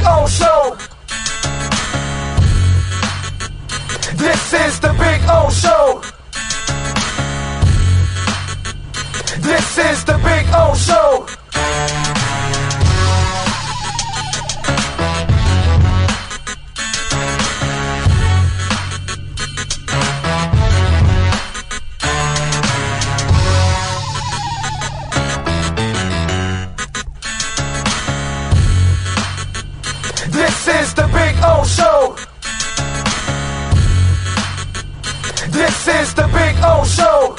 O Show. This is the Big O Show. This is the Big O Show. This is the Big O Show. This is the Big O Show.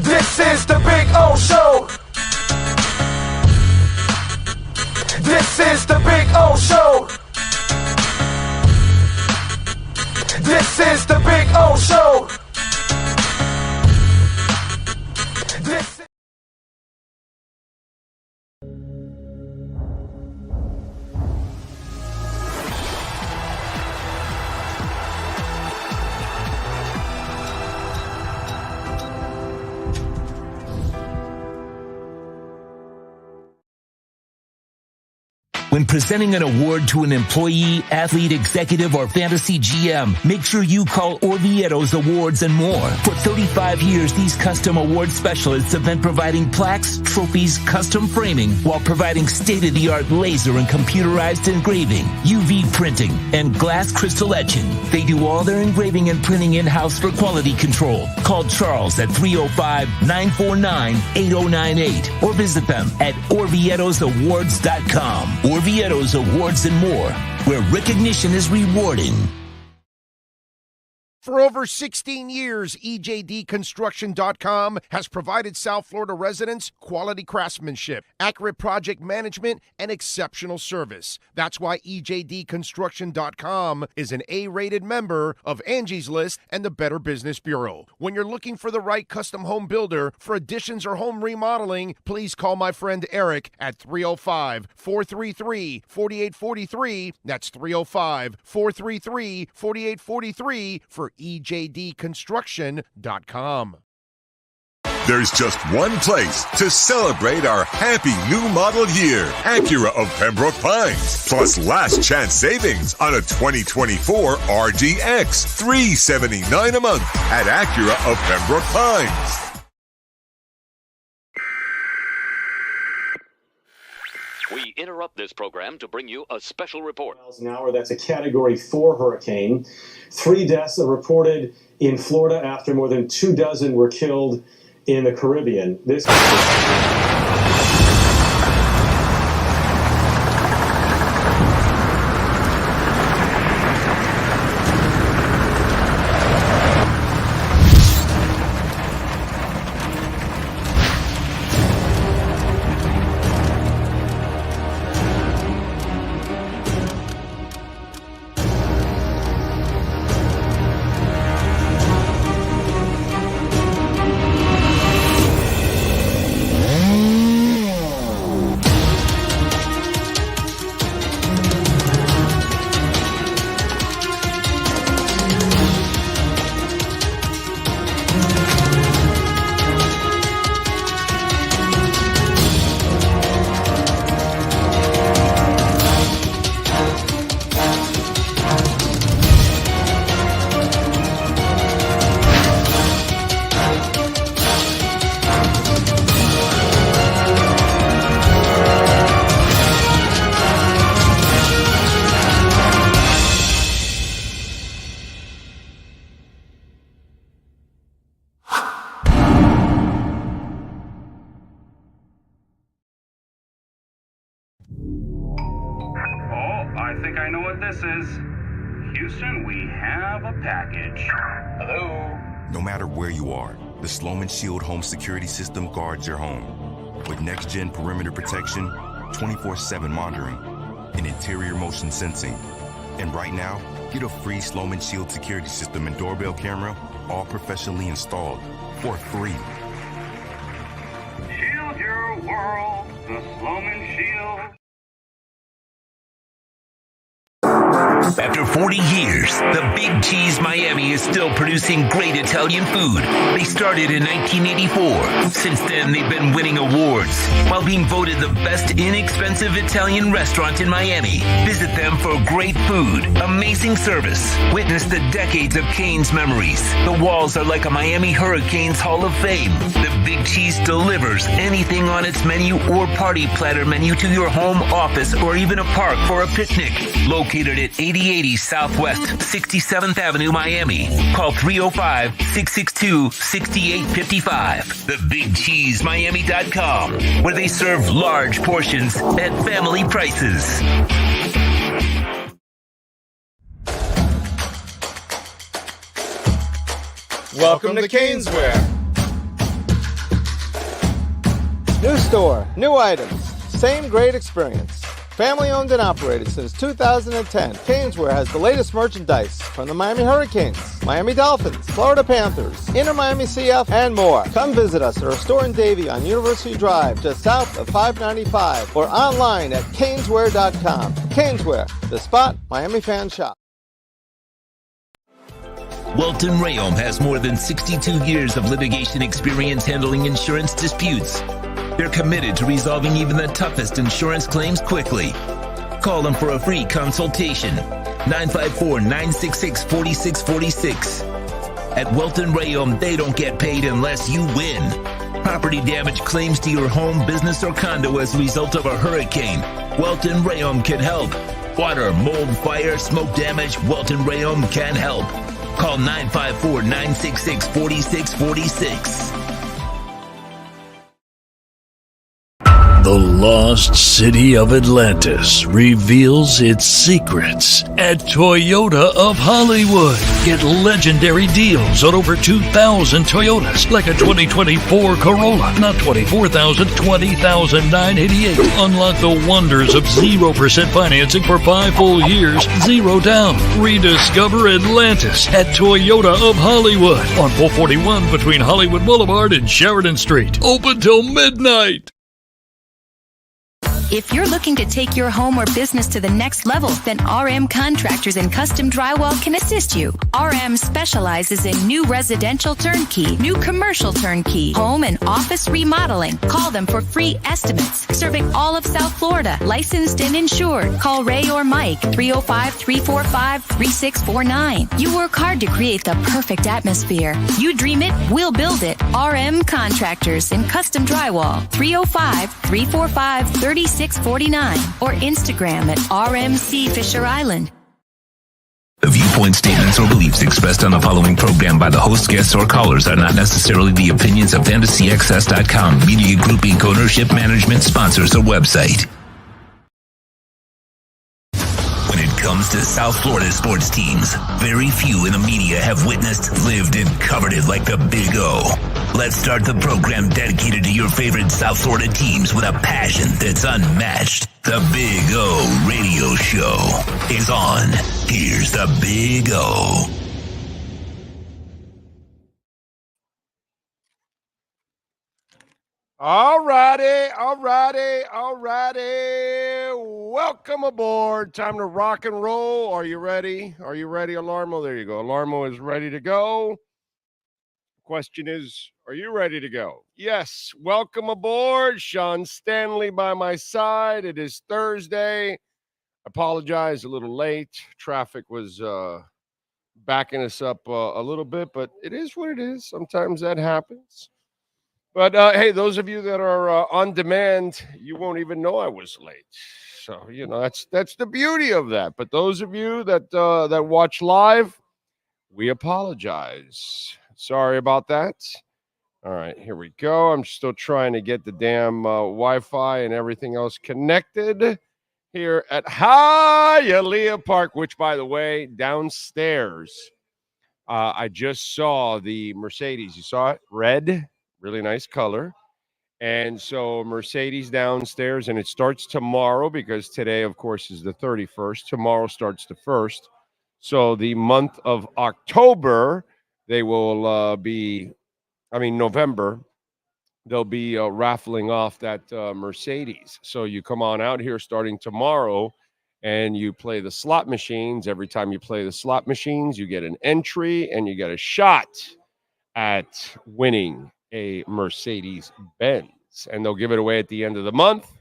This is the Big O Show. This is the Big O Show. This is the Big O Show. This When presenting an award to an employee, athlete, executive, or fantasy GM, make sure you call Orvieto's Awards and More. For 35 years, these custom award specialists have been providing plaques, trophies, custom framing, while providing state-of-the-art laser and computerized engraving, UV printing, and glass crystal etching. They do all their engraving and printing in-house for quality control. Call Charles at 305-949-8098 or visit them at orvietosawards.com. Orvieto's Awards and More, where recognition is rewarding. For over 16 years, EJDconstruction.com has provided South Florida residents quality craftsmanship, accurate project management, and exceptional service. That's why EJDconstruction.com is an A-rated member of Angie's List and the Better Business Bureau. When you're looking for the right custom home builder for additions or home remodeling, please call my friend Eric at 305-433-4843. That's 305-433-4843 for EJDconstruction.com. There's just one place to celebrate our happy new model year. Acura of Pembroke Pines. Plus last chance savings on a 2024 RDX. $379 a month at Acura of Pembroke Pines. We interrupt this program to bring you a special report. Miles an hour, that's a Category 4 hurricane. 3 deaths are reported in Florida after more than 24 were killed in the Caribbean. This I think I know what this is. Houston, we have a package. Hello? No matter where you are, the Sloman Shield home security system guards your home. With next-gen perimeter protection, 24/7 monitoring, and interior motion sensing, And right now, get a free Sloman Shield security system and doorbell camera, all professionally installed, for free. Shield your world, the Sloman Shield. After 40 years, the Big Cheese Miami is still producing great Italian food. They started in 1984. Since then, they've been winning awards while being voted the best inexpensive Italian restaurant in Miami. Visit them for great food, amazing service. Witness the decades of Cane's memories. The walls are like a Miami Hurricanes Hall of Fame. The Big Cheese delivers anything on its menu or party platter menu to your home, office, or even a park for a picnic. Located at 8080 Southwest 67th Avenue, Miami. Call 305-662-6855. TheBigCheeseMiami.com, where they serve large portions at family prices. Welcome to Caneswear. New store, new items, same great experience. Family owned and operated since 2010, Caneswear has the latest merchandise from the Miami Hurricanes, Miami Dolphins, Florida Panthers, Inter Miami CF, and more. Come visit us at our store in Davie on University Drive, just south of 595, or online at caneswear.com. Caneswear, the spot Miami fans shop. Welton Rayom has more than 62 years of litigation experience handling insurance disputes. They're committed to resolving even the toughest insurance claims quickly. Call them for a free consultation. 954-966-4646. At Welton Rayom, they don't get paid unless you win. Property damage claims to your home, business, or condo as a result of a hurricane. Welton Rayom can help. Water, mold, fire, smoke damage, Welton Rayom can help. Call 954-966-4646. The lost city of Atlantis reveals its secrets at Toyota of Hollywood. Get legendary deals on over 2,000 Toyotas, like a 2024 Corolla. Not 24,000, 20,988. Unlock the wonders of 0% financing for 5 full years, 0 down. Rediscover Atlantis at Toyota of Hollywood on 441 between Hollywood Boulevard and Sheridan Street. Open till midnight. If you're looking to take your home or business to the next level, then RM Contractors and Custom Drywall can assist you. RM specializes in new residential turnkey, new commercial turnkey, home and office remodeling. Call them for free estimates. Serving all of South Florida, licensed and insured. Call Ray or Mike, 305-345-3649. You work hard to create the perfect atmosphere. You dream it, we'll build it. RM Contractors and Custom Drywall, 305-345-3649. Or Instagram at RMC Fisher Island. The viewpoint statements or beliefs expressed on the following program by the host, guests, or callers are not necessarily the opinions of FantasyAccess.com, Media Group Inc. ownership, management, sponsors, or website. When it comes to South Florida sports teams, very few in the media have witnessed, lived, and covered it like the Big O. Let's start the program dedicated to your favorite South Florida teams with a passion that's unmatched. The Big O Radio Show is on. Here's the Big O. All righty. Welcome aboard. Time to rock and roll. Are you ready? Alarmo? There you go. Alarmo is ready to go. Question is, are you ready to go? Yes. Welcome aboard. Sean Stanley by my side. It is Thursday. Apologize, a little late. Traffic was backing us up a little bit, but it is what it is. Sometimes that happens. But hey, those of you that are on demand, you won't even know I was late. So, you know, that's the beauty of that. But those of you that that watch live, we apologize. Sorry about that. All right, here we go. I'm still trying to get the damn Wi-Fi and everything else connected here at Hialeah Park, which, by the way, downstairs, I just saw the Mercedes. You saw it? Red, really nice color. And so Mercedes downstairs, and it starts tomorrow because today, of course, is the 31st. Tomorrow starts the 1st. So the month of October, they will November, they'll be raffling off that Mercedes. So you come on out here starting tomorrow and you play the slot machines. Every time you play the slot machines, you get an entry and you get a shot at winning a Mercedes Benz. And they'll give it away at the end of the month.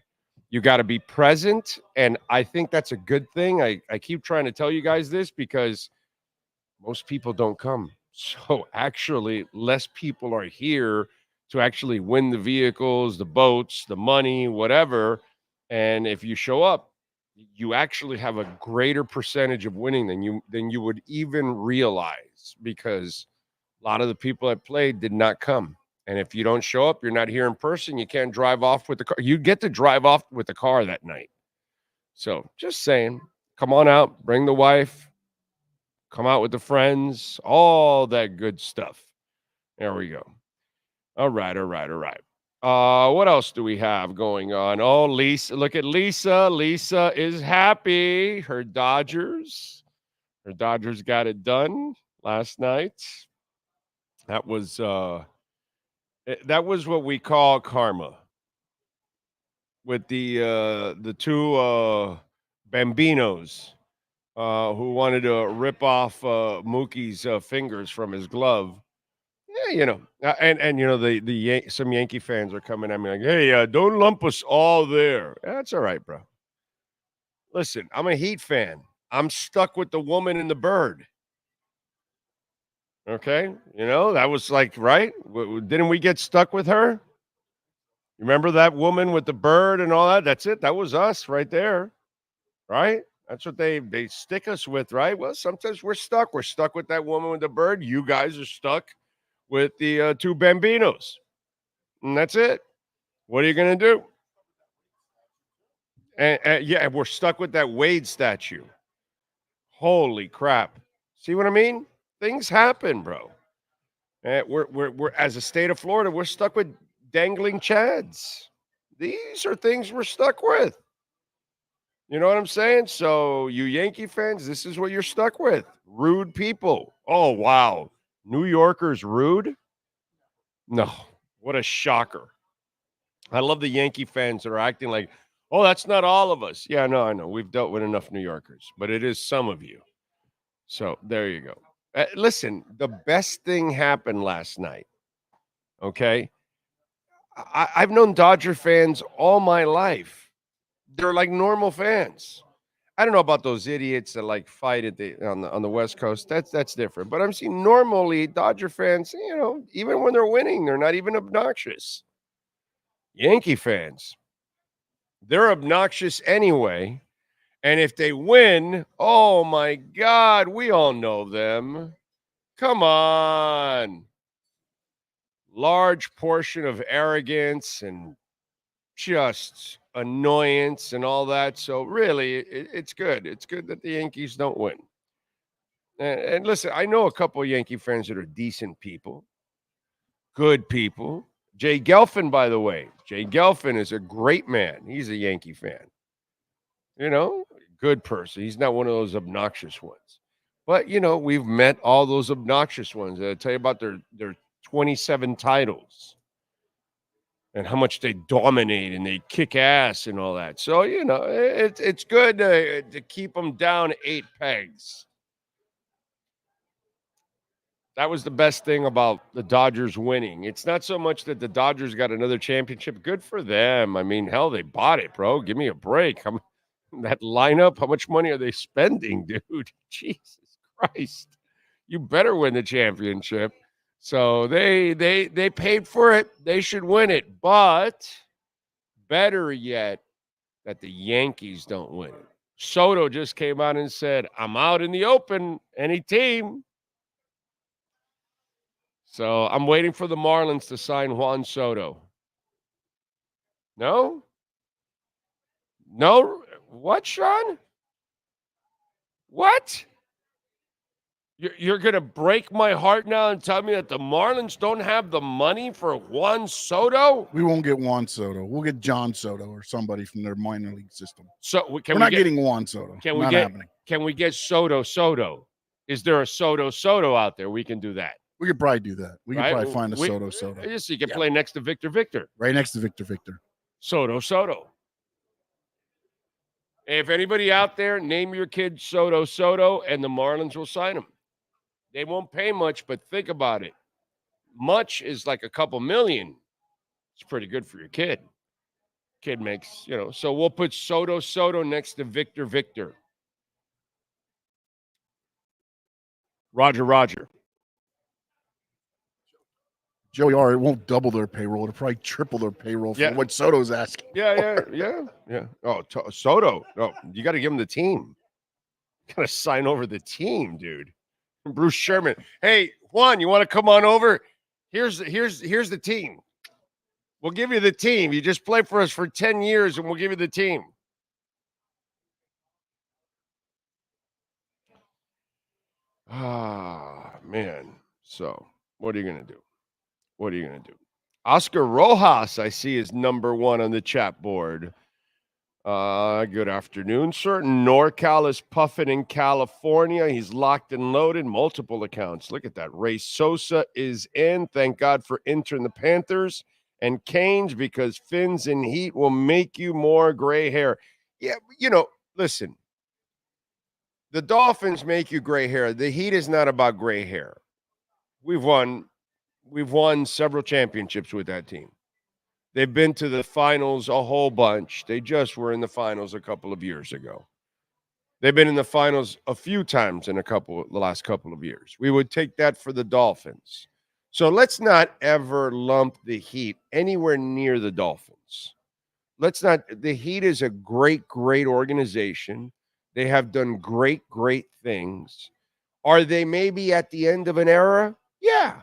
You got to be present. And I think that's a good thing. I keep trying to tell you guys this because most people don't come. So actually, less people are here to actually win the vehicles, the boats, the money, whatever. And if you show up, you actually have a greater percentage of winning than you would even realize, because a lot of the people that played did not come. And if you don't show up, you're not here in person, you can't drive off with the car. You get to drive off with the car that night. So just saying, come on out, bring the wife, come out with the friends, all that good stuff. There we go. All right. What else do we have going on? Oh, Lisa, look at Lisa. Lisa is happy. Her Dodgers got it done last night. That was what we call karma. With the two Bambinos who wanted to rip off Mookie's fingers from his glove. Yeah, some Yankee fans are coming at me like, "Hey, don't lump us all there." That's all right, bro. Listen, I'm a Heat fan. I'm stuck with the woman and the bird. Okay, that was like, right? Didn't we get stuck with her? Remember that woman with the bird and all that? That's it. That was us right there, right? That's what they stick us with, right? Well, sometimes we're stuck. We're stuck with that woman with the bird. You guys are stuck with the two Bambinos. And that's it. What are you going to do? And we're stuck with that Wade statue. Holy crap. See what I mean? Things happen, bro. We're as a state of Florida, we're stuck with dangling chads. These are things we're stuck with. You know what I'm saying? So you Yankee fans, this is what you're stuck with. Rude people. Oh, wow. New Yorkers rude? No. What a shocker. I love the Yankee fans that are acting like, oh, that's not all of us. Yeah, no, I know. We've dealt with enough New Yorkers, but it is some of you. So there you go. Listen, the best thing happened last night. Okay? I've known Dodger fans all my life. They're like normal fans. I don't know about those idiots that like fight on the West Coast. That's different. But I'm seeing normally Dodger fans, even when they're winning, they're not even obnoxious. Yankee fans, they're obnoxious anyway. And if they win, oh my God, we all know them. Come on. Large portion of arrogance and just annoyance and all that. So really, it's good. It's good that the Yankees don't win. And listen, I know a couple of Yankee fans that are decent people, good people. Jay Gelfin, by the way. Jay Gelfin is a great man. He's a Yankee fan. Good person. He's not one of those obnoxious ones. But, we've met all those obnoxious ones. I tell you about their 27 titles and how much they dominate and they kick ass and all that. So, it's good to keep them down 8 pegs. That was the best thing about the Dodgers winning. It's not so much that the Dodgers got another championship. Good for them. I mean, hell, they bought it, bro. Give me a break. That lineup, how much money are they spending, dude? Jesus Christ. You better win the championship. So they paid for it. They should win it. But better yet, that the Yankees don't win it. Soto just came out and said, I'm out in the open, any team. So I'm waiting for the Marlins to sign Juan Soto. No? No? What, Sean? What? You're going to break my heart now and tell me that the Marlins don't have the money for Juan Soto? We won't get Juan Soto. We'll get John Soto or somebody from their minor league system. So we're not getting Juan Soto. Can we get Soto? Is there a Soto out there? We can do that. We could probably do that. We could probably find a Soto. Yes, you can play next to Victor. Right next to Victor. Soto. If anybody out there, name your kid Soto, and the Marlins will sign him. They won't pay much, but think about it. Much is like a couple million. It's pretty good for your kid. Kid makes, so we'll put Soto next to Victor. Roger. Joey R, it won't double their payroll. It'll probably triple their payroll for what Soto's asking. Yeah. Oh, Soto. Oh, you got to give him the team. You got to sign over the team, dude. Bruce Sherman. Hey, Juan, you want to come on over? Here's the team. We'll give you the team. You just play for us for 10 years, and we'll give you the team. Ah, man. So, what are you going to do? Oscar Rojas, I see, is number 1 on the chat board. Good afternoon, sir. NorCal is puffing in California. He's locked and loaded, multiple accounts. Look at that. Ray Sosa is in. Thank God for entering the Panthers and Canes, because Fins and Heat will make you more gray hair. Yeah, listen. The Dolphins make you gray hair. The Heat is not about gray hair. We've won several championships with that team. They've been to the finals a whole bunch. They just were in the finals a couple of years ago. They've been in the finals a few times in the last couple of years. We would take that for the Dolphins. So let's not ever lump the Heat anywhere near the Dolphins. The Heat is a great, great organization. They have done great, great things. Are they maybe at the end of an era? Yeah.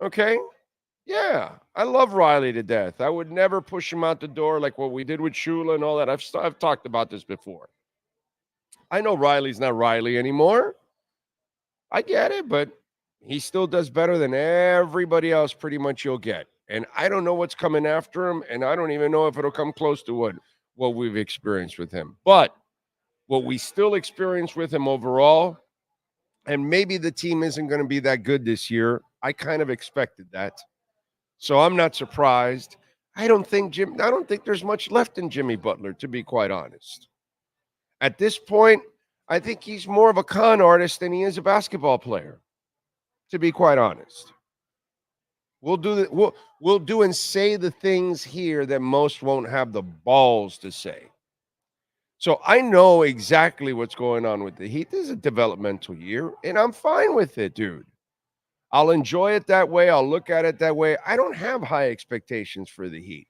Okay. Yeah, I love Riley to death. I would never push him out the door like what we did with Shula and all that. I've talked about this before. I know Riley's not Riley anymore. I get it, but he still does better than everybody else pretty much you'll get. And I don't know what's coming after him, and I don't even know if it'll come close to what we've experienced with him. But what we still experience with him overall, and maybe the team isn't going to be that good this year. I kind of expected that. So I'm not surprised. I don't think there's much left in Jimmy Butler, to be quite honest. At this point, I think he's more of a con artist than he is a basketball player, to be quite honest. We'll do and say the things here that most won't have the balls to say. So I know exactly what's going on with the Heat. This is a developmental year, and I'm fine with it, dude. I'll enjoy it that way. I'll look at it that way. I don't have high expectations for the Heat.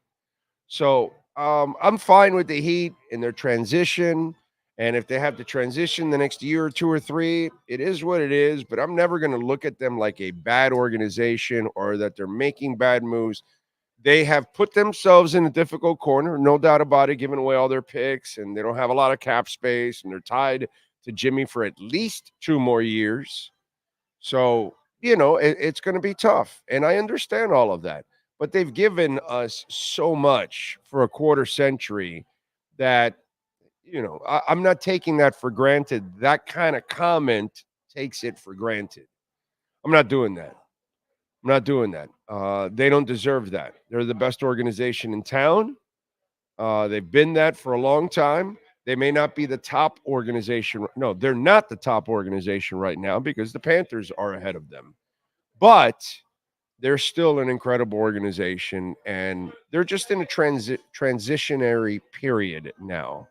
So I'm fine with the Heat in their transition. And if they have to transition the next year or 2 or 3, it is what it is. But I'm never going to look at them like a bad organization or that they're making bad moves. They have put themselves in a difficult corner, no doubt about it, giving away all their picks. And they don't have a lot of cap space. And they're tied to Jimmy for at least 2 more years. So it's going to be tough, and I understand all of that. But they've given us so much for a quarter century that, I'm not taking that for granted. That kind of comment takes it for granted. I'm not doing that. They don't deserve that. They're the best organization in town. They've been that for a long time. They may not be the top organization. No, they're not the top organization right now because the Panthers are ahead of them. But they're still an incredible organization, and they're just in a transitionary period now.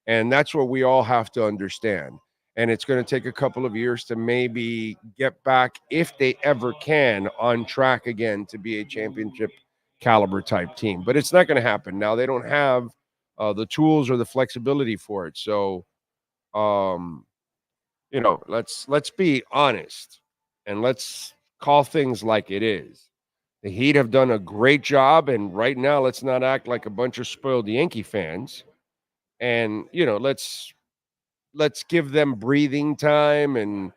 And that's what we all have to understand. And it's going to take a couple of years to maybe get back, if they ever can, on track again to be a championship caliber type team. But it's not going to happen. Now, they don't have the tools or the flexibility for it. So, let's be honest and let's call things like it is. The Heat have done a great job, and right now, let's not act like a bunch of spoiled Yankee fans. And let's give them breathing time and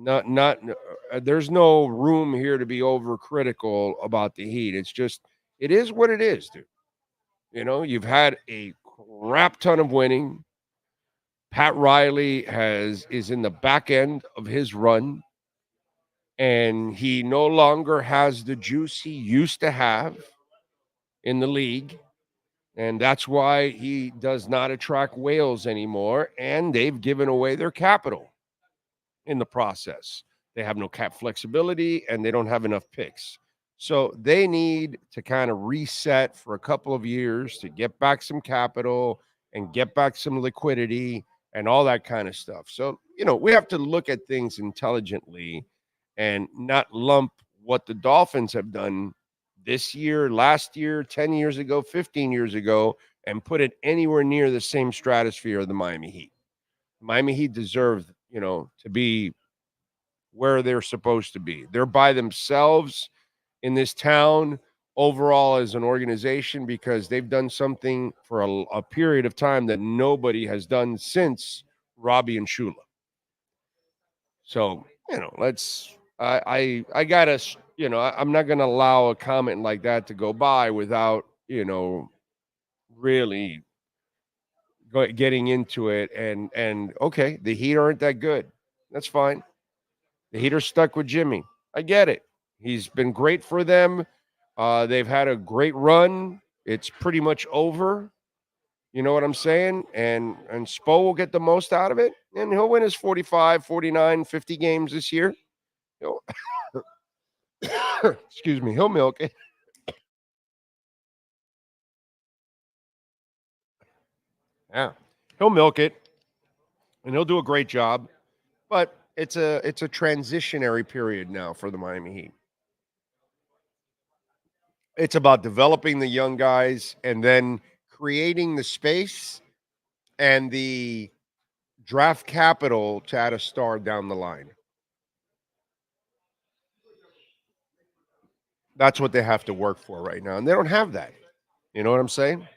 There's no room here to be overcritical about the Heat. It's just, it is what it is, dude. You know, you've had a crap ton of winning. Pat Riley is in the back end of his run, and he no longer has the juice he used to have in the league. And that's why he does not attract whales anymore. And they've given away their capital in the process. They have no cap flexibility, and they don't have enough picks. So they need to kind of reset for a couple of years to get back some capital and get back some liquidity and all that kind of stuff. So, you know, we have to look at things intelligently and not lump what the Dolphins have done this year, last year, 10 years ago, 15 years ago, and put it anywhere near the same stratosphere of the Miami Heat. Miami Heat deserve, you know, to be where they're supposed to be. They're by themselves in this town overall as an organization because they've done something for a period of time that nobody has done since Robbie and Shula. So, you know, I gotta, you know, I'm not going to allow a comment like that to go by without, you know, really getting into it. And okay, the Heat aren't that good. That's fine. The Heat are stuck with Jimmy. I get it. He's been great for them. They've had a great run. It's pretty much over. You know what I'm saying? And Spo will get the most out of it, and he'll win his 45, 49, 50 games this year. Excuse me. He'll milk it. Yeah. He'll milk it, and he'll do a great job. But it's a transitionary period now for the Miami Heat. It's about developing the young guys and then creating the space and the draft capital to add a star down the line. That's what they have to work for right now. And they don't have that. You know what I'm saying?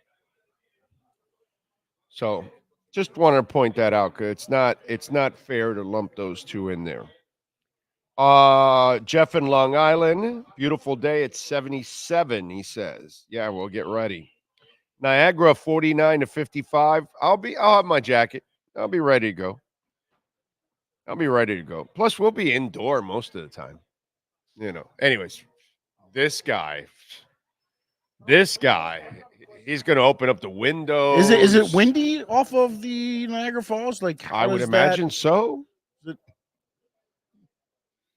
So just wanted to point that out because it's not fair to lump those two in there. Jeff in Long Island, beautiful day. It's 77, he says. Yeah, we'll get ready. Niagara, 49 to 55. I'll have my jacket. I'll be ready to go. Plus, we'll be indoor most of the time. You know. Anyways, this guy, he's going to open up the windows. Is it windy off of the Niagara Falls? Like I would imagine so.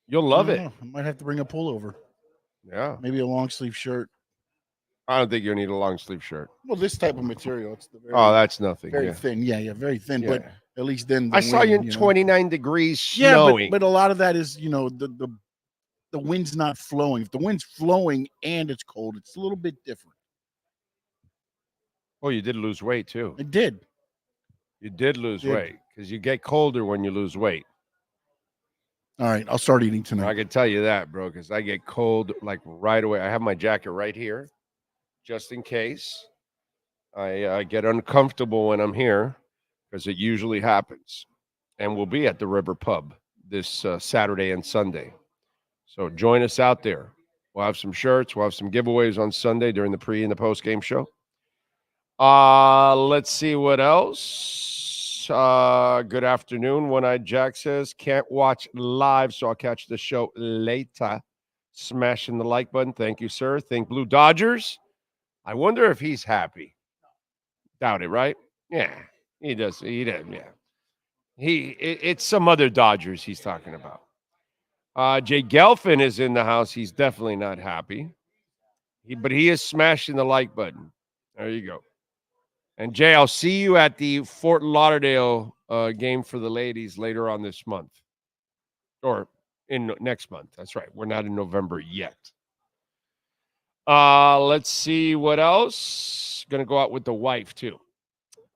You'll love it. I might have to bring a pullover. Yeah. Maybe a long sleeve shirt. I don't think you'll need a long sleeve shirt. Well, this type of material, it's that's nothing. Very thin. Yeah, very thin. Yeah. But at least then I saw you in 29 degrees snowing. Yeah, but a lot of that is, you know, the wind's not flowing. If the wind's flowing and it's cold, it's a little bit different. Oh, you did lose weight too. I did. You did lose weight because you get colder when you lose weight. All right, I'll start eating tonight. I can tell you that, bro, because I get cold like right away. I have my jacket right here, just in case. I get uncomfortable when I'm here because it usually happens. And we'll be at the River Pub this Saturday and Sunday. So join us out there. We'll have some shirts. We'll have some giveaways on Sunday during the pre and the post game show. Let's see what else. Good afternoon. One-Eyed Jack says, can't watch live, so I'll catch the show later. Smashing the like button. Thank you, sir. Think Blue Dodgers. I wonder if he's happy. Doubt it, right? Yeah, he does. He did. Yeah. It's some other Dodgers he's talking about. Jay Gelfin is in the house. He's definitely not happy. But he is smashing the like button. There you go. And Jay, I'll see you at the Fort Lauderdale game for the ladies later on this month. Or in next month. That's right. We're not in November yet. Let's see what else. Going to go out with the wife, too.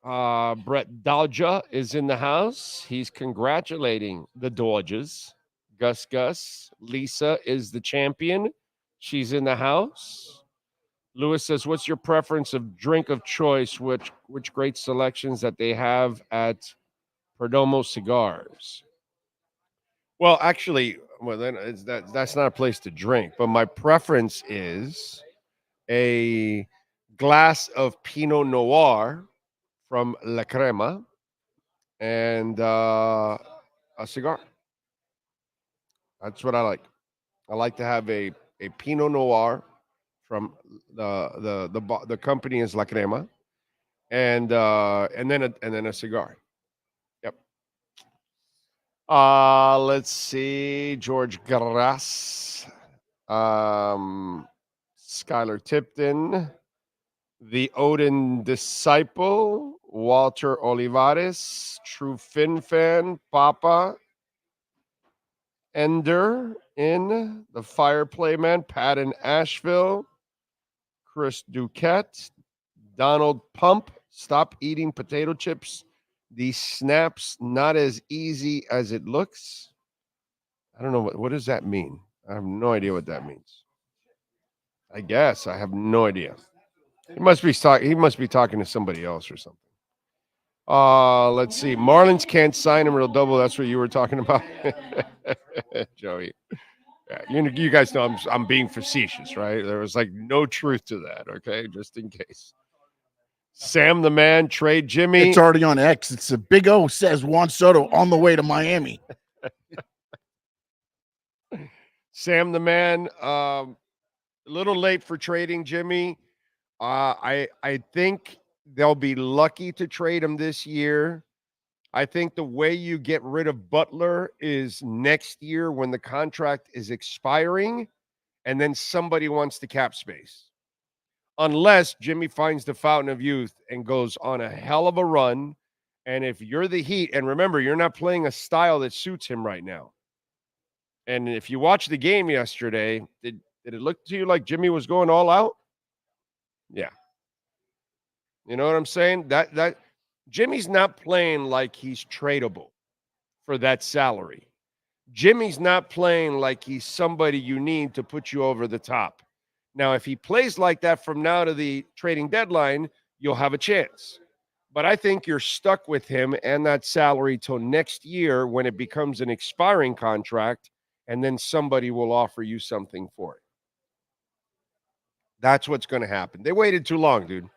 Brett Dalja is in the house. He's congratulating the Dodgers. Gus. Lisa is the champion. She's in the house. Lewis says, what's your preference of drink of choice? Which great selections that they have at Perdomo Cigars? Well, actually, then that's not a place to drink. But my preference is a glass of Pinot Noir from La Crema and a cigar. That's what I like. I like to have a Pinot Noir from the company is La Crema, and then a cigar. Yep. Let's see, George Grass, Skylar Tipton, the Odin Disciple, Walter Olivares, True Fin Fan, Papa, Ender in the Fireplay Man, Pat in Asheville, Chris Duquette, Donald Pump, stop eating potato chips. These snaps not as easy as it looks. I don't know what does that mean. I have no idea what that means. I guess I have no idea. He must be talking to somebody else or something. Let's see. Marlins can't sign him real double. That's what you were talking about, Joey. Yeah, you guys know I'm being facetious, right? There was like no truth to that. Okay, just in case. Sam the Man, trade Jimmy. It's already on X. It's a Big O says Juan Soto on the way to Miami. Sam the Man, a little late for trading Jimmy. I think they'll be lucky to trade him this year. I think the way you get rid of Butler is next year when the contract is expiring, and then somebody wants the cap space. Unless Jimmy finds the fountain of youth and goes on a hell of a run. And if you're the Heat, and remember, you're not playing a style that suits him right now. And if you watched the game yesterday, did it look to you like Jimmy was going all out? Yeah. You know what I'm saying? That Jimmy's not playing like he's tradable for that salary. Jimmy's not playing like he's somebody you need to put you over the top. Now, if he plays like that from now to the trading deadline, you'll have a chance. But I think you're stuck with him and that salary till next year when it becomes an expiring contract, and then somebody will offer you something for it. That's what's going to happen. They waited too long, dude.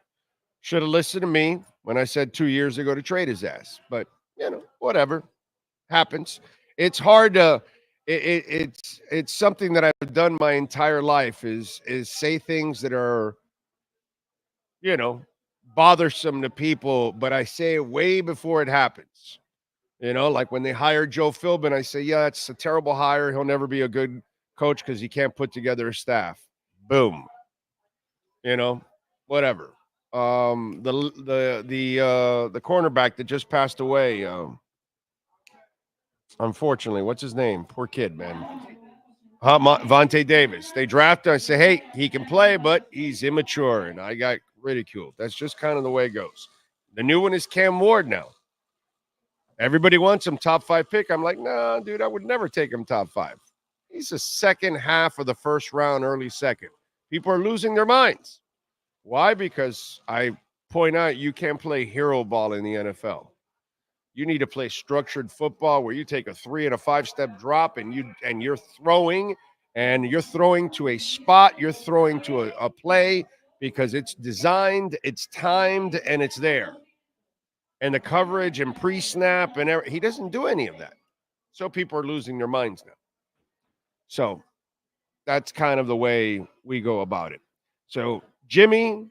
Should have listened to me when I said 2 years ago to trade his ass. But, whatever. Happens. It's hard to... It's something that I've done my entire life is say things that are, bothersome to people, but I say it way before it happens. Like when they hired Joe Philbin, I say, yeah, it's a terrible hire. He'll never be a good coach because he can't put together a staff. Boom. Whatever. The cornerback that just passed away. Unfortunately, what's his name? Poor kid, man. Vontae Davis. They drafted. I say, hey, he can play, but he's immature, and I got ridiculed. That's just kind of the way it goes. The new one is Cam Ward now. Everybody wants him top 5 pick. I'm like, nah, dude, I would never take him top 5. He's a second half of the first round, early second. People are losing their minds. Why? Because I point out you can't play hero ball in the NFL. You need to play structured football where you take a 3 and a 5-step drop and you're throwing to a spot, you're throwing to a play because it's designed, it's timed, and it's there. And the coverage and pre-snap and he doesn't do any of that. So people are losing their minds now. So that's kind of the way we go about it. So Jimmy,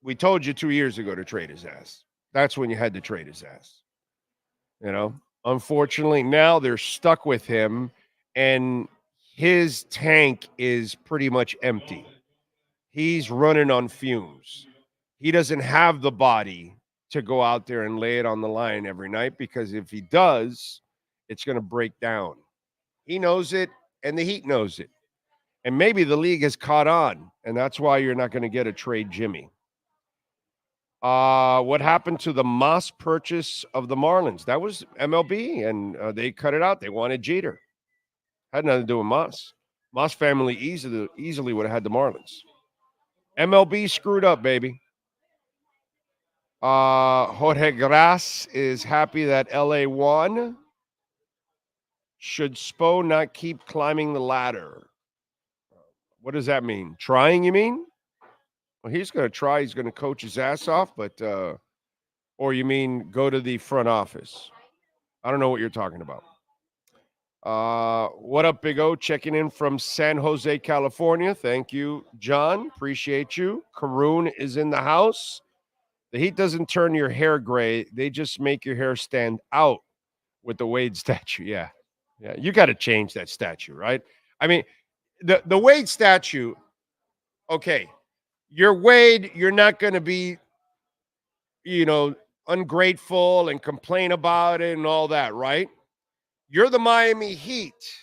we told you 2 years ago to trade his ass. That's when you had to trade his ass. Unfortunately, now they're stuck with him, and his tank is pretty much empty. He's running on fumes. He doesn't have the body to go out there and lay it on the line every night, because if he does, it's going to break down. He knows it, and the Heat knows it. And maybe the league has caught on, and that's why you're not going to get a trade Jimmy. What happened to the Moss purchase of the Marlins? That was MLB, and they cut it out. They wanted Jeter. Had nothing to do with Moss. Moss family easily would have had the Marlins. MLB screwed up, baby. Jorge Gras is happy that LA won. Should Spo not keep climbing the ladder? What does that mean? Trying, you mean? Well, he's going to try. He's going to coach his ass off, but or you mean go to the front office? I don't know what you're talking about. What up, Big O? Checking in from San Jose, California. Thank you, John. Appreciate you. Karoon is in the house. The heat doesn't turn your hair gray. They just make your hair stand out with the Wade statue. Yeah. You got to change that statue, right? I mean, the Wade statue, okay, you're Wade, you're not going to be, ungrateful and complain about it and all that, right? You're the Miami Heat.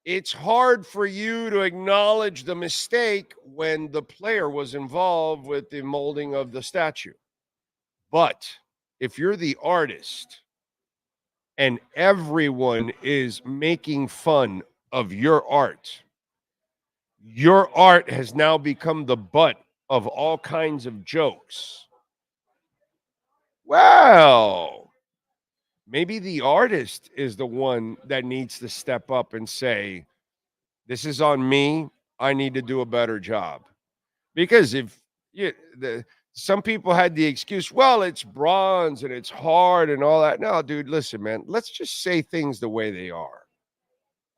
It's hard for you to acknowledge the mistake when the player was involved with the molding of the statue. But if you're the artist and everyone is making fun of your art has now become the butt of all kinds of jokes. Well, maybe the artist is the one that needs to step up and say, this is on me. I need to do a better job. Because some people had the excuse, well, it's bronze and it's hard and all that. No, dude, listen, man, let's just say things the way they are.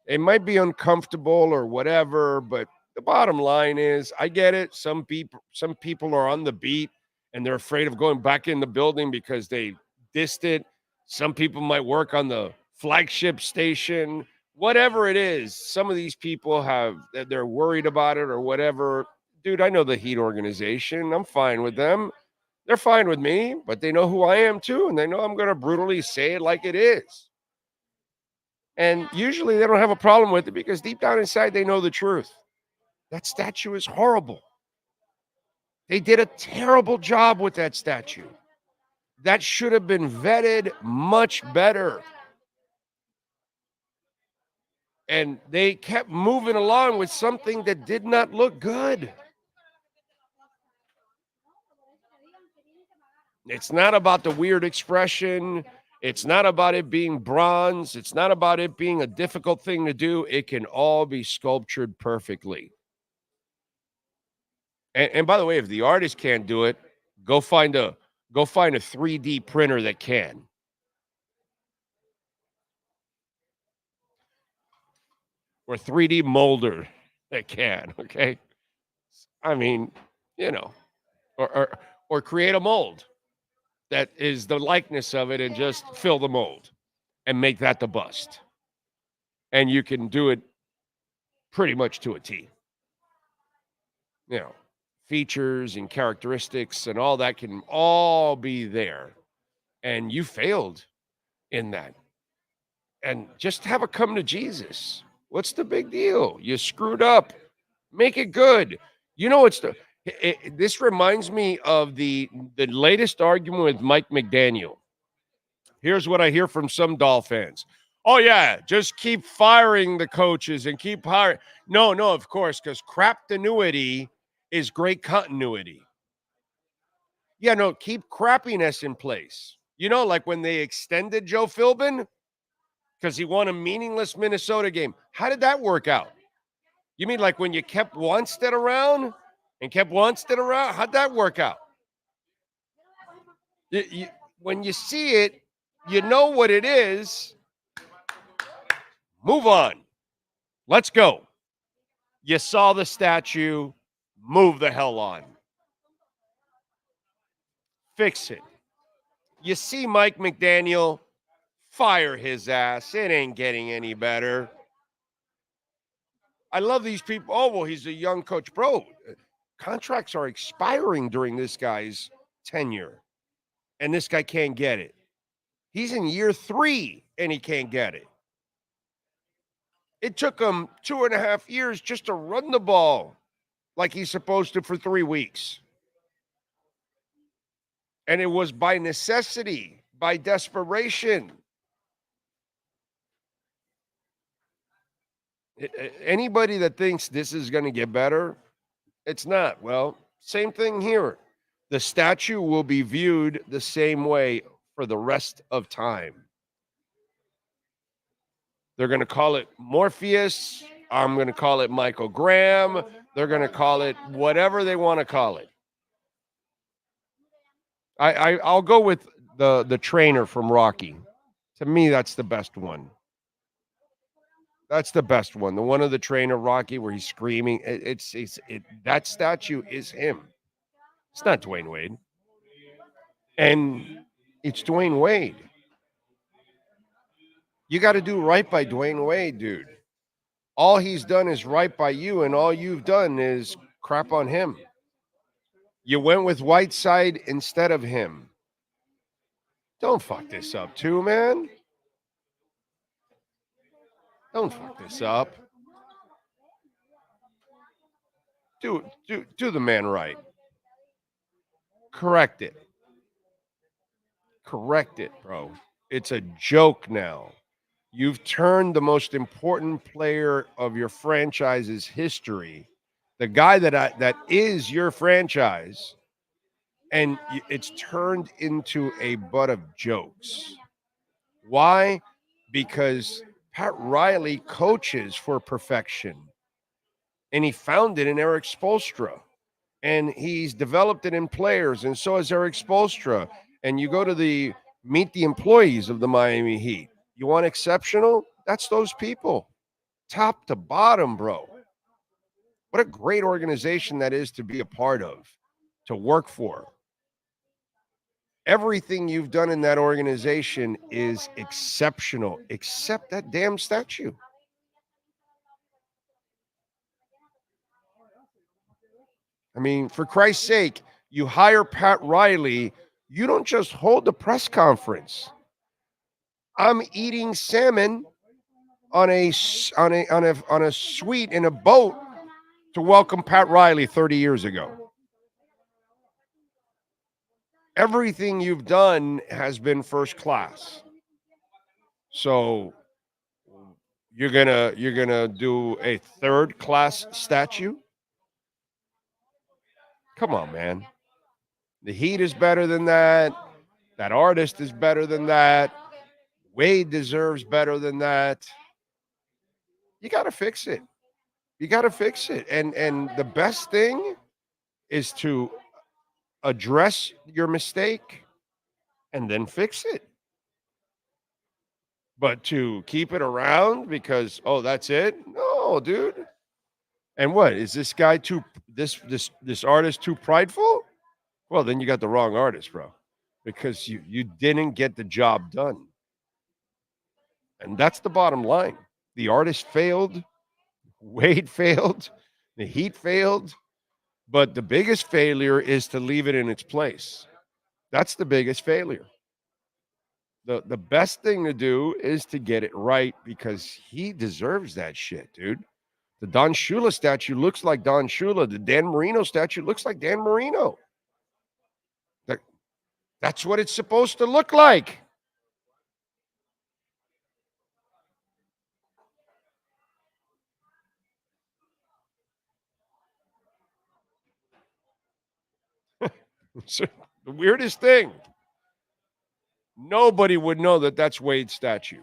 It might be uncomfortable or whatever, but the bottom line is, I get it. Some people are on the beat and they're afraid of going back in the building because they dissed it. Some people might work on the flagship station, whatever it is. Some of these people they're worried about it or whatever. Dude, I know the Heat organization. I'm fine with them. They're fine with me, but they know who I am too. And they know I'm going to brutally say it like it is. And usually they don't have a problem with it because deep down inside, they know the truth. That statue is horrible. They did a terrible job with that statue. That should have been vetted much better. And they kept moving along with something that did not look good. It's not about the weird expression. It's not about it being bronze. It's not about it being a difficult thing to do. It can all be sculptured perfectly. And by the way, if the artist can't do it, go find a 3D printer that can. Or 3D molder that can, okay? I mean, or create a mold that is the likeness of it and just fill the mold and make that the bust. And you can do it pretty much to a T. Features and characteristics and all that can all be there. And you failed in that. And just have a come to Jesus. What's the big deal? You screwed up. Make it good. This reminds me of the latest argument with Mike McDaniel. Here's what I hear from some Dolphins. Oh, yeah, just keep firing the coaches and keep hiring. No, of course, because craptinuity is great continuity. Yeah, no, keep crappiness in place. Like when they extended Joe Philbin because he won a meaningless Minnesota game. How did that work out? You mean like when you kept Wanstead around? How'd that work out? When you see it, you know what it is. Move on. Let's go. You saw the statue. Move the hell on. Fix it. You see Mike McDaniel, fire his ass. It ain't getting any better. I love these people. Oh, well, he's a young coach. Bro, contracts are expiring during this guy's tenure, and this guy can't get it. He's in year 3, and he can't get it. It took him 2.5 years just to run the ball like he's supposed to for 3 weeks. And it was by necessity, by desperation. Anybody that thinks this is going to get better, it's not. Well, same thing here. The statue will be viewed the same way for the rest of time. They're going to call it Morpheus. I'm going to call it Michael Graham. They're going to call it whatever they want to call it. I'll go with the trainer from Rocky. To me, that's the best one. That's the best one. The one of the trainer Rocky where he's screaming. That statue is him. It's not Dwayne Wade. And it's Dwayne Wade. You got to do right by Dwayne Wade, dude. All he's done is right by you, and all you've done is crap on him. You went with Whiteside instead of him. Don't fuck this up too, man. Don't fuck this up. Do the man right. Correct it. Correct it, bro. It's a joke now. You've turned the most important player of your franchise's history, the guy that is your franchise, and it's turned into a butt of jokes. Why? Because Pat Riley coaches for perfection, and he found it in Eric Spoelstra, and he's developed it in players, and so has Eric Spoelstra. And you go to meet the employees of the Miami Heat. You want exceptional? That's those people, top to bottom, bro. What a great organization that is to be a part of, to work for. Everything you've done in that organization is exceptional, except that damn statue. I mean, for Christ's sake, you hire Pat Riley. You don't just hold the press conference. I'm eating salmon on a suite in a boat to welcome Pat Riley 30 years ago. Everything you've done has been first class. So you're gonna do a third class statue? Come on, man. The Heat is better than that. That artist is better than that. Wade deserves better than that. You got to fix it. You got to fix it. And the best thing is to address your mistake and then fix it. But to keep it around because, oh, that's it? No, dude. And what? Is this guy this artist too prideful? Well, then you got the wrong artist, bro. Because you didn't get the job done. And that's the bottom line. The artist failed. Wade failed. The Heat failed. But the biggest failure is to leave it in its place. That's the biggest failure. The best thing to do is to get it right because he deserves that shit, dude. The Don Shula statue looks like Don Shula. The Dan Marino statue looks like Dan Marino. That's what it's supposed to look like. The weirdest thing. Nobody would know that that's Wade's statue.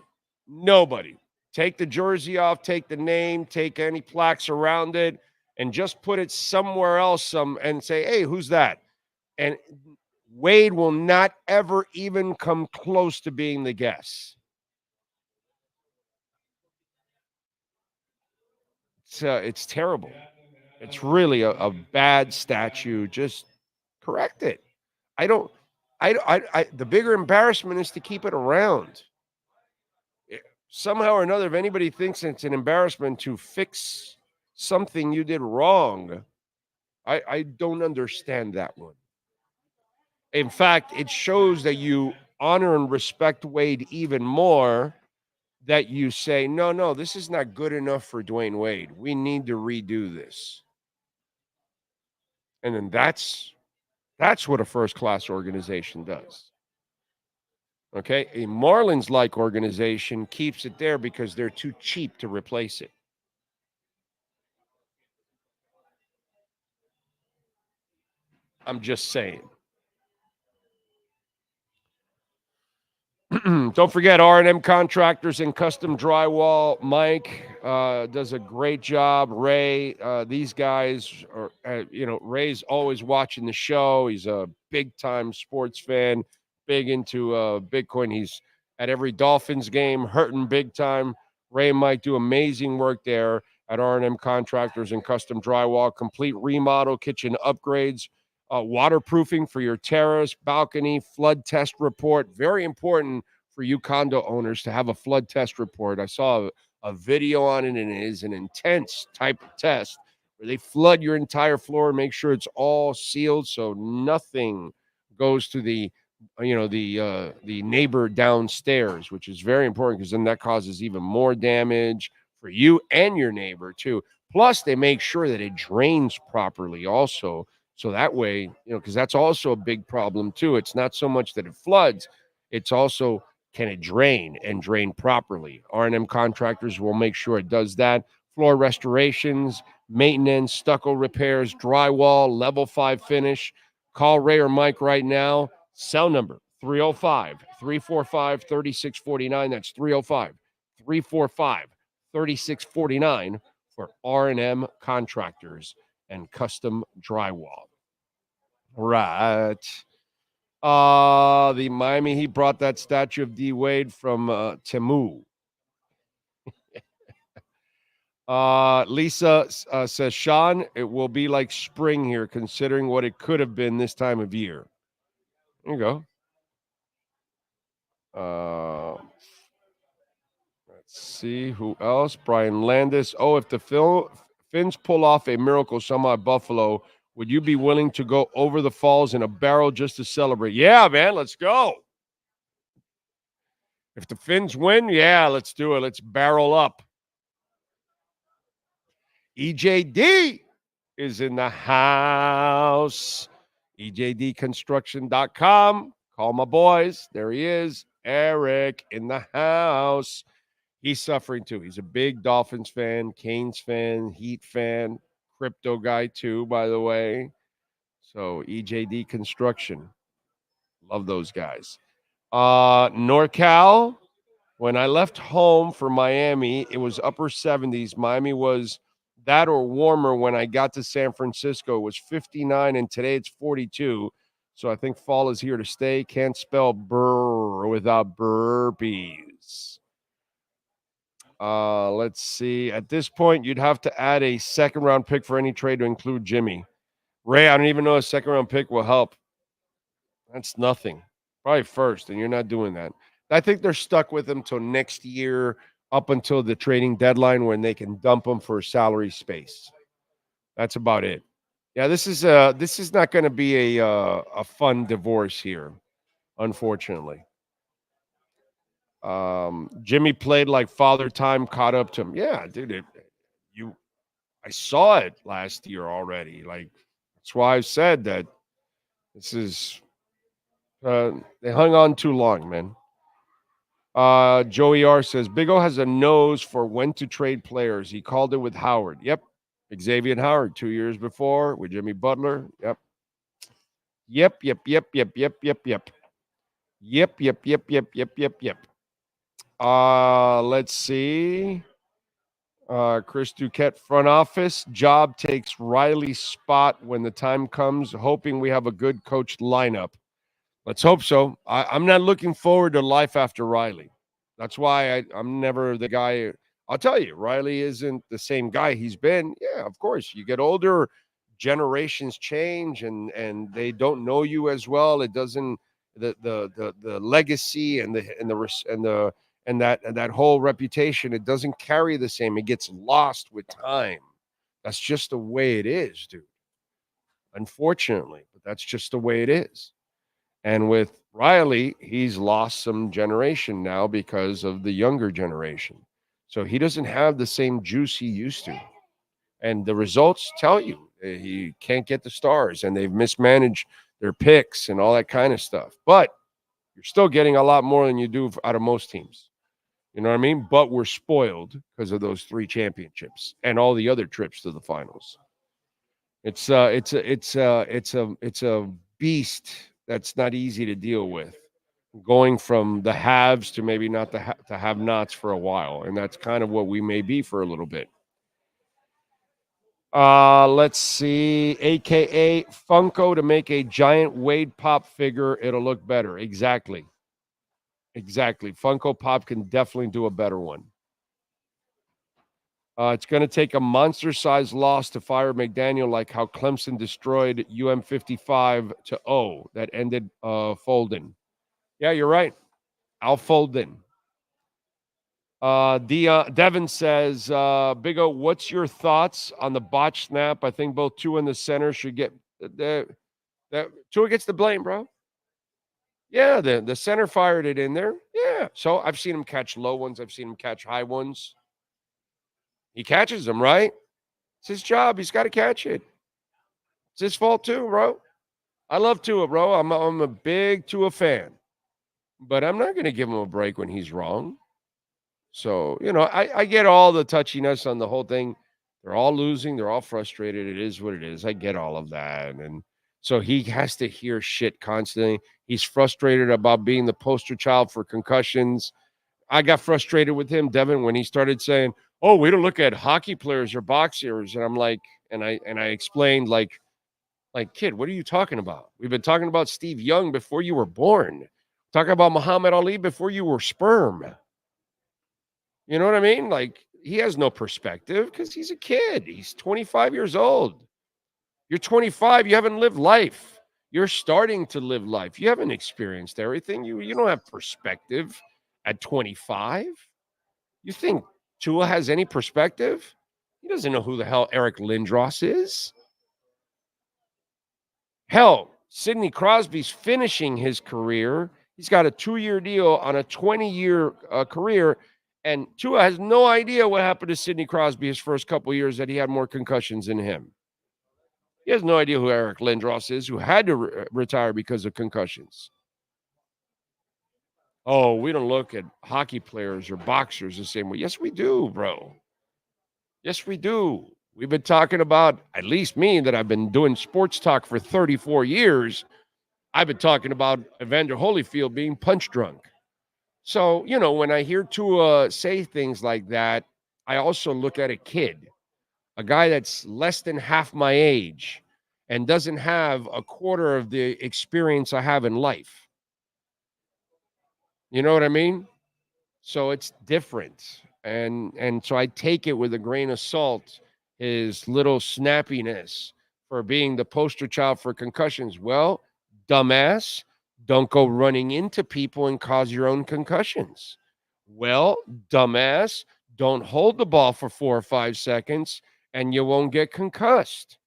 Nobody. Take the jersey off, take the name, take any plaques around it, and just put it somewhere else and say, hey, who's that? And Wade will not ever even come close to being the guess. It's terrible. It's really a bad statue. Just correct it. The bigger embarrassment is to keep it around. Somehow or another, if anybody thinks it's an embarrassment to fix something you did wrong, I don't understand that one. In fact, it shows that you honor and respect Wade even more, that you say, no, this is not good enough for Dwayne Wade. We need to redo this. And then that's what a first-class organization does. Okay? A Marlins-like organization keeps it there because they're too cheap to replace it. I'm just saying. Don't forget R&M Contractors and Custom Drywall. Mike does a great job. Ray, these guys are, Ray's always watching the show. He's a big-time sports fan, big into Bitcoin. He's at every Dolphins game, hurting big time. Ray and Mike do amazing work there at R&M Contractors and Custom Drywall. Complete remodel, kitchen upgrades, waterproofing for your terrace, balcony, flood test report. Very important for you condo owners to have a flood test report. I saw a video on it, and it is an intense type of test where they flood your entire floor and make sure it's all sealed so nothing goes to the neighbor downstairs, which is very important because then that causes even more damage for you and your neighbor too. Plus, they make sure that it drains properly also. So that way, because that's also a big problem too. It's not so much that it floods, it's also can it drain and drain properly. R&M Contractors will make sure it does that. Floor restorations, maintenance, stucco repairs, drywall, level 5 finish. Call Ray or Mike right now. Cell number 305-345-3649. That's 305-345-3649 for R&M Contractors and Custom Drywall. Right. The Miami Heat brought that statue of D. Wade from Temu. Lisa says, Sean, it will be like spring here considering what it could have been this time of year. There you go. Let's see who else. Brian Landis. Oh, if the Finns pull off a miracle somehow at Buffalo, would you be willing to go over the falls in a barrel just to celebrate? Yeah, man, let's go. If the Finns win, yeah, let's do it. Let's barrel up. EJD is in the house. EJDconstruction.com. Call my boys. There he is. Eric in the house. He's suffering too. He's a big Dolphins fan, Canes fan, Heat fan, crypto guy too, by the way. So EJD Construction. Love those guys. NorCal, when I left home for Miami, it was upper 70s. Miami was that or warmer. When I got to San Francisco, it was 59, and today it's 42. So I think fall is here to stay. Can't spell burr without burpees. Let's see. At this point, you'd have to add a second-round pick for any trade to include Jimmy. Ray, I don't even know a second-round pick will help. That's nothing. Probably first, and you're not doing that. I think they're stuck with him till next year, up until the trading deadline when they can dump him for salary space. That's about it. Yeah, this is not going to be a fun divorce here, unfortunately. Jimmy played like Father Time caught up to him. Yeah, dude, I saw it last year already. Like, that's why I said that this is they hung on too long, man. Joey R says Big O has a nose for when to trade players. He called it with Howard. Yep. Xavier Howard 2 years before with Jimmy Butler. Yep. Let's see. Chris Duquette, front office. Job takes Riley's spot when the time comes, hoping we have a good coached lineup. Let's hope so. I'm not looking forward to life after Riley. That's why I'm never the guy. I'll tell you, Riley isn't the same guy he's been. Yeah, of course. You get older, generations change, and they don't know you as well. It doesn't the legacy and that whole reputation. It doesn't carry the same. It gets lost with time. That's just the way it is, dude. Unfortunately, but that's just the way it is. And with Riley, he's lost some generation now because of the younger generation. So he doesn't have the same juice he used to. And the results tell you he can't get the stars, and they've mismanaged their picks and all that kind of stuff. But you're still getting a lot more than you do out of most teams. You know what I mean? But we're spoiled because of those 3 championships and all the other trips to the finals. It's a beast that's not easy to deal with. going from the haves to maybe not to have-nots for a while, and that's kind of what we may be for a little bit. Let's see. AKA Funko to make a giant Wade Pop figure. It'll look better. Exactly. Funko Pop can definitely do a better one. It's going to take a monster-sized loss to fire McDaniel, like how Clemson destroyed UM 55-0 that ended Folden. Yeah, you're right. Al Folden. Devin says, Big O, what's your thoughts on the botch snap? I think both Tua and the center should get Tua gets the blame, bro. Yeah, the center fired it in there. Yeah. So I've seen him catch low ones. I've seen him catch high ones. He catches them, right? It's his job. He's got to catch it. It's his fault too, bro. I love Tua, bro. I'm a big Tua fan. But I'm not going to give him a break when he's wrong. So, I get all the touchiness on the whole thing. They're all losing. They're all frustrated. It is what it is. I get all of that. And so he has to hear shit constantly. He's frustrated about being the poster child for concussions. I got frustrated with him, Devin, when he started saying, oh, we don't look at hockey players or boxers. And I'm like, and I explained, like, kid, what are you talking about? We've been talking about Steve Young before you were born. Talking about Muhammad Ali before you were sperm. You know what I mean? Like, he has no perspective because he's a kid. He's 25 years old. You're 25. You haven't lived life. You're starting to live life. You haven't experienced everything. You don't have perspective at 25. You think Tua has any perspective? He doesn't know who the hell Eric Lindros is. Hell, Sidney Crosby's finishing his career. He's got a 2-year deal on a 20-year career, and Tua has no idea what happened to Sidney Crosby his first couple of years, that he had more concussions than him. He has no idea who Eric Lindros is, who had to retire because of concussions. Oh, we don't look at hockey players or boxers the same way. Yes, we do, bro. Yes, we do. We've been talking about, at least me, that I've been doing sports talk for 34 years. I've been talking about Evander Holyfield being punch drunk. So, when I hear Tua say things like that, I also look at a kid, a guy that's less than half my age and doesn't have a quarter of the experience I have in life. You know what I mean? So it's different. And so I take it with a grain of salt, his little snappiness for being the poster child for concussions. Well, dumbass, don't go running into people and cause your own concussions. Well, dumbass, don't hold the ball for 4 or 5 seconds and you won't get concussed.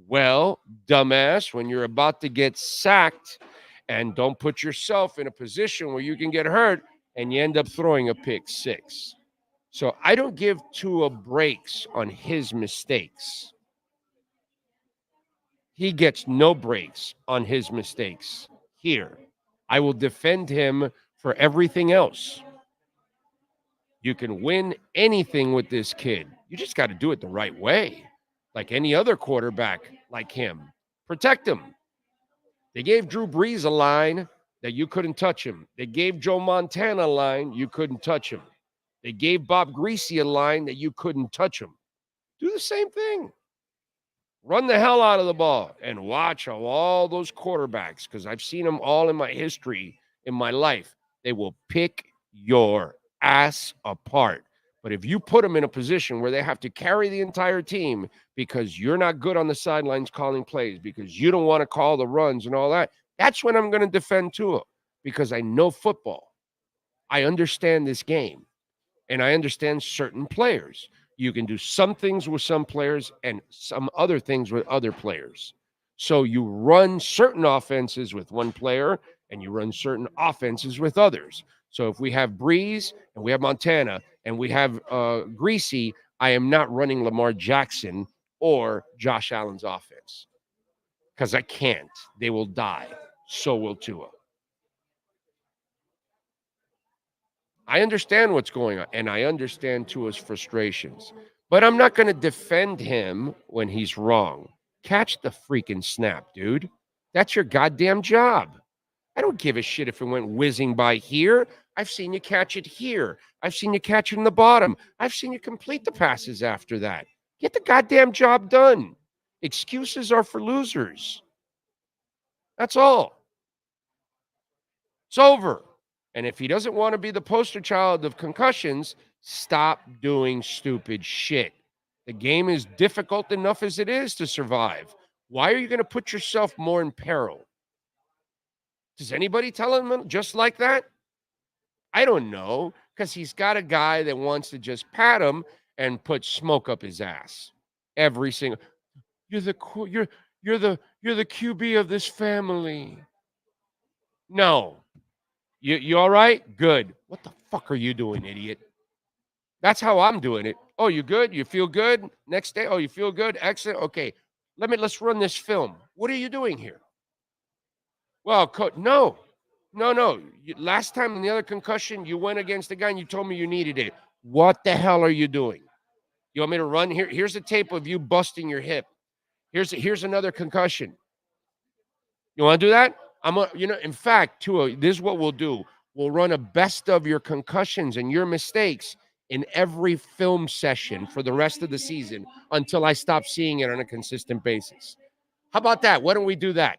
Well, dumbass, when you're about to get sacked, and don't put yourself in a position where you can get hurt and you end up throwing a pick six. So I don't give Tua breaks on his mistakes. He gets no breaks on his mistakes here. I will defend him for everything else. You can win anything with this kid. You just got to do it the right way. Like any other quarterback like him. Protect him. They gave Drew Brees a line that you couldn't touch him. They gave Joe Montana a line, you couldn't touch him. They gave Bob Greasy a line that you couldn't touch him. Do the same thing. Run the hell out of the ball and watch how all those quarterbacks, because I've seen them all in my history, in my life, they will pick your ass apart. But if you put them in a position where they have to carry the entire team because you're not good on the sidelines calling plays, because you don't want to call the runs and all that, that's when I'm going to defend Tua, because I know football. I understand this game, and I understand certain players. You can do some things with some players and some other things with other players. So you run certain offenses with one player, and you run certain offenses with others. So if we have Breeze and we have Montana and we have Greasy, I am not running Lamar Jackson or Josh Allen's offense because I can't. They will die. So will Tua. I understand what's going on, and I understand Tua's frustrations, but I'm not going to defend him when he's wrong. Catch the freaking snap, dude. That's your goddamn job. I don't give a shit if it went whizzing by here. I've seen you catch it here. I've seen you catch it in the bottom. I've seen you complete the passes after that. Get the goddamn job done. Excuses are for losers. That's all. It's over. And if he doesn't want to be the poster child of concussions, stop doing stupid shit. The game is difficult enough as it is to survive. Why are you going to put yourself more in peril? Does anybody tell him just like that? I don't know, because he's got a guy that wants to just pat him and put smoke up his ass. Every single, you're the QB of this family. No. You all right? Good. What the fuck are you doing, idiot? That's how I'm doing it. Oh, you good? You feel good? Next day? Oh, you feel good? Excellent. Okay. Let's run this film. What are you doing here? Well, coach, no. Last time in the other concussion, you went against the guy and you told me you needed it. What the hell are you doing? You want me to run here? Here's a tape of you busting your hip. Here's another concussion. You want to do that? In fact, Tua, this is what we'll do. We'll run a best of your concussions and your mistakes in every film session for the rest of the season until I stop seeing it on a consistent basis. How about that? Why don't we do that?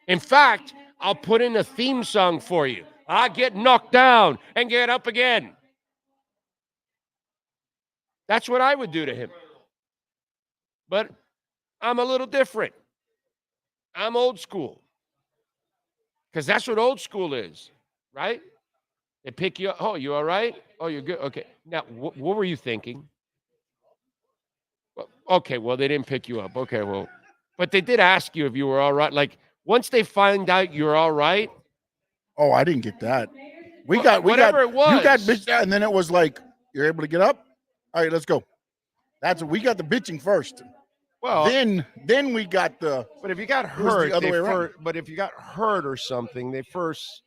In fact, I'll put in a theme song for you. I get knocked down and get up again. That's what I would do to him. But I'm a little different. I'm old school. Because that's what old school is, right? They pick you up. Oh, you all right? Oh, you're good. Okay. Now, what were you thinking? Well, okay, well, they didn't pick you up. Okay, well, but they did ask you if you were all right. Like, once they find out you're all right. Oh, I didn't get that. We it was. You got bitched out, and then it was like, you're able to get up? All right, let's go. We got the bitching first. Well, then we got the. But if you got hurt, if you got hurt or something, they first,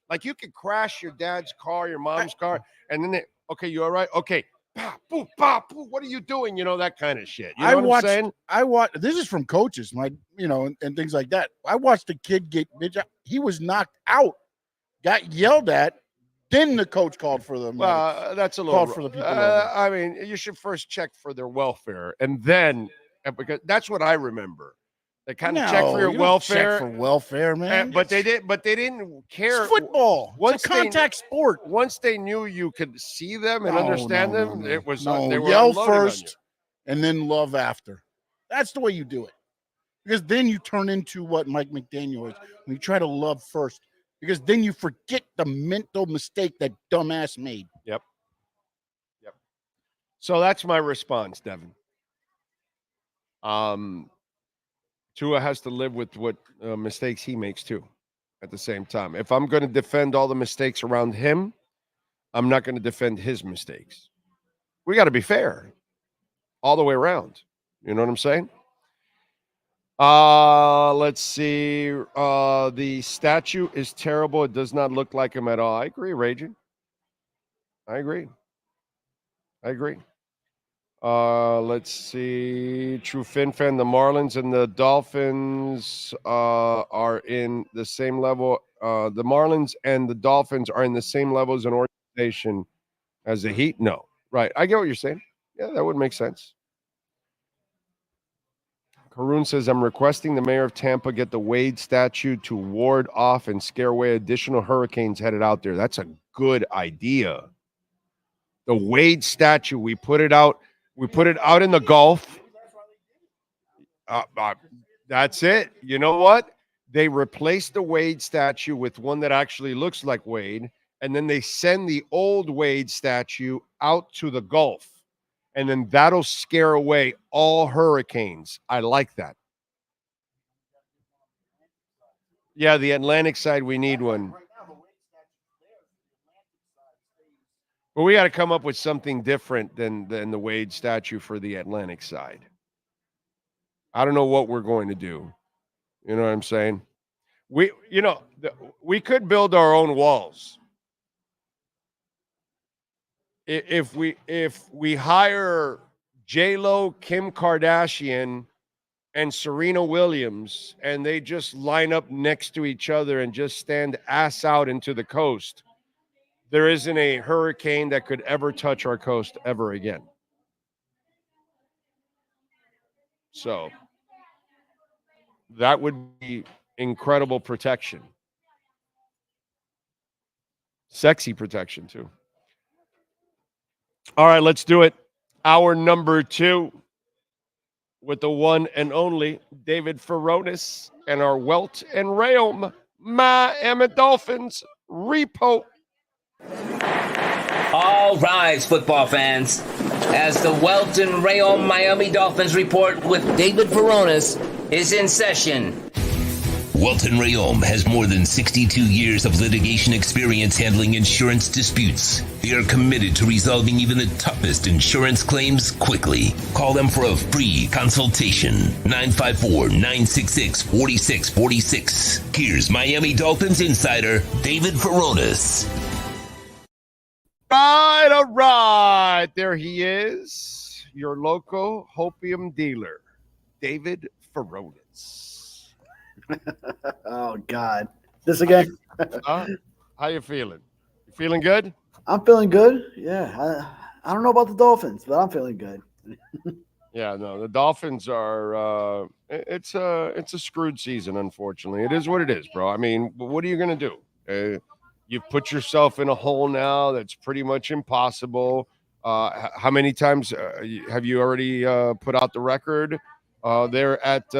like you could crash your dad's car, your mom's car, and then okay, you all right? Okay, pop, pop, what are you doing? That kind of shit. You know what I'm saying? I watched. This is from coaches, and things like that. I watched the kid get bitch. He was knocked out, got yelled at. Then the coach called for them. That's a little called for the people. I mean, you should first check for their welfare, and then. Because that's what I remember. They kind of check for your welfare. Check for welfare, man. But they didn't care. It's football. It's a contact sport. Once they knew you could see them and understand them, it was they were yell first and then love after. That's the way you do it. Because then you turn into what Mike McDaniel is. When you try to love first. Because then you forget the mental mistake that dumbass made. Yep. So that's my response, Devin. Tua has to live with what mistakes he makes too at the same time. If I'm going to defend all the mistakes around him, I'm not going to defend his mistakes. We got to be fair all the way around. You know what I'm saying? Let's see. The statue is terrible. It does not look like him at all. I agree, Raging. I agree. Let's see. True Fin fan. The Marlins and the Dolphins are in the same level. The Marlins and the Dolphins are in the same level as an organization as the Heat. No, right. I get what you're saying. Yeah, that would make sense. Karun says, I'm requesting the mayor of Tampa get the Wade statue to ward off and scare away additional hurricanes headed out there. That's a good idea. The Wade statue, we put it out. We put it out in the Gulf. That's it. You know what? They replaced the Wade statue with one that actually looks like Wade, and then they send the old Wade statue out to the Gulf, and then that'll scare away all hurricanes. I like that. Yeah, the Atlantic side, we need one. But we got to come up with something different than the Wade statue for the Atlantic side. I don't know what we're going to do. You know what I'm saying? We could build our own walls. If we hire J-Lo, Kim Kardashian, and Serena Williams, and they just line up next to each other and just stand ass out into the coast, there isn't a hurricane that could ever touch our coast ever again. So that would be incredible protection. Sexy protection, too. All right, let's do it. Hour number 2 with the one and only David Furones and our Welt and Rheaume Miami Dolphins repo. All rise, football fans, as the Welt and Rheaume Miami Dolphins report with David Furones is in session. Welt and Rheaume has more than 62 years of litigation experience handling insurance disputes. They are committed to resolving even the toughest insurance claims quickly. Call them for a free consultation. 954-966-4646. Here's Miami Dolphins insider David Furones. All right. There he is, your local hopium dealer, David Furones. Oh, God. This again? How you feeling? You feeling good? I'm feeling good. Yeah. I don't know about the Dolphins, but I'm feeling good. Yeah, no, the Dolphins are it's a screwed season, unfortunately. It is what it is, bro. I mean, what are you going to do? You've put yourself in a hole now that's pretty much impossible. How many times have you already put out the record? They're at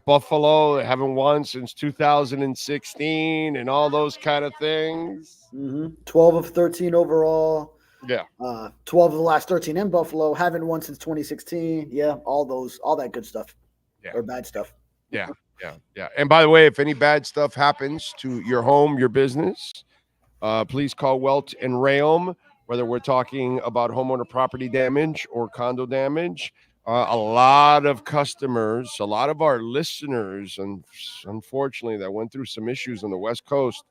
Buffalo. They haven't won since 2016 and all those kind of things. 12 of 13 overall. Yeah. 12 of the last 13 in Buffalo. Haven't won since 2016. Yeah, all that good stuff. Yeah. Or bad stuff. Yeah. And by the way, if any bad stuff happens to your home, your business, please call Welt and Rheaume, whether we're talking about homeowner property damage or condo damage. A lot of customers, a lot of our listeners, and unfortunately that went through some issues on the West Coast,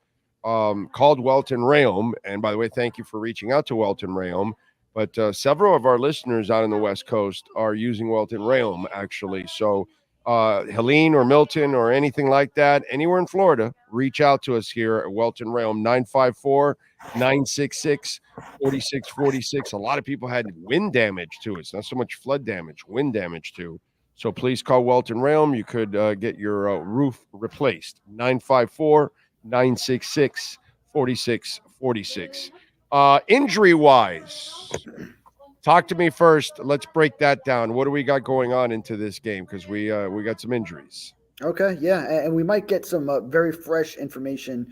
called Welt and Rheaume. And by the way, thank you for reaching out to Welt and Rheaume. But several of our listeners out on the West Coast are using Welt and Rheaume, actually. So Helene or Milton or anything like that, anywhere in Florida, reach out to us here at Welt and Rheaume, 954-966-4646. A lot of people had wind damage too. It's not so much flood damage, wind damage too. So please call Welt and Rheaume. You could get your roof replaced. 954-966-4646. Injury-wise, talk to me first. Let's break that down. What do we got going on into this game? Because we got some injuries. Okay, yeah, and we might get some very fresh information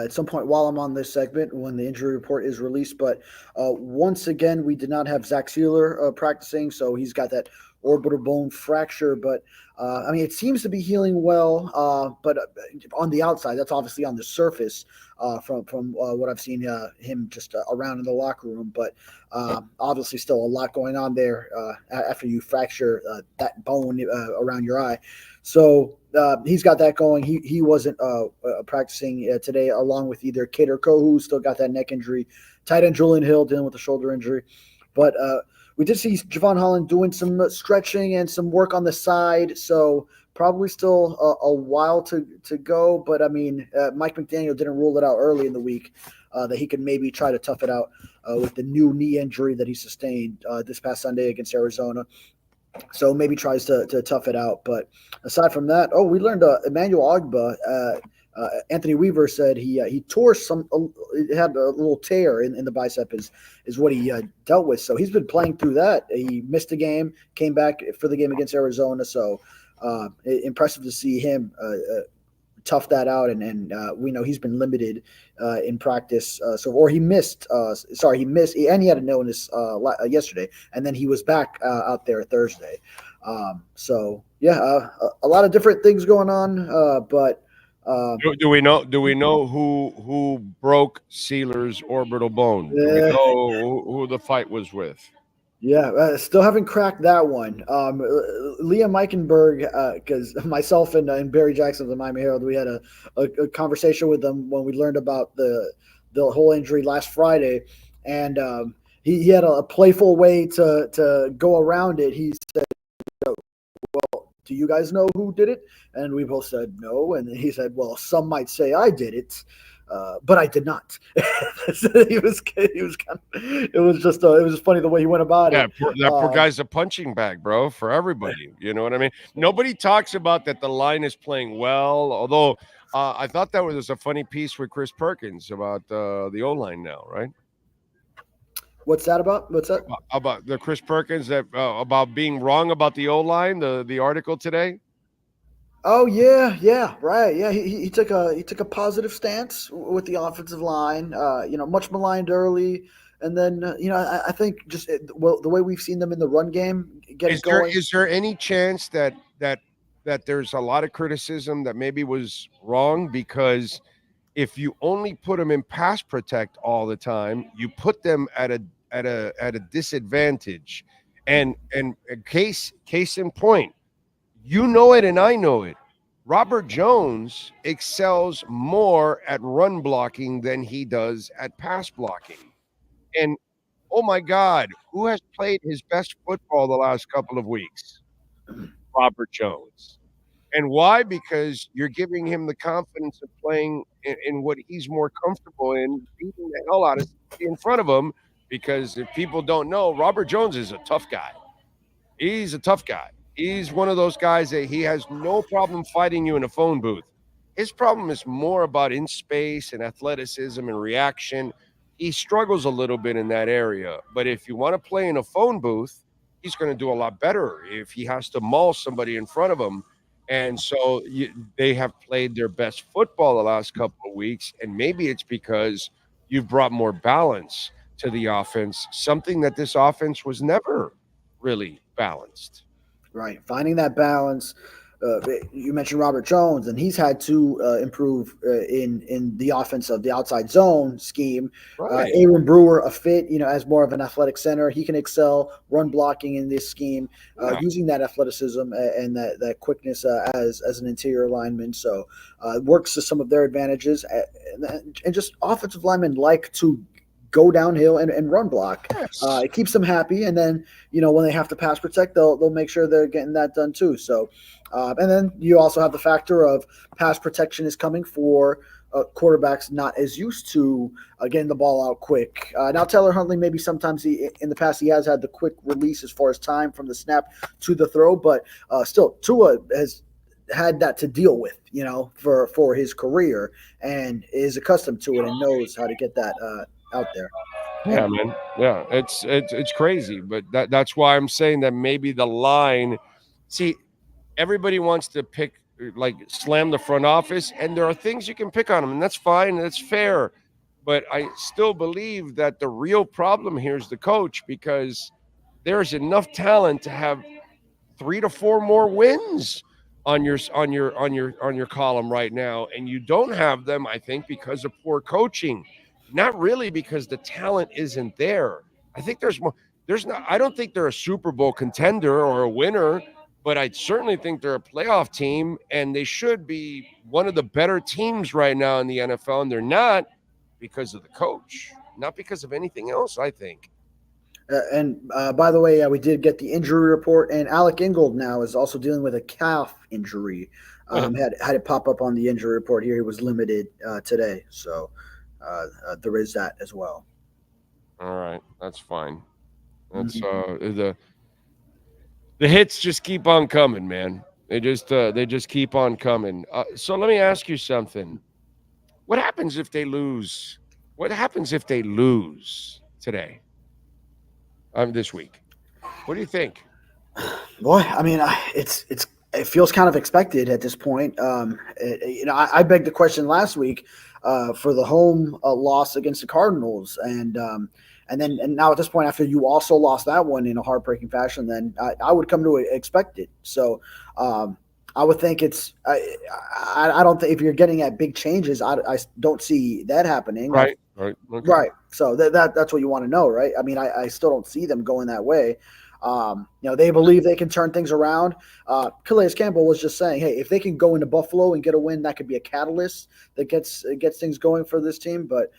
at some point while I'm on this segment when the injury report is released. But once again, we did not have Zach Sealer practicing, so he's got that orbital bone fracture. But I mean, it seems to be healing well. But on the outside, that's obviously on the surface from what I've seen him just around in the locker room. But obviously, still a lot going on there after you fracture that bone around your eye. So he's got that going. He wasn't practicing today, along with either Kate or Ko, who still got that neck injury. Tight end Julian Hill dealing with a shoulder injury. But we did see Javon Holland doing some stretching and some work on the side. So probably still a while to go. But, I mean, Mike McDaniel didn't rule it out early in the week that he could maybe try to tough it out with the new knee injury that he sustained this past Sunday against Arizona. So maybe tries to tough it out. But aside from that, we learned Emmanuel Ogbah, Anthony Weaver said he tore had a little tear in the bicep is what he dealt with. So he's been playing through that. He missed a game, came back for the game against Arizona. So impressive to see him tough that out. And we know he's been limited in practice. He missed, and he had an illness yesterday, and then he was back out there Thursday. A lot of different things going on, but do we know who broke Sealer's orbital bone? Do we know who the fight was with? Yeah, still haven't cracked that one. Liam Eichenberg, because myself and Barry Jackson of the Miami Herald, we had a conversation with them when we learned about the whole injury last Friday, and he had a playful way to go around it. He said, well, do you guys know who did it? And we both said no. And he said, well, some might say I did it, but I did not. So it was just funny the way he went about it. That poor guy's a punching bag, bro, for everybody. You know what I mean? Nobody talks about that the line is playing well, although I thought that was a funny piece with Chris Perkins about the O-line now, right? What's that about? What's that? About the Chris Perkins that about being wrong about the O-line, the article today? Oh yeah, right. Yeah, he took a positive stance with the offensive line. Much maligned early, and then I think just the way we've seen them in the run game going. Is there any chance that there's a lot of criticism that maybe was wrong, because if you only put them in pass protect all the time, you put them at a disadvantage, and case in point. You know it, and I know it. Robert Jones excels more at run blocking than he does at pass blocking. And, oh, my God, who has played his best football the last couple of weeks? Robert Jones. And why? Because you're giving him the confidence of playing in what he's more comfortable in, beating the hell out of in front of him, because if people don't know, Robert Jones is a tough guy. He's a tough guy. He's one of those guys that he has no problem fighting you in a phone booth. His problem is more about in space and athleticism and reaction. He struggles a little bit in that area. But if you want to play in a phone booth, he's going to do a lot better if he has to maul somebody in front of him. And so they have played their best football the last couple of weeks. And maybe it's because you've brought more balance to the offense, something that this offense was never really balanced. Right. Finding that balance. You mentioned Robert Jones, and he's had to improve in the offense of the outside zone scheme. Right. Aaron Brewer, a fit, as more of an athletic center. He can excel run blocking in this scheme, using that athleticism and that quickness as an interior lineman. So it works to some of their advantages. And just offensive linemen like to go downhill and run block. Yes. It keeps them happy, and then when they have to pass protect, they'll make sure they're getting that done too. So, and then you also have the factor of pass protection is coming for quarterbacks not as used to getting the ball out quick. Now Taylor Huntley, maybe sometimes in the past he has had the quick release as far as time from the snap to the throw, but still Tua has had that to deal with, for his career, and is accustomed to it and knows how to get that out there. Yeah, man. Yeah, it's crazy, but that's why I'm saying that maybe the line. See, everybody wants to slam the front office, and there are things you can pick on them, and that's fine, that's fair. But I still believe that the real problem here is the coach, because there's enough talent to have 3 to 4 more wins on your column right now, and you don't have them, I think, because of poor coaching. Not really because the talent isn't there. I think there's more. I don't think they're a Super Bowl contender or a winner, but I certainly think they're a playoff team, and they should be one of the better teams right now in the NFL, and they're not because of the coach, not because of anything else, I think. And by the way, we did get the injury report, and Alec Ingold now is also dealing with a calf injury. Had it pop up on the injury report here. He was limited today, so there is that as well. All right, that's fine. That's the hits just keep on coming, man. They just keep on coming. So let me ask you something. What happens if they lose? What happens if they lose today? This week. What do you think? Boy, I mean, it feels kind of expected at this point. I begged the question last week for the home loss against the Cardinals, and now at this point, after you also lost that one in a heartbreaking fashion, then I would come to expect it. So I would think it's. I don't think if you're getting at big changes, I don't see that happening. Right. Okay. Right. So that's what you want to know, right? I mean, I still don't see them going that way. They believe they can turn things around. Calais Campbell was just saying, hey, if they can go into Buffalo and get a win, that could be a catalyst that gets things going for this team. But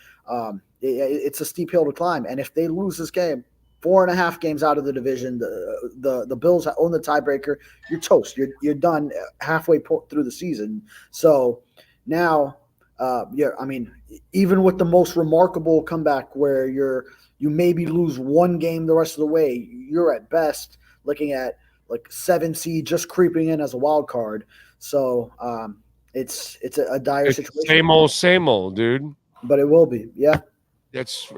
it's a steep hill to climb. And if they lose this game, 4.5 games out of the division. The Bills own the tiebreaker. You're toast. You're done halfway through the season. So now, I mean, even with the most remarkable comeback where you maybe lose one game the rest of the way, you're at best looking at like 7 seed just creeping in as a wild card. So it's a dire situation. Same old, dude. But it will be, yeah. That's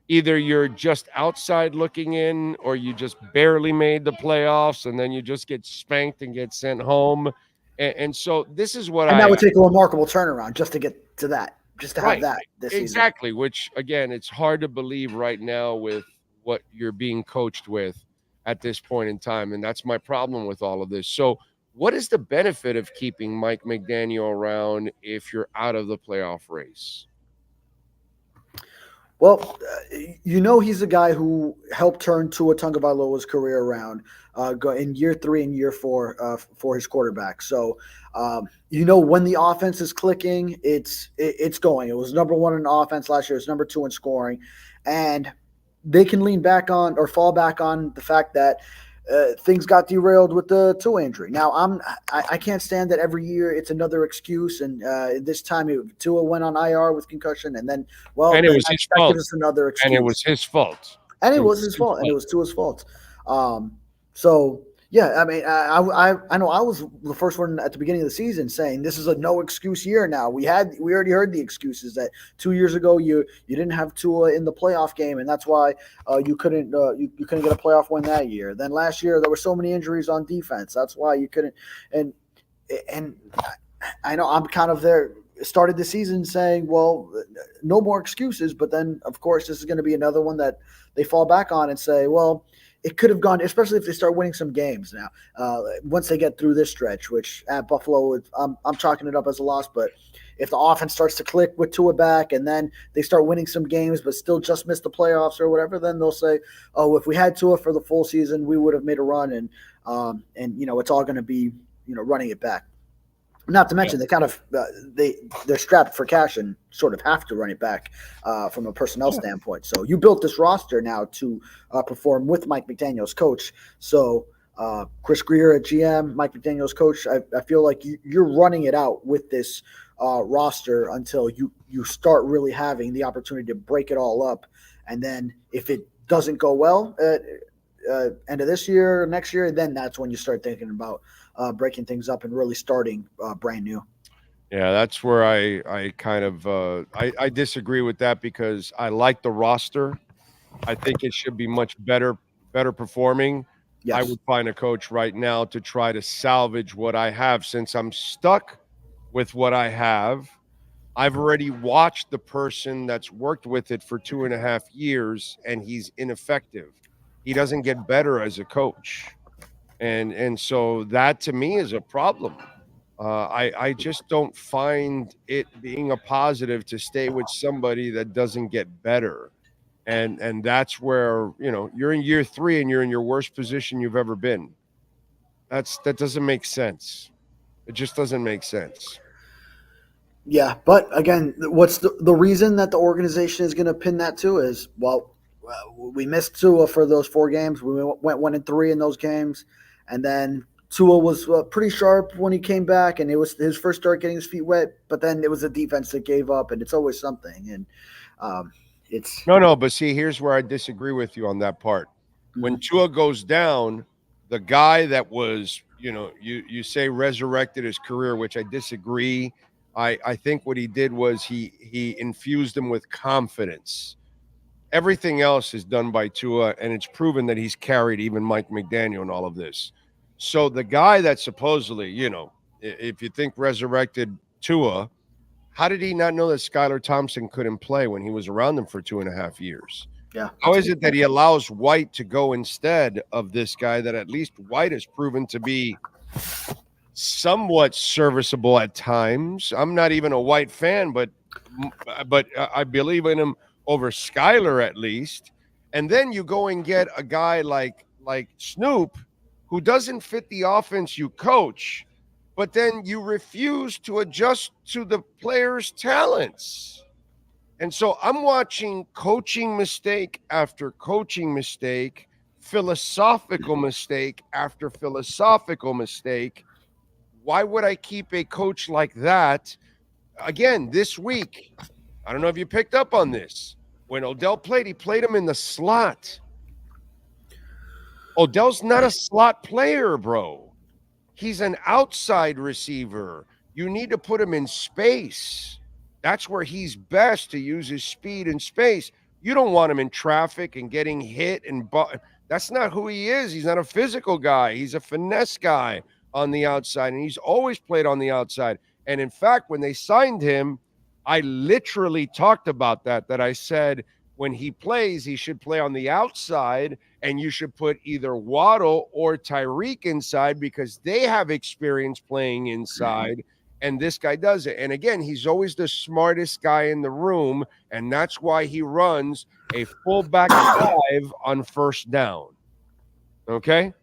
either you're just outside looking in, or you just barely made the playoffs, and then you just get spanked and get sent home. And so this is what that would take a remarkable turnaround just to get to that, just to have that this season. Exactly, which, again, it's hard to believe right now with what you're being coached with at this point in time, and that's my problem with all of this. So what is the benefit of keeping Mike McDaniel around if you're out of the playoff race? Well, he's a guy who helped turn Tua Tagovailoa's career around in year 3 and year 4 for his quarterback. So, when the offense is clicking, it's going. It was number 1 in offense last year. It's number 2 in scoring. And they can lean back on or fall back on the fact that things got derailed with the Tua injury. Now, I can't stand that every year it's another excuse, and this time Tua went on IR with concussion, and then and it was his fault. Gives us another excuse. And it was his fault. And it was his fault, and it was Tua's fault. So yeah, I mean, I know I was the first one at the beginning of the season saying this is a no excuse year. Now we already heard the excuses that 2 years ago you didn't have Tua in the playoff game, and that's why you couldn't get a playoff win that year. Then last year there were so many injuries on defense, that's why you couldn't. And I know I'm kind of there. Started the season saying, well, no more excuses, but then of course this is going to be another one that they fall back on and say, well, it could have gone, especially if they start winning some games now. Once they get through this stretch, which at Buffalo, I'm chalking it up as a loss. But if the offense starts to click with Tua back, and then they start winning some games, but still just miss the playoffs or whatever, then they'll say, "Oh, if we had Tua for the full season, we would have made a run." And it's all going to be running it back. Not to mention, they kind of they're strapped for cash and sort of have to run it back from a personnel standpoint. So you built this roster now to perform with Mike McDaniel's coach. So Chris Greer at GM, Mike McDaniel's coach. I feel like you're running it out with this roster until you start really having the opportunity to break it all up. And then if it doesn't go well at end of this year, next year, then that's when you start thinking about breaking things up and really starting brand new. Yeah, that's where I kind of I disagree with that, because I like the roster. I think it should be much better performing. Yes. I would find a coach right now to try to salvage what I have. Since I'm stuck with what I have, I've already watched the person that's worked with it for 2.5 years, and he's ineffective. He doesn't get better as a coach. And so that to me is a problem. I just don't find it being a positive to stay with somebody that doesn't get better. And that's where, you're in year 3 and you're in your worst position you've ever been. That doesn't make sense. It just doesn't make sense. Yeah, but again, what's the reason that the organization is going to pin that to is, well, we missed Tua for those 4 games. We went 1-3 in those games. And then Tua was pretty sharp when he came back, and it was his first start getting his feet wet. But then it was the defense that gave up, and it's always something. And it's no. But see, here's where I disagree with you on that part. When Tua goes down, the guy that was, you say resurrected his career, which I disagree. I think what he did was he infused him with confidence. Everything else is done by Tua, and it's proven that he's carried even Mike McDaniel in all of this. So the guy that supposedly, if you think resurrected Tua, how did he not know that Skylar Thompson couldn't play when he was around him for 2.5 years? Yeah. How is it that he allows White to go instead of this guy that at least White has proven to be somewhat serviceable at times? I'm not even a White fan, but I believe in him over Skylar at least. And then you go and get a guy like Snoop, who doesn't fit the offense you coach, but then you refuse to adjust to the players' talents. And so I'm watching coaching mistake after coaching mistake, philosophical mistake after philosophical mistake. Why would I keep a coach like that? Again, this week, I don't know if you picked up on this. When Odell played, he played him in the slot. Odell's not a slot player, bro. He's an outside receiver. You need to put him in space. That's where he's best, to use his speed in space. You don't want him in traffic and getting hit. That's not who he is. He's not a physical guy. He's a finesse guy on the outside, and he's always played on the outside. And in fact, when they signed him, I literally talked about that I said when he plays, he should play on the outside, and you should put either Waddle or Tyreek inside because they have experience playing inside. And this guy does it. And again, he's always the smartest guy in the room, and that's why he runs a fullback dive on first down. Okay?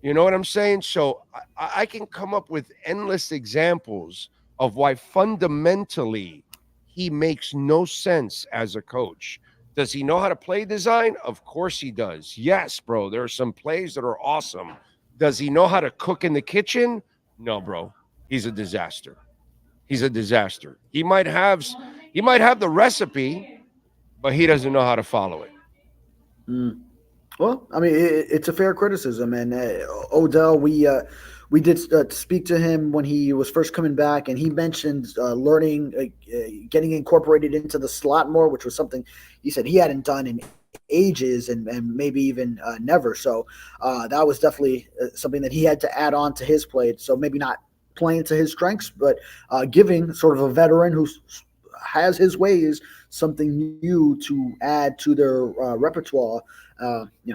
You know what I'm saying? So I can come up with endless examples of why fundamentally he makes no sense as a coach. Does he know how to play design? Of course he does. Yes, bro. There are some plays that are awesome. Does he know how to cook in the kitchen? No, bro. He's a disaster. He's a disaster. He might have the recipe, but he doesn't know how to follow it. Well, I mean, it's a fair criticism. And Odell, we did speak to him when he was first coming back, and he mentioned learning, getting incorporated into the slot more, which was something he said he hadn't done in ages and maybe even never. So that was definitely something that he had to add on to his play. So maybe not playing to his strengths, but giving sort of a veteran who has his ways something new to add to their repertoire.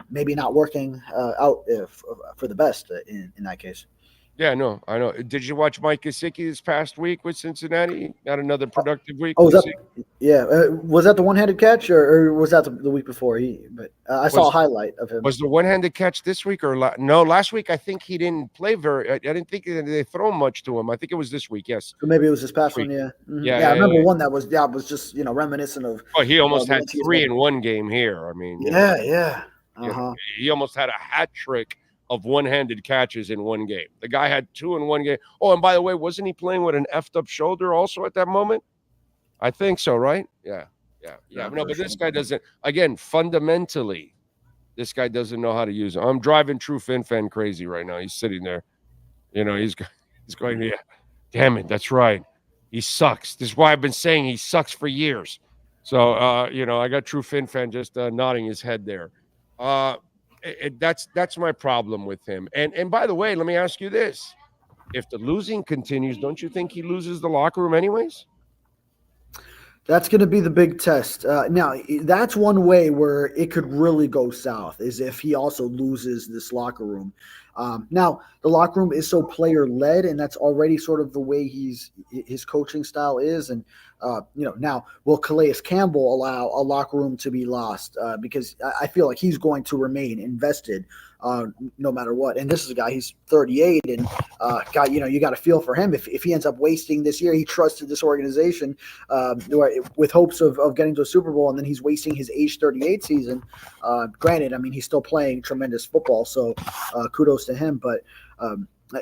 Maybe not working out for the best in that case. Yeah, no, I know. Did you watch Mike Gesicki this past week with Cincinnati? Not another productive week. Oh, was that the one-handed catch, or was that the week before? I saw a highlight of him. Was the one-handed catch this week or no? Last week I think he didn't play I didn't think they throw much to him. I think it was this week. Yes. So maybe it was this past one. Yeah. Mm-hmm. Yeah. I remember one that was just reminiscent of. Oh, he almost had 3 in one game here. I mean. Yeah. He almost had a hat trick of one-handed catches in one game. The guy had 2 in one game. Oh, and by the way, wasn't he playing with an effed up shoulder also at that moment? I think so, right? Yeah. No, but this guy doesn't. Again, fundamentally, this guy doesn't know how to use it. I'm driving True FinFan crazy right now. He's sitting there. He's going, yeah, damn it, that's right. He sucks. This is why I've been saying he sucks for years. So, I got True FinFan just nodding his head there. That's my problem with him. And by the way, let me ask you this. If the losing continues, don't you think he loses the locker room anyways? That's going to be the big test. Now, that's one way where it could really go south, is if he also loses this locker room. Now, the locker room is so player-led, and that's already sort of the way his coaching style is. And, now, will Calais Campbell allow a locker room to be lost? Because I feel like he's going to remain invested no matter what. And this is a guy, he's 38, and you got to feel for him. If he ends up wasting this year, he trusted this organization with hopes of getting to a Super Bowl, and then he's wasting his age 38 season. Granted, I mean, he's still playing tremendous football, so kudos to him. But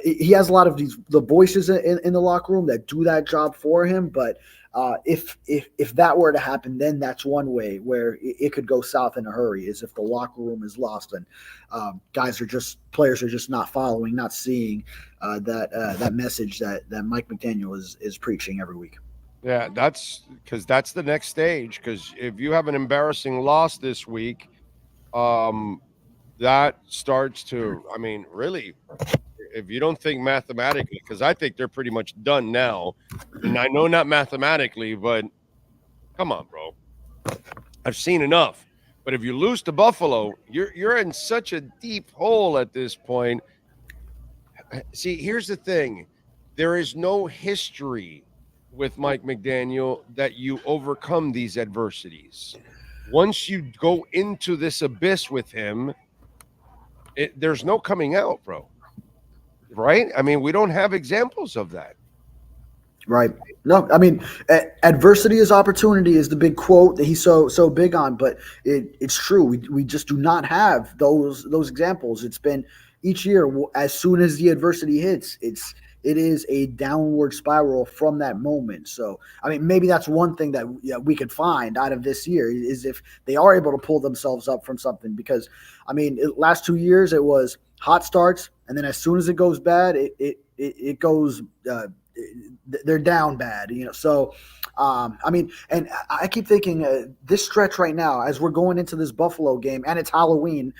he has a lot of the voices in the locker room that do that job for him. But if that were to happen, then that's one way where it could go south in a hurry, is if the locker room is lost and players are just not following, not seeing that message that Mike McDaniel is preaching every week. Yeah, that's the next stage. Because if you have an embarrassing loss this week, that starts to, I mean, really, if you don't think mathematically, because I think they're pretty much done now, and I know not mathematically, but come on, bro. I've seen enough. But if you lose to Buffalo, you're in such a deep hole at this point. See, here's the thing. There is no history with Mike McDaniel that you overcome these adversities. Once you go into this abyss with him, there's no coming out, bro. Right? I mean, we don't have examples of that. Right. No, I mean, adversity is opportunity is the big quote that he's so big on, but it's true. We just do not have those examples. It's been each year, as soon as the adversity hits, it is a downward spiral from that moment. So, I mean, maybe that's one thing that we could find out of this year is if they are able to pull themselves up from something. Because, I mean, last 2 years it was hot starts, and then as soon as it goes bad, it goes. They're down bad, So, I mean, and I keep thinking this stretch right now, as we're going into this Buffalo game, and it's Halloween.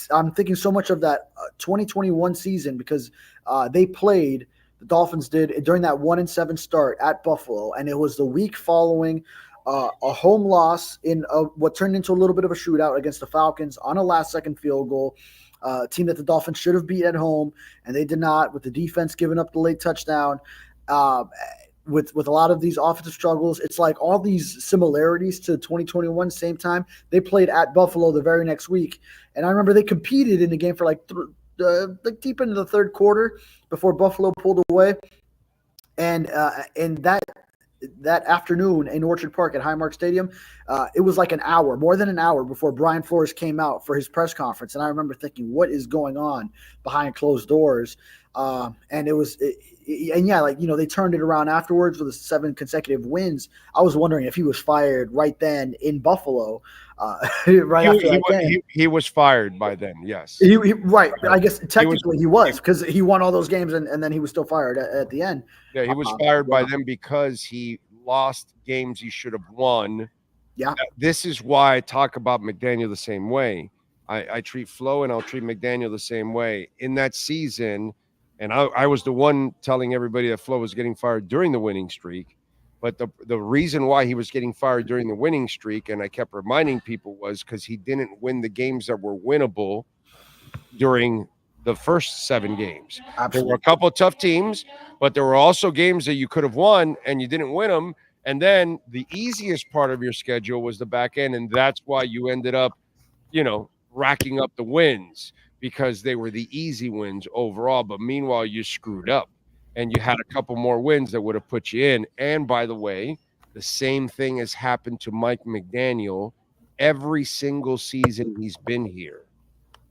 I'm thinking so much of that 2021 season because they played. The Dolphins did during that 1-7 start at Buffalo, and it was the week following a home loss in what turned into a little bit of a shootout against the Falcons on a last-second field goal. Team that the Dolphins should have beat at home, and they did not, with the defense giving up the late touchdown. With a lot of these offensive struggles, it's like all these similarities to 2021. Same time they played at Buffalo the very next week, and I remember they competed in the game for like deep into the third quarter before Buffalo pulled away, and that afternoon in Orchard Park at Highmark Stadium, it was like more than an hour before Brian Flores came out for his press conference. And I remember thinking, what is going on behind closed doors? And it was, they turned it around afterwards with 7 consecutive wins. I was wondering if he was fired right then in Buffalo. He was fired by then. Yes. Right. I guess technically he was because he won all those games and then he was still fired at the end. Yeah, he was fired by them because he lost games he should have won. Yeah. This is why I talk about McDaniel the same way. I treat Flo and I'll treat McDaniel the same way. In that season, and I was the one telling everybody that Flo was getting fired during the winning streak. But the reason why he was getting fired during the winning streak, and I kept reminding people, was because he didn't win the games that were winnable during the first 7 games. Absolutely. There were a couple of tough teams, but there were also games that you could have won and you didn't win them. And then the easiest part of your schedule was the back end, and that's why you ended up, racking up the wins because they were the easy wins overall. But meanwhile, you screwed up. And you had a couple more wins that would have put you in. And by the way, the same thing has happened to Mike McDaniel every single season he's been here.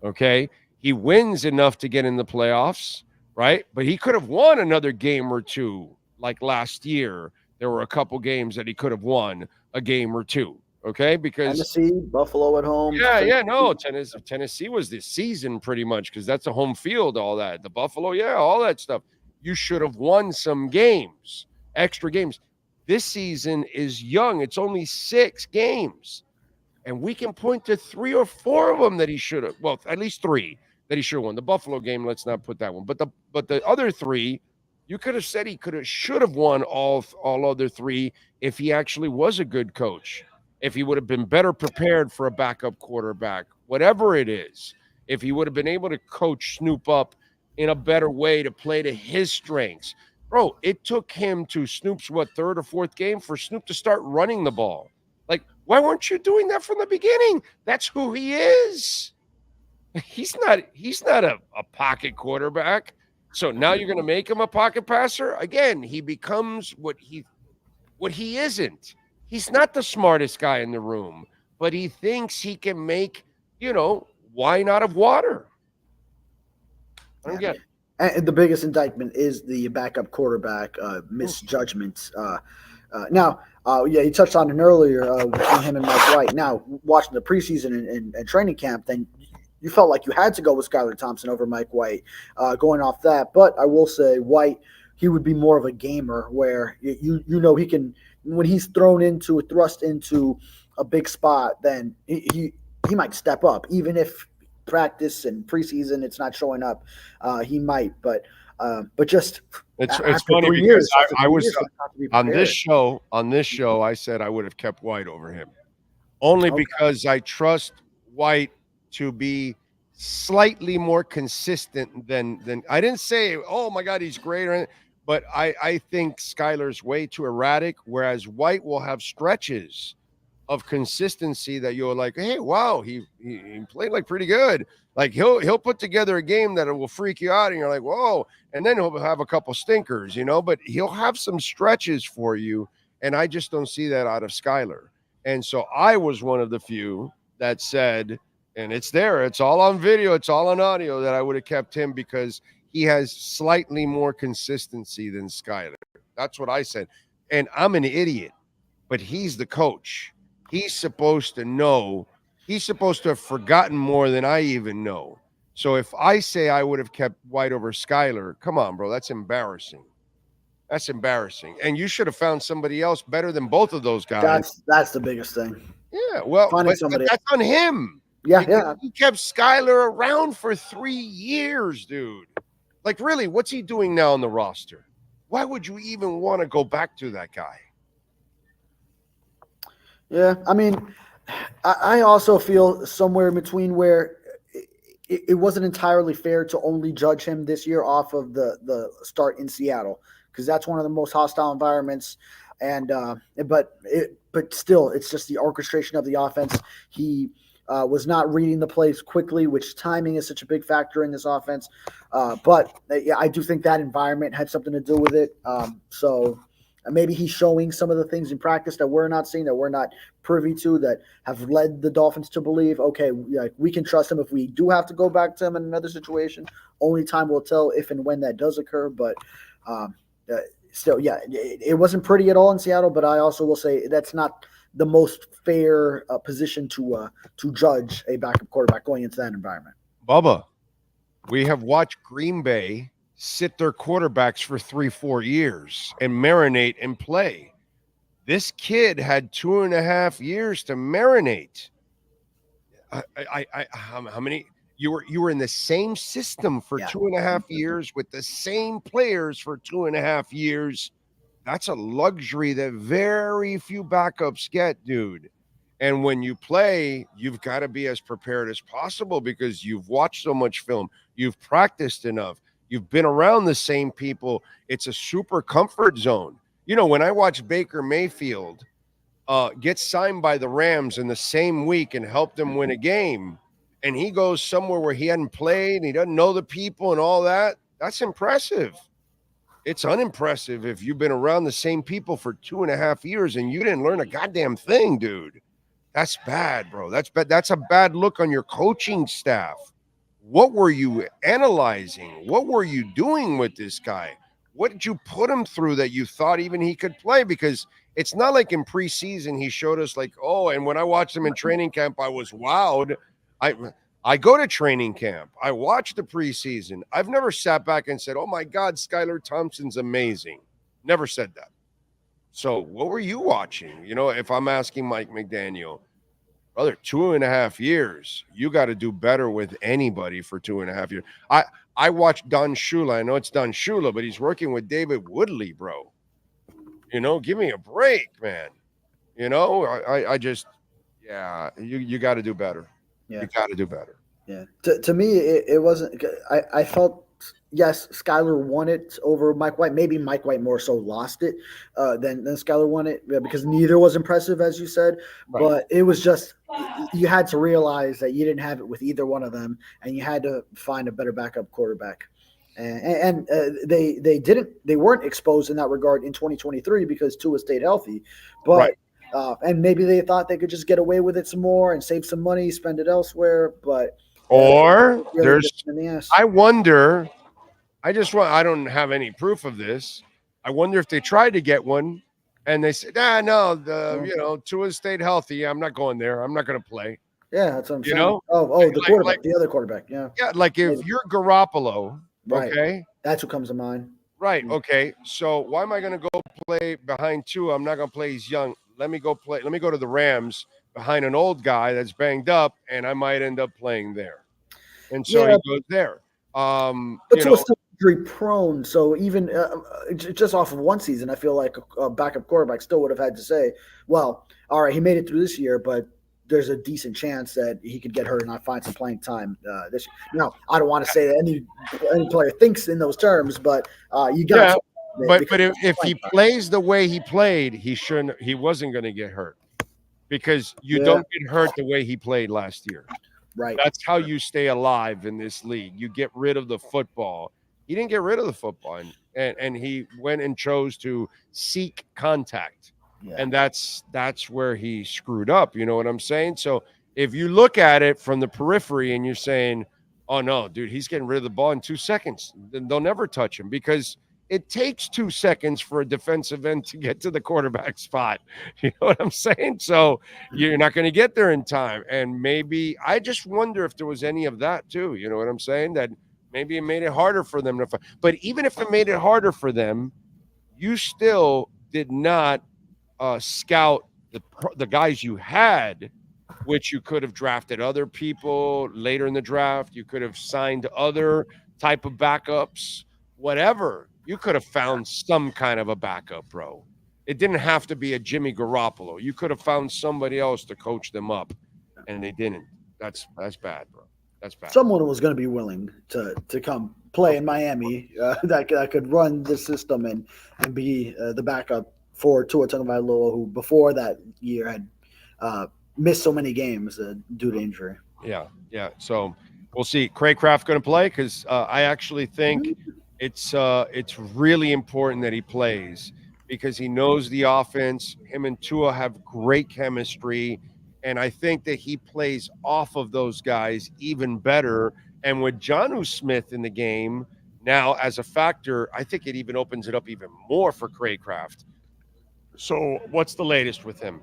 Okay? He wins enough to get in the playoffs, right? But he could have won another game or two. Like last year, there were a couple games that he could have won a game or two. Okay? Because Tennessee, Buffalo at home. No. Tennessee was this season pretty much because that's a home field, all that. The Buffalo, all that stuff. You should have won some games, extra games. This season is young. It's only 6 games. And we can point to 3 or 4 of them that he should have. Well, at least 3 that he should have won. The Buffalo game, let's not put that one. But the other 3, you could have said should have won all other 3 if he actually was a good coach. If he would have been better prepared for a backup quarterback, whatever it is. If he would have been able to coach Snoop up in a better way to play to his strengths. Bro, it took him to Snoop's, 3rd or 4th game for Snoop to start running the ball. Like, why weren't you doing that from the beginning? That's who he is. He's not a pocket quarterback. So now you're going to make him a pocket passer? Again, he becomes what he isn't. He's not the smartest guy in the room, but he thinks he can make, wine out of water. I don't get it. And the biggest indictment is the backup quarterback misjudgments. You touched on it earlier between him and Mike White. Now, watching the preseason and training camp, then you felt like you had to go with Skylar Thompson over Mike White going off that. But I will say White, he would be more of a gamer where he can, when he's thrust into a big spot, then he might step up, even if practice and preseason it's not showing up. He might, but just it's funny because I was on this show. I said I would have kept White over him, only because I trust White to be slightly more consistent than I didn't say, oh my God, he's great, but I think Skylar's way too erratic, whereas White will have stretches of consistency that you're like, hey, wow, he played like pretty good. Like he'll put together a game that will freak you out, and you're like, whoa, and then he'll have a couple stinkers, but he'll have some stretches for you, and I just don't see that out of Skyler. And so I was one of the few that said, and it's there, it's all on video, it's all on audio, that I would have kept him because he has slightly more consistency than Skyler. That's what I said. And I'm an idiot, but he's the coach. He's supposed to know. He's supposed to have forgotten more than I even know. So if I say I would have kept White over Skyler, come on, bro, that's embarrassing. That's embarrassing. And you should have found somebody else better than both of those guys. That's the biggest thing. Yeah, well, but that's on him. Yeah. He kept Skyler around for 3 years, dude. Like, really, what's he doing now on the roster? Why would you even want to go back to that guy? Yeah, I mean, I also feel somewhere in between where it wasn't entirely fair to only judge him this year off of the start in Seattle, because that's one of the most hostile environments. And but still, it's just the orchestration of the offense. He was not reading the plays quickly, which timing is such a big factor in this offense. But I do think that environment had something to do with it. So maybe he's showing some of the things in practice that we're not seeing, that we're not privy to, that have led the Dolphins to believe, okay, we can trust him if we do have to go back to him in another situation. Only time will tell if and when that does occur. But still, it wasn't pretty at all in Seattle. But I also will say that's not the most fair position to judge a backup quarterback going into that environment. Bubba, we have watched Green Bay sit their quarterbacks for 3-4 years and marinate and play. This kid had 2.5 years to marinate. How many? You were in the same system for 2.5 years with the same players for 2.5 years. That's a luxury that very few backups get, dude. And when you play, you've got to be as prepared as possible because you've watched so much film. You've practiced enough. You've been around the same people. It's a super comfort zone. When I watch Baker Mayfield get signed by the Rams in the same week and help them win a game, and he goes somewhere where he hadn't played and he doesn't know the people and all that, that's impressive. It's unimpressive if you've been around the same people for 2.5 years and you didn't learn a goddamn thing, dude. That's bad, bro. That's bad. That's a bad look on your coaching staff. What were you analyzing? What were you doing with this guy? What did you put him through that you thought even he could play? Because it's not like in preseason he showed us like, and when I watched him in training camp, I was wowed. I go to training camp. I watch the preseason. I've never sat back and said, oh, my God, Skylar Thompson's amazing. Never said that. So what were you watching? If I'm asking Mike McDaniel, brother, 2.5 years, you got to do better with anybody for 2.5 years. I watched Don Shula. I know it's Don Shula, but he's working with David Woodley, bro. Give me a break, man. I just, you got to do better. Yeah. You got to do better. Yeah. To me, it wasn't. I felt, yes, Skyler won it over Mike White. Maybe Mike White more so lost it than Skyler won it because neither was impressive, as you said. Right. But it was just you had to realize that you didn't have it with either one of them, and you had to find a better backup quarterback. And they weren't exposed in that regard in 2023 because Tua stayed healthy. But right. And maybe they thought they could just get away with it some more and save some money, spend it elsewhere. But really I wonder. I don't have any proof of this. I wonder if they tried to get one and they said, Tua stayed healthy. I'm not going there. I'm not going to play. Yeah, that's what I'm saying. The quarterback, the other quarterback. Yeah. Yeah, like if you're Garoppolo, right. Okay. That's what comes to mind. Right. Okay. So why am I going to go play behind Tua? I'm not going to play. He's young. Let me go to the Rams behind an old guy that's banged up, and I might end up playing there. And so he goes there. But Tua's still injury prone, so even just off of one season, I feel like a backup quarterback still would have had to say, well, all right, he made it through this year, but there's a decent chance that he could get hurt and not find some playing time this year. Now, I don't want to say that any player thinks in those terms, but you got to. But if he plays the way he played, he wasn't going to get hurt. because you don't get hurt the way he played last year. Right. That's how you stay alive in this league. You get rid of the football. He didn't get rid of the football, and he went and chose to seek contact. Yeah. And that's where he screwed up. You know what I'm saying? So if you look at it from the periphery and you're saying, oh, no, dude, he's getting rid of the ball in 2 seconds, then they'll never touch him, because it takes 2 seconds for a defensive end to get to the quarterback spot. You know what I'm saying? So you're not going to get there in time. And maybe I just wonder if there was any of that too. You know what I'm saying? That maybe it made it harder for them to fight. But even if it made it harder for them, you still did not scout the guys you had, which you could have drafted other people later in the draft. You could have signed other type of backups, whatever. You could have found some kind of a backup, bro. It didn't have to be a Jimmy Garoppolo. You could have found somebody else to coach them up, and they didn't. That's bad, bro. That's bad. Someone was going to be willing to come play in Miami that could run the system and be the backup for Tua Tagovailoa, who before that year had missed so many games due to injury. Yeah. So we'll see. Craycraft going to play, because I actually think it's really important that he plays, because he knows the offense. Him and Tua have great chemistry, and I think that he plays off of those guys even better. And with Jonnu Smith in the game now as a factor, I think it even opens it up even more for Craycraft. So what's the latest with him?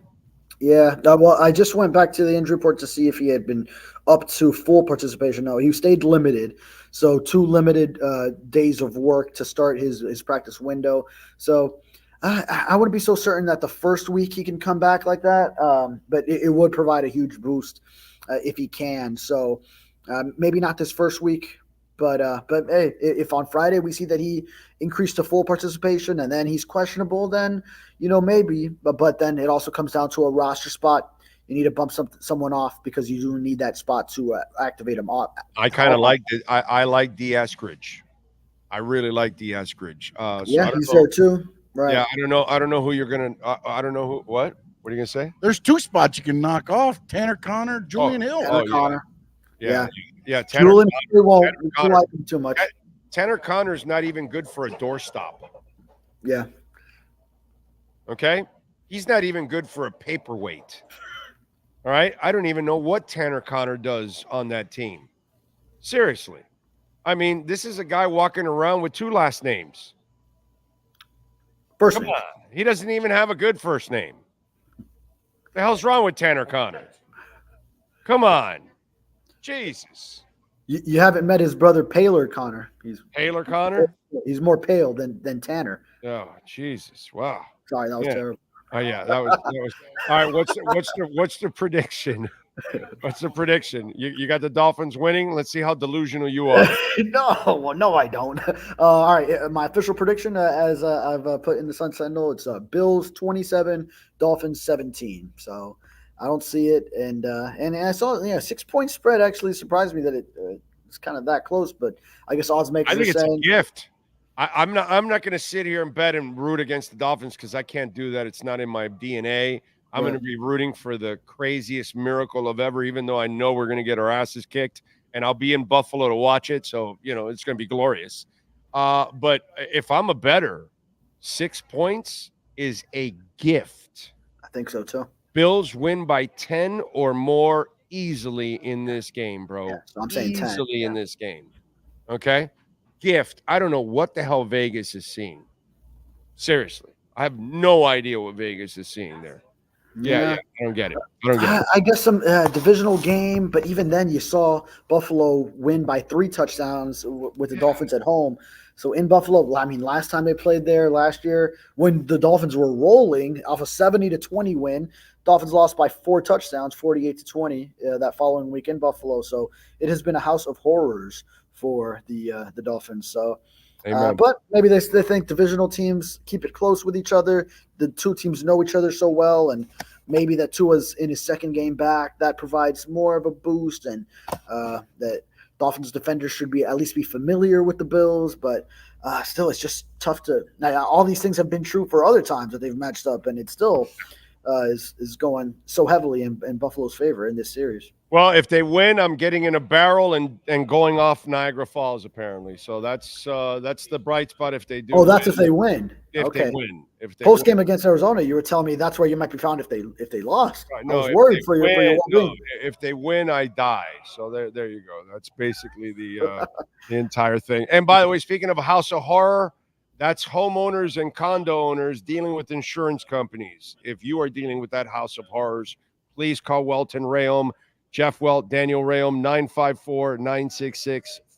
Yeah, well, I just went back to the injury report to see if he had been up to full participation. No, he stayed limited. So 2 limited days of work to start his practice window. So I wouldn't be so certain that the first week he can come back like that, but it would provide a huge boost if he can. So maybe not this first week, but hey, if on Friday we see that he increased to full participation and then he's questionable, then maybe. But then it also comes down to a roster spot. You need to bump someone off, because you do need that spot to activate him off. I kind of like it. I like D. Eskridge. I really like D. Eskridge. So he's there too. Right. Yeah, I don't know who you're gonna. I don't know who. What are you gonna say? There's 2 spots you can knock off: Tanner Connor, Julian Hill. Connor. Yeah. Tanner, Julian Hill won't like him too much. Tanner Connor's not even good for a doorstop. Yeah. Okay, he's not even good for a paperweight. All right, I don't even know what Tanner Connor does on that team. Seriously, I mean, this is a guy walking around with 2 last names. Come on, he doesn't even have a good first name. The hell's wrong with Tanner Connor? Come on, Jesus. You haven't met his brother, Paler Connor. Paler Connor? He's more pale than Tanner. Oh, Jesus! Wow. Sorry, that was terrible. Oh yeah, that was. All right, what's the prediction? What's the prediction? You got the Dolphins winning. Let's see how delusional you are. No, I don't. All right, my official prediction, as I've put in the Sun Sentinel, it's Bills 27, Dolphins 17. So I don't see it, and I saw 6-point spread actually surprised me that it's kind of that close, but I guess odds makers. I think it's a gift. I'm not going to sit here and bet and root against the Dolphins, because I can't do that. It's not in my DNA. I'm going to be rooting for the craziest miracle of ever, even though I know we're going to get our asses kicked, and I'll be in Buffalo to watch it. So, it's going to be glorious. But if I'm a bettor, 6 points is a gift. I think so too. Bills win by 10 or more easily in this game, bro. Yeah, so I'm saying 10. Easily in this game. Okay? Gift. I don't know what the hell Vegas is seeing. Seriously. I have no idea what Vegas is seeing there. Yeah. I don't get it. I guess some divisional game, but even then you saw Buffalo win by 3 touchdowns with the Dolphins at home. So in Buffalo, I mean, last time they played there last year, when the Dolphins were rolling off a 70-20 win, Dolphins lost by 4 touchdowns, 48-20 that following week in Buffalo. So it has been a house of horrors for the Dolphins. So, but maybe they think divisional teams keep it close with each other. The 2 teams know each other so well, and maybe that Tua's in his second game back. That provides more of a boost, and that Dolphins defenders should at least be familiar with the Bills. But still, it's just tough to. Now, all these things have been true for other times that they've matched up, and it's still is going so heavily in Buffalo's favor in this series. Well, if they win, I'm getting in a barrel and going off Niagara Falls, apparently. So that's the bright spot if they do. Oh, that's if they win. If okay. they win. If they post game against Arizona, you were telling me that's where you might be found if they lost. No, I was worried for your well-being. No, if they win, I die. So there you go. That's basically the entire thing. And by the way, speaking of a house of horror, that's homeowners and condo owners dealing with insurance companies. If you are dealing with that house of horrors, please call Welton Rayom. Jeff Welt, Daniel Rayom,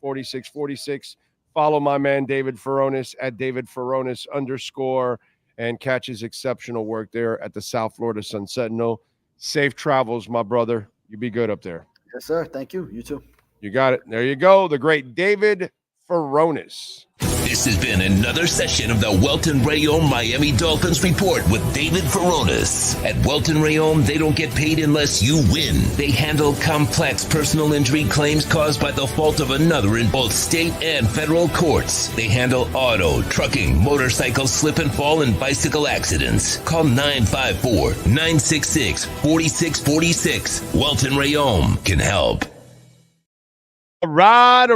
954-966-4646. Follow my man David Furones at David Furones _ and catch his exceptional work there at the South Florida Sun Sentinel. Safe travels, my brother. You be good up there. Yes, sir. Thank you. You too. You got it. There you go. The great David Furones. This has been another session of the Welton Rayom Miami Dolphins Report with David Furones. At Welton Rayom, they don't get paid unless you win. They handle complex personal injury claims caused by the fault of another in both state and federal courts. They handle auto, trucking, motorcycle slip and fall, and bicycle accidents. Call 954-966-4646. Welton Rayom can help. All right.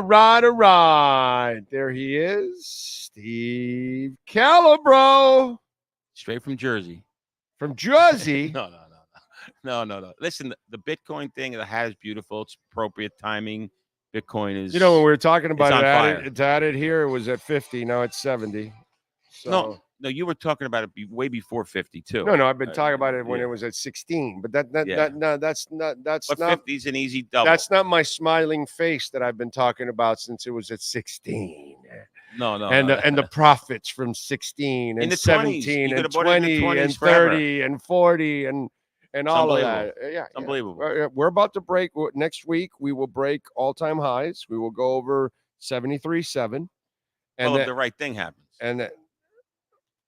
There he is, Steve Calabro. Straight from Jersey. From Jersey? No. Listen, the Bitcoin thing, the hat is beautiful. It's appropriate timing. Bitcoin is... You know, when we were talking about it's added here, it was at 50. Now it's 70. So. No, you were talking about it way before 50 too. No, I've been talking about it when it was at 16. But that's not 50's an easy double. That's not my smiling face that I've been talking about since it was at 16. No. And the profits from 16 and 17 and 20 and 30 and 40 and all of that. Yeah, unbelievable. We're about to break next week. We will break all-time highs. We will go over 73.7. And if the right thing happens. And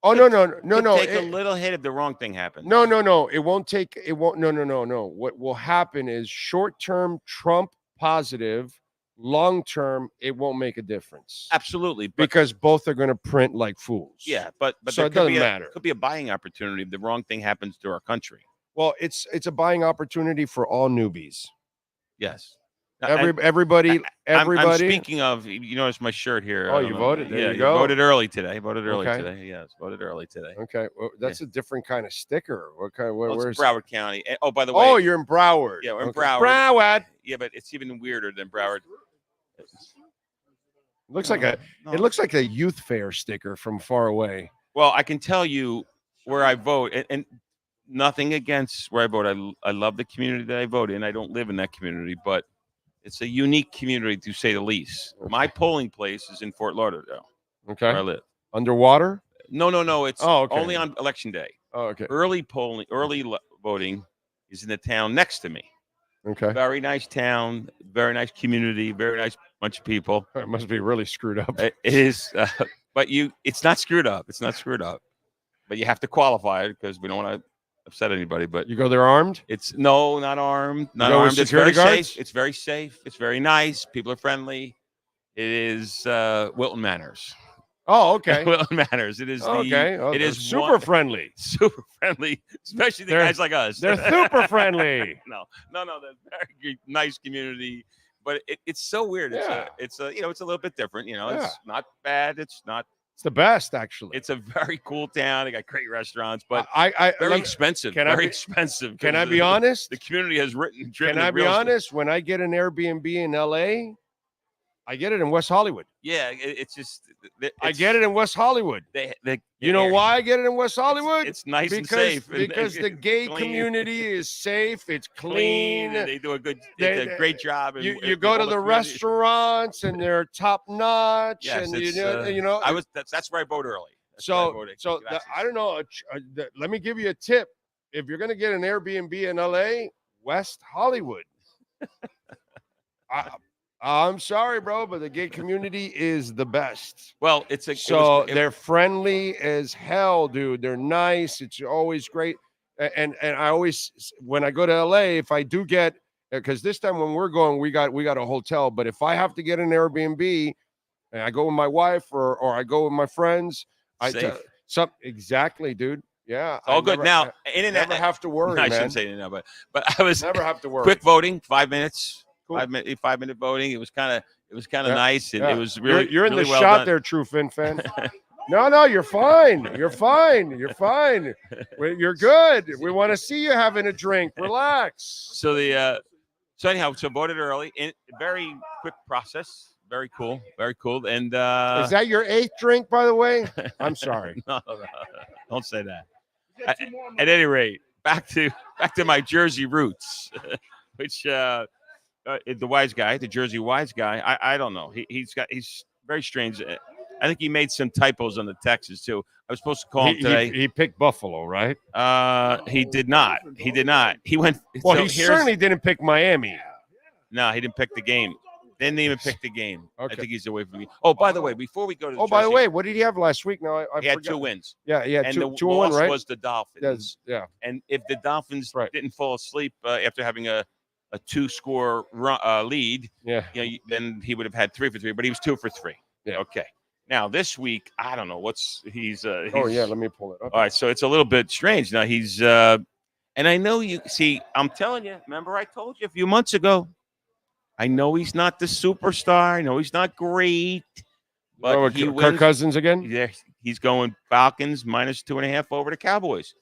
no. Take a little hit if the wrong thing happens. No. It won't take. It won't. No. What will happen is short-term Trump positive, long-term it won't make a difference. Absolutely, because both are going to print like fools. Yeah, but so it doesn't matter. It could be a buying opportunity if the wrong thing happens to our country. Well, it's a buying opportunity for all newbies. Yes. Everybody. I'm speaking of, you notice my shirt here. Oh, you voted? There you go. Voted early today. Today. Yes, voted early today. Okay. Well, that's a different kind of sticker. What kind? Where's Broward County? Oh, by the way. Oh, you're in Broward. Yeah, we're in Broward. Yeah, but it's even weirder than Broward. It looks like a youth fair sticker from far away. Well, I can tell you where I vote, and nothing against where I vote. I love the community that I vote in. I don't live in that community, but it's a unique community, to say the least. Okay. My polling place is in Fort Lauderdale, where I live. Underwater? No. It's only on election day. Oh, okay. Early voting is in the town next to me. Okay. Very nice town, very nice community, very nice bunch of people. It must be really screwed up. It is, but it's not screwed up. It's not screwed up. But you have to qualify it because we don't want to upset anybody. But you go there armed? Not armed. Not armed. It's very safe. It's very safe. It's very nice. People are friendly. It is Wilton Manors. Oh, okay. Wilton Manors. It is it is super friendly. Super friendly, especially the guys like us. They're super friendly. No. They're very nice community. But it's so weird. It's a little bit different. It's not bad. It's the best, actually. It's a very cool town. They got great restaurants, but very expensive. Expensive. Can I be honest? The community has driven. Can I be honest? When I get an Airbnb in LA, I get it in West Hollywood. Yeah, I get it in West Hollywood. You know why I get it in West Hollywood? It's nice and safe. Because the gay community is safe. It's clean. They do a great job. You go to the restaurants and they're top notch. Yes, and that's where I vote early. I don't know. Let me give you a tip. If you're going to get an Airbnb in LA, West Hollywood. I'm sorry, bro, but the gay community is the best. Well, they're friendly as hell, dude. They're nice. It's always great. And I always, when I go to LA, if I do get, because this time when we're going, we got a hotel. But if I have to get an Airbnb, and I go with my wife or I go with my friends, exactly, dude. Yeah, It's all good now. Never have to worry, I man. shouldn't say it now, but I was never have to worry. Quick voting, 5 minutes, Cool. 5-minute voting. It was kind of nice, and it was really you're in really the well shot done. there, True Fin fan. No, you're fine. You're fine. You're fine. You're good. We want to see you having a drink. Relax. So anyhow, voted early. Very quick process. Very cool. Very cool. And is that your 8th drink, by the way? I'm sorry. No, don't say that. At any rate, back to my Jersey roots, which the wise guy, the Jersey wise guy. I don't know. He's very strange. I think he made some typos on the Texas too. I was supposed to call him today. He picked Buffalo, right? He did not. He did not. He went. Well, he certainly didn't pick Miami. No, he didn't pick the game. Didn't even pick the game. Okay. I think he's away from me. Oh, by the way, before we go to by the way, what did he have last week? No, I he had forgot. 2 wins. Yeah, and two, the 2 loss 1, right? was the Dolphins. Yeah. And if the Dolphins didn't fall asleep after having a 2-score lead, then he would have had 3 for 3. But he was 2 for 3. Yeah. Okay. Now this week, I don't know he's. Oh yeah, let me pull it up. All right, so it's a little bit strange. Now he's. And I know you see. I'm telling you. Remember, I told you a few months ago. I know he's not the superstar. I know he's not great, but he Kirk wins. Cousins again. Yeah, he's going Falcons -2.5 over the Cowboys.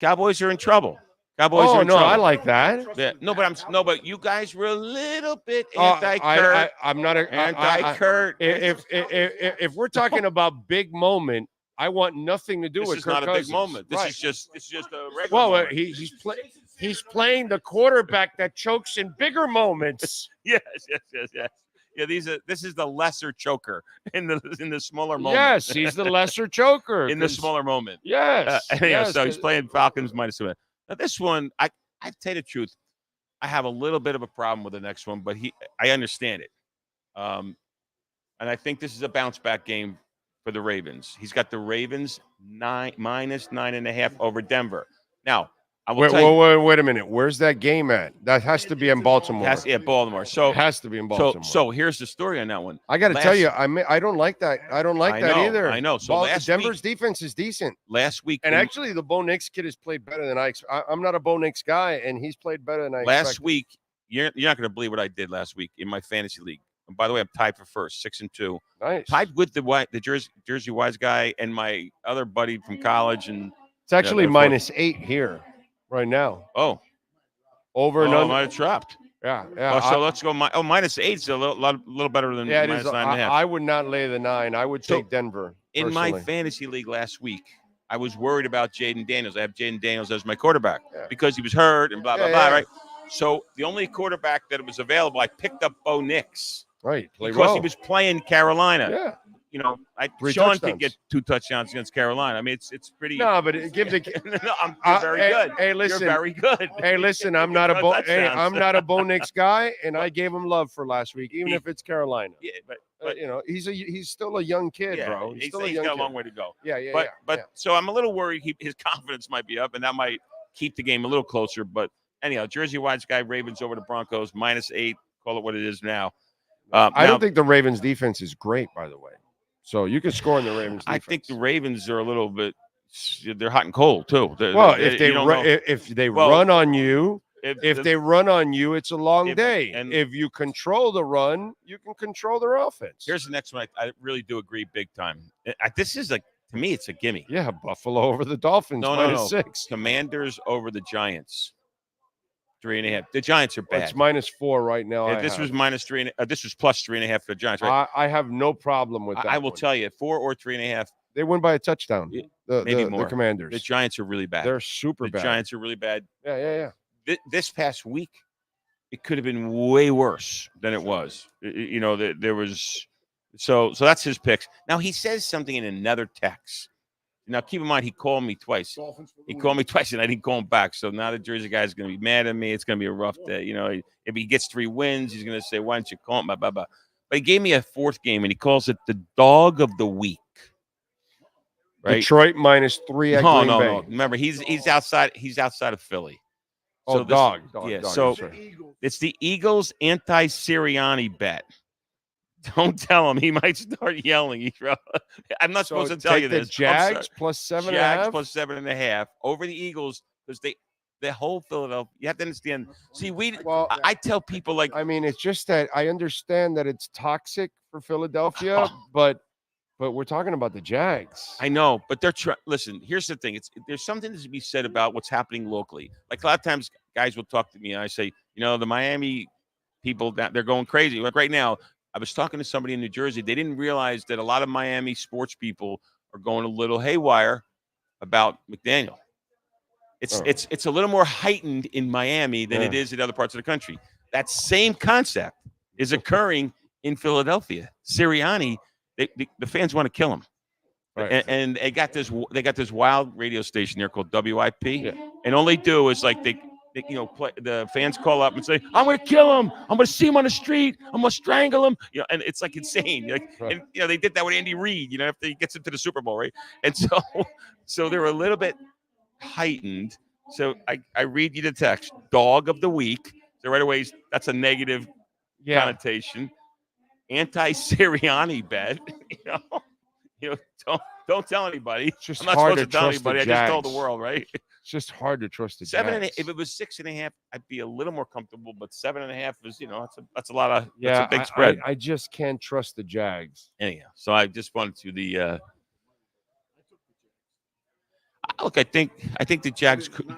Cowboys are in trouble. Cowboys are in trouble. I like that. Yeah. But you guys were a little bit anti-Kurt. I'm not anti-Kurt. If we're talking about big moment, I want nothing to do with This Kirk is not Cousins. a big moment. This Right. is just a regular moment. He's playing the quarterback that chokes in bigger moments. Yes. Yeah, this is the lesser choker in the smaller moment. Yes, he's the lesser choker in the smaller moment. Yes. So he's playing Falcons -2. Now this one, I tell you the truth, I have a little bit of a problem with the next one, but I understand it. And I think this is a bounce back game for the Ravens. He's got the Ravens -9.5 over Denver. Now, I will tell you, wait a minute. Where's that game at? That has to be in Baltimore. Baltimore. So it has to be in Baltimore. So here's the story on that one. I got to tell you, I don't like that. I don't like that either. I know. So Denver's defense is decent. Last week, and actually, the Bo Nix kid has played better than I'm not a Bo Nix guy, and he's played better than I expected. Last week, you're not going to believe what I did last week in my fantasy league. And by the way, I'm tied for first, 6-2. Nice. Tied with the Jersey wise guy and my other buddy from college. And it's actually -8 here right now. Oh, over and under. I might have dropped. Yeah. Oh, so let's go. -8 is a little better than -9.5. I would not lay the 9. I would take Denver. In my fantasy league last week, I was worried about Jaden Daniels. I have Jaden Daniels as my quarterback because he was hurt and blah, blah, blah, right? So the only quarterback that was available, I picked up Bo Nix. Right. Because he was playing Carolina. Yeah. You know, Sean could get 2 touchdowns against Carolina. I mean, it's pretty. No, but it gives the. You're very good. Hey, listen. You're very good. Hey, listen. I'm not a Bo Nix guy, and I gave him love for last week, even if it's Carolina. Yeah, but you know, he's still a young kid, bro. He's still a young got kid. a long way to go. Yeah. But so I'm a little worried his confidence might be up, and that might keep the game a little closer. But anyhow, Jersey Wise guy, Ravens over the Broncos, -8. Call it what it is now. I don't think the Ravens defense is great, by the way. So you can score in the Ravens defense. I think the Ravens are a little bit. They're hot and cold too. If they run on you, if they run on you, it's a long day. And if you control the run, you can control their offense. Here's the next one. I really do agree big time. This is to me, it's a gimme. Yeah, Buffalo over the Dolphins. No. -6. Commanders over the Giants. 3.5. The Giants are bad. It's -4 right now. This was -3. This was +3.5 for the Giants. Right? I have no problem with that. I will tell you, 4 or 3.5. They win by a touchdown. Maybe more. The Commanders. The Giants are really bad. They're super bad. The Giants are really bad. Yeah. This past week, it could have been way worse than it was. You know, there was. So that's his picks. Now he says something in another text. Now, keep in mind, he called me twice. He called me twice, and I didn't call him back. So now the Jersey guy is going to be mad at me. It's going to be a rough day. You know, if he gets 3 wins, he's going to say, why don't you call him? Blah, blah, blah. But he gave me a 4th game, and he calls it the dog of the week. Right? Detroit -3 at Green Bay. No. Remember, he's outside of Philly. So dog. Yeah, so it's the Eagles anti-Sirianni bet. Don't tell him. He might start yelling. I'm not supposed to tell you this. Jags plus 7.5. Jags plus 7.5 over the Eagles because the whole Philadelphia. You have to understand. See, I tell people like. I mean, it's just that I understand that it's toxic for Philadelphia, but we're talking about the Jags. I know, but they're listen. Here's the thing: there's something to be said about what's happening locally. Like a lot of times, guys will talk to me, and I say, the Miami people they're going crazy. Like right now. I was talking to somebody in New Jersey. They didn't realize that a lot of Miami sports people are going a little haywire about McDaniel. It's a little more heightened in Miami than it is in other parts of the country. That same concept is occurring in Philadelphia. Sirianni, the fans want to kill him, right. and they got this wild radio station there called WIP, and all they do is like the fans call up and say, "I'm going to kill him. I'm going to see him on the street. I'm going to strangle him." And it's like insane. And they did that with Andy Reid. After he gets into the Super Bowl, right? And so they're a little bit heightened. So I read you the text, dog of the week. So right away, that's a negative connotation. Anti-Sirianni bet. Don't tell anybody. It's just I'm not hard supposed to tell anybody. I just told the world, right? It's just hard to trust the 7.5. Jags. If it was 6.5, I'd be a little more comfortable. But 7.5 is, that's a lot of that's a big spread. I just can't trust the Jags. Anyhow, so I just wanted to look. I think the Jags could.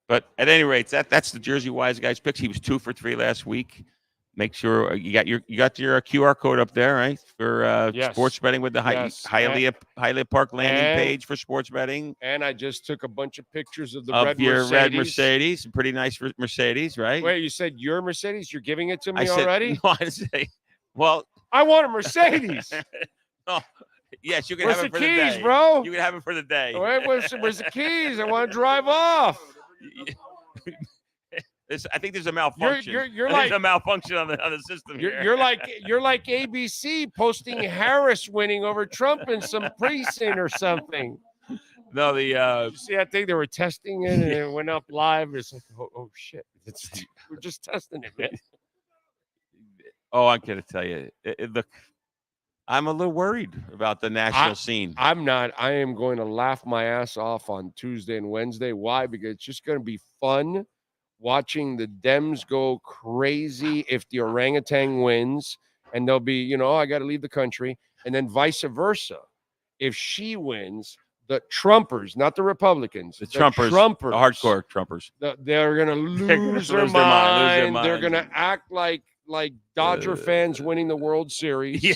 But at any rate, that's the Jersey Wise Guys picks. He was 2 for 3 last week. Make sure you got your QR code up there, right? For sports betting with the Hialeah Park landing page for sports betting. And I just took a bunch of pictures of red Mercedes, pretty nice Mercedes, right? Wait, you said your Mercedes? You're giving it to me already? No, I didn't say. Well, I want a Mercedes. Oh, yes, you can have it for the day. Where's the keys, bro? You can have it for the day. Where's the keys? I want to drive off. I think there's a malfunction. You're like a malfunction on the system. You're like ABC posting Harris winning over Trump in some precinct or something. No, Did you see that thing? They were testing it and it went up live. It's like, oh shit! We're just testing it, man. Oh, I'm gonna tell you, I'm a little worried about the national scene. I'm not. I am going to laugh my ass off on Tuesday and Wednesday. Why? Because it's just going to be fun. Watching the Dems go crazy if the orangutan wins, and they'll be, I got to leave the country, and then vice versa. If she wins, the Trumpers, not the Republicans, the Trumpers, the hardcore Trumpers, they're going to lose their mind. They're going to act like Dodger fans winning the World Series. Yeah.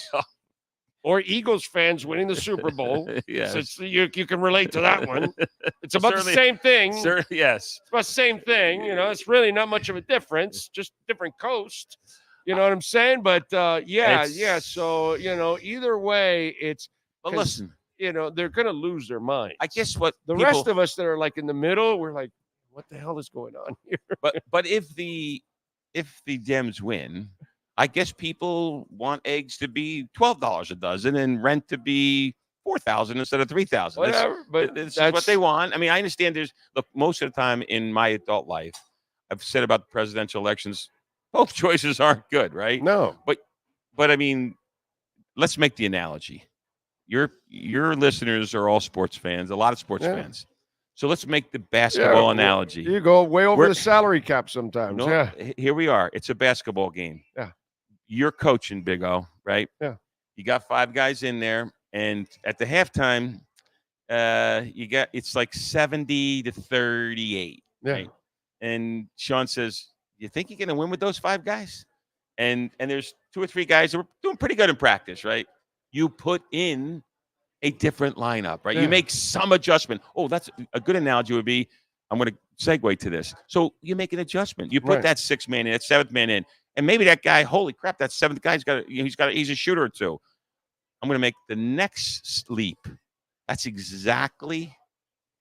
Or Eagles fans winning the Super Bowl. Yes. So you can relate to that one. It's about the same thing. Yes. It's about the same thing. It's really not much of a difference, just different coast. You know what I'm saying? But, So, either way, it's – But listen. They're going to lose their mind. I guess what the rest of us that are like in the middle, we're like, what the hell is going on here? But if the Dems win – I guess people want eggs to be $12 a dozen and rent to be $4,000 instead of $3,000. Whatever, but that's what they want. I mean, I understand. Most of the time in my adult life, I've said about the presidential elections, both choices aren't good, right? No, but I mean, let's make the analogy. Your listeners are all sports fans, a lot of sports fans. So let's make the basketball analogy. You go way over the salary cap sometimes. Here we are. It's a basketball game. Yeah. You're coaching, Big O, right? Yeah. You got 5 guys in there, and at the halftime, it's like 70-38. Yeah. Right? And Sean says, "You think you're going to win with those 5 guys?" And there's 2 or 3 guys that were doing pretty good in practice, right? You put in a different lineup, right? Yeah. You make some adjustment. Oh, that's a good analogy would be, I'm going to segue to this. So you make an adjustment. You put that 6th man in, that 7th man in. And maybe that guy, holy crap, that 7th guy's he's a shooter or 2. I'm going to make the next leap. That's exactly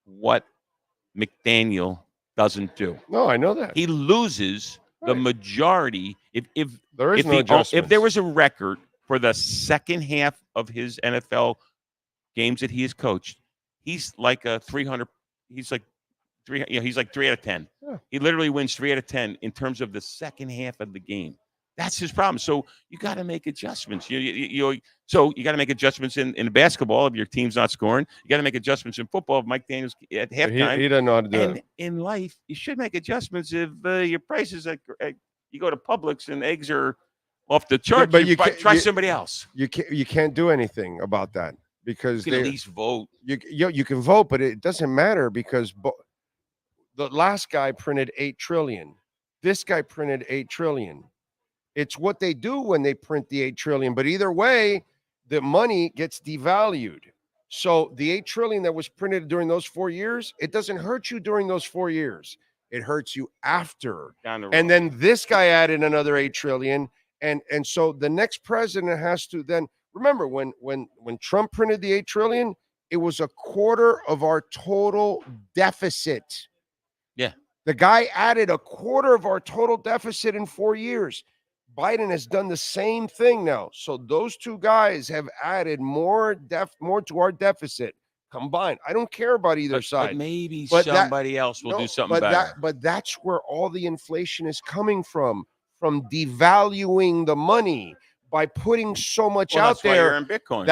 what McDaniel doesn't do. No, I know that. He loses the majority. If there is no adjustments. If there was a record for the second half of his NFL games that he has coached, he's like a 300. He's like 3 out of 10. Yeah. He literally wins 3 out of 10 in terms of the second half of the game. That's his problem. So you got to make adjustments. So you got to make adjustments in basketball if your team's not scoring. You got to make adjustments in football if Mike Daniels at halftime. He doesn't know how to do it. In life, you should make adjustments if your prices you go to Publix and eggs are off the chart. But try somebody else. You can't do anything about that because you can at least vote. You can vote, but it doesn't matter because the last guy printed 8 trillion. This guy printed 8 trillion. It's what they do when they print the 8 trillion. But either way, the money gets devalued. So the 8 trillion that was printed during those 4 years, it doesn't hurt you during those 4 years. It hurts you after. And then this guy added another 8 trillion. And so the next president has to then remember when Trump printed the 8 trillion, it was a quarter of our total deficit. Yeah. The guy added a quarter of our total deficit in 4 years. Biden has done the same thing now. So those two guys have added more to our deficit combined. I don't care about either side. But maybe somebody else will do something better. But that's where all the inflation is coming from devaluing the money by putting so much out there. Why you're in Bitcoin.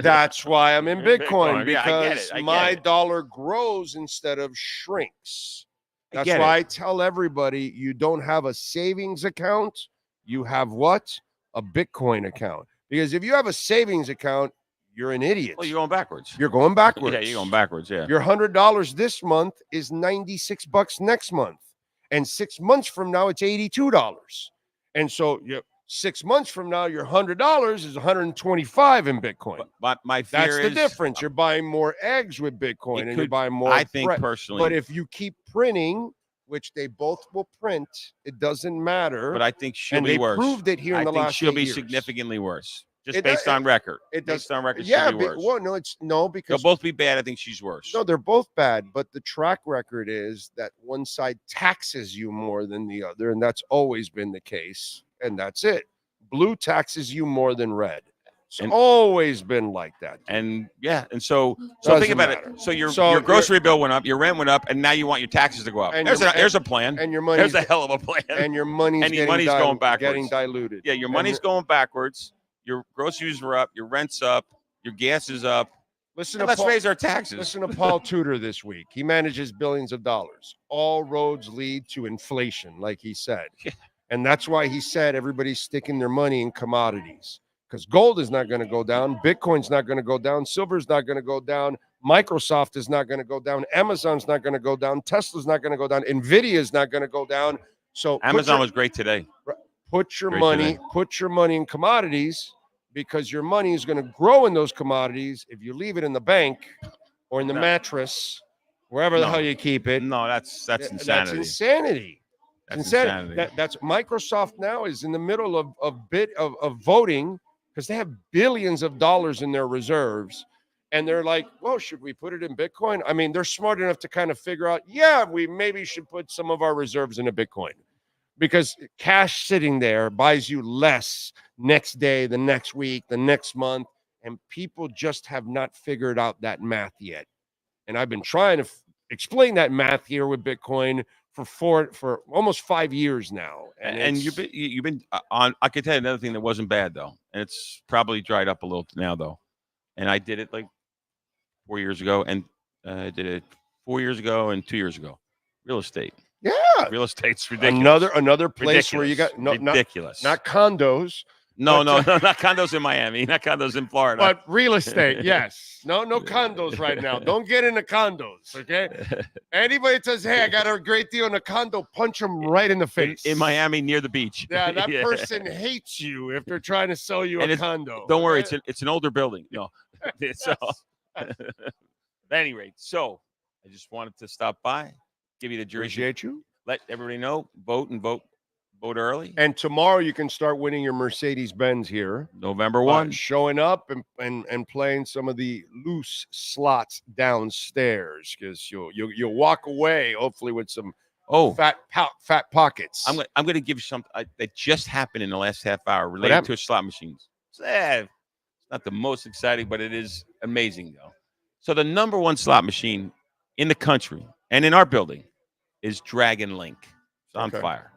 That's why I'm in Bitcoin, because I my get it. dollar grows instead of shrinks. That's get why it. I tell everybody you don't have a savings account. You have what? A Bitcoin account. Because if you have a savings account, you're an idiot. Well, you're going backwards. You're going backwards. Yeah, you're going backwards, yeah. Your $100 this month is $96 next month. And 6 months from now, it's $82. And so 6 months from now, your $100 is $125 in Bitcoin. But my fear That's the difference. You're buying more eggs with Bitcoin and you're buying more. I think personally. But if you keep printing, which they both will print, it doesn't matter. But I think she'll be worse. They proved it here in the last 8 years. She'll be significantly worse. Just based on record. Based on record, yeah, she'll be worse. Well, because they'll both be bad. I think she's worse. No, they're both bad, but the track record is that one side taxes you more than the other, and that's always been the case, and that's it. Blue taxes you more than red. It's always been like that. And so think about it. So your grocery bill went up, your rent went up, and now you want your taxes to go up. There's a plan. And your money. There's a hell of a plan. And your money's going backwards. Getting diluted. Yeah, your money's going backwards. Your groceries are up. Your rent's up. Your gas is up. Let's raise our taxes. Listen to Paul Tudor this week. He manages billions of dollars. All roads lead to inflation, like he said. And that's why he said everybody's sticking their money in commodities. Because gold is not going to go down. Bitcoin's not going to go down. Silver's not going to go down. Microsoft is not going to go down. Amazon's not going to go down. Tesla's not going to go down. Nvidia is not going to go down. So Amazon was great today. Put your money in commodities, because your money is going to grow in those commodities. If you leave it in the bank or in the mattress, wherever the hell you keep it. No, that's insanity. That's insanity. That's Microsoft now is in the middle of voting, because they have billions of dollars in their reserves. And they're like, well, should we put it in Bitcoin? I mean, they're smart enough to kind of figure out, we maybe should put some of our reserves into Bitcoin, because cash sitting there buys you less next day, the next week, the next month. And people just have not figured out that math yet. And I've been trying to explain that math here with Bitcoin for almost 5 years now. And you've been on. I could tell you another thing that wasn't bad though, and it's probably dried up a little now though. And I did it like 4 years ago, and I did it 4 years ago and 2 years ago. Real estate. Yeah, real estate's ridiculous. Another place where you got ridiculous, not condos. No, not condos in Miami, not condos in Florida. But real estate, yes. No condos right now. Don't get into condos, okay? Anybody that says, hey, I got a great deal in a condo, punch them right in the face. In Miami near the beach. Yeah, that person hates you if they're trying to sell you a condo. Don't worry, it's an older building. No. So, at any rate, so I just wanted to stop by, give you the jersey. Appreciate you. Let everybody know, vote early. And tomorrow you can start winning your Mercedes-Benz here. November 1. Showing up and playing some of the loose slots downstairs, because you'll walk away hopefully with some fat pockets. I'm going to give you something that just happened in the last half hour related to slot machines. It's not the most exciting, but it is amazing though. So the number one slot machine in the country and in our building is Dragon Link. It's on fire.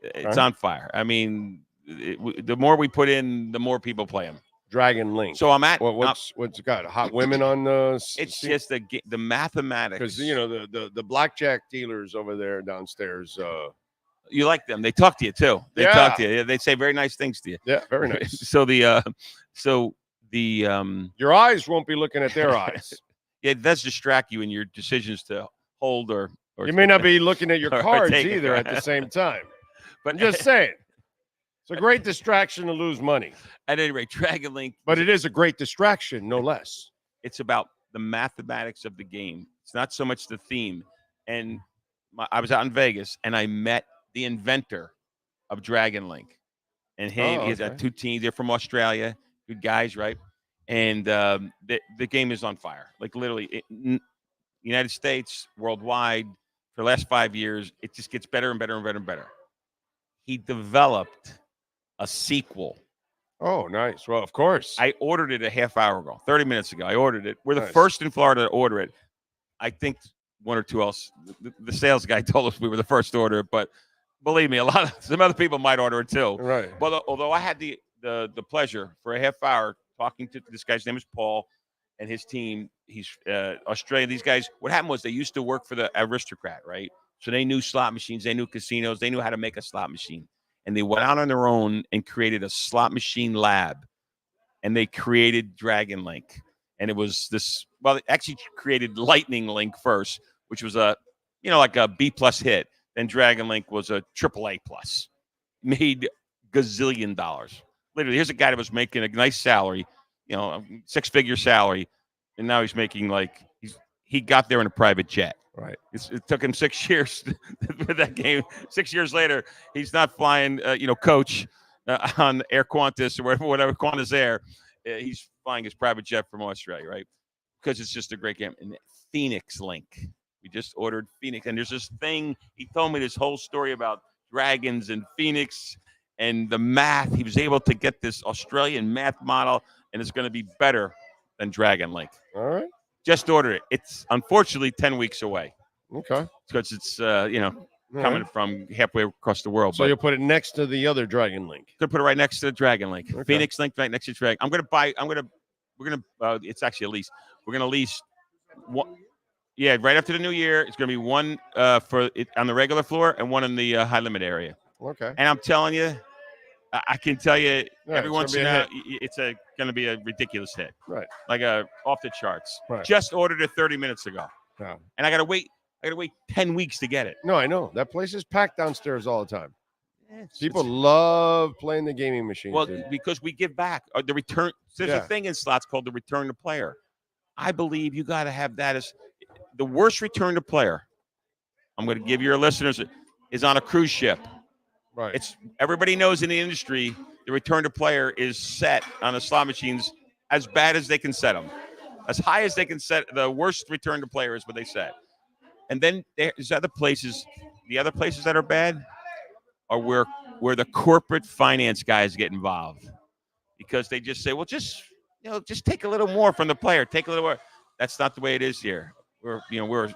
It's on fire. I mean, the more we put in, the more people play them. Dragon Link. So I'm at. What's it got? Hot women on the. It's just the mathematics. Because the blackjack dealers over there downstairs. You like them? They talk to you too. They talk to you. They say very nice things to you. Yeah, very nice. So your eyes won't be looking at their eyes. It does distract you in your decisions to hold or you may not be looking at your cards either it. at the same time. But I'm just saying. It's a great distraction to lose money. At any rate, Dragon Link. But it is a great distraction, no less. It's about the mathematics of the game. It's not so much the theme. And I was out in Vegas, and I met the inventor of Dragon Link. And he's got 2 teams. They're from Australia. Good guys, right? And the game is on fire. Like literally, United States, worldwide, for the last 5 years, it just gets better and better and better and better. He developed a sequel. Oh, nice. Well, of course. I ordered it a half hour ago, 30 minutes ago. I ordered it. We're the first in Florida to order it. I think one or two else. The sales guy told us we were the first to order it, but believe me, some other people might order it too. Right. But although I had the pleasure for a half hour talking to this guy's name is Paul and his team. He's Australian. These guys, what happened was they used to work for the Aristocrat, right? So they knew slot machines, they knew casinos, they knew how to make a slot machine. And they went out on their own and created a slot machine lab. And they created Dragon Link. And it was this, well, they actually created Lightning Link first, which was like a B+ hit. Then Dragon Link was a AAA+. Made gazillion dollars. Literally, here's a guy that was making a nice salary, a 6-figure salary. And now he's making he got there in a private jet. Right. It took him 6 years for that game. 6 years later, he's not flying, coach on Air Qantas or whatever Qantas Air. He's flying his private jet from Australia, right? Because it's just a great game. And Phoenix Link. We just ordered Phoenix. And there's this thing. He told me this whole story about dragons and Phoenix and the math. He was able to get this Australian math model, and it's going to be better than Dragon Link. All right. Just ordered it. It's unfortunately 10 weeks away. Okay. Because it's, coming from halfway across the world. So you'll put it next to the other Dragon Link. Gonna put it right next to the Dragon Link. Okay. Phoenix Link right next to Dragon. It's actually a lease. We're going to lease one. Yeah, right after the new year. It's going to be one for it on the regular floor and one in the high limit area. Okay. And I'm telling you, I can tell you every once in a while, it's going to be a ridiculous hit. Right. Like off the charts. Right. Just ordered it 30 minutes ago. Yeah. And I got to wait 10 weeks to get it. No, I know. That place is packed downstairs all the time. People love playing the gaming machines. Well, because we give back. The return. There's a thing in slots called the return to player. I believe you got to have that as the worst return to player. I'm going to give your listeners is on a cruise ship. Right. It's everybody knows in the industry the return to player is set on the slot machines as bad as they can set them, as high as they can set. The worst return to player is what they set. And then there's other places. The other places that are bad are where the corporate finance guys get involved because they just say, well, just take a little more from the player. Take a little more. That's not the way it is here. We're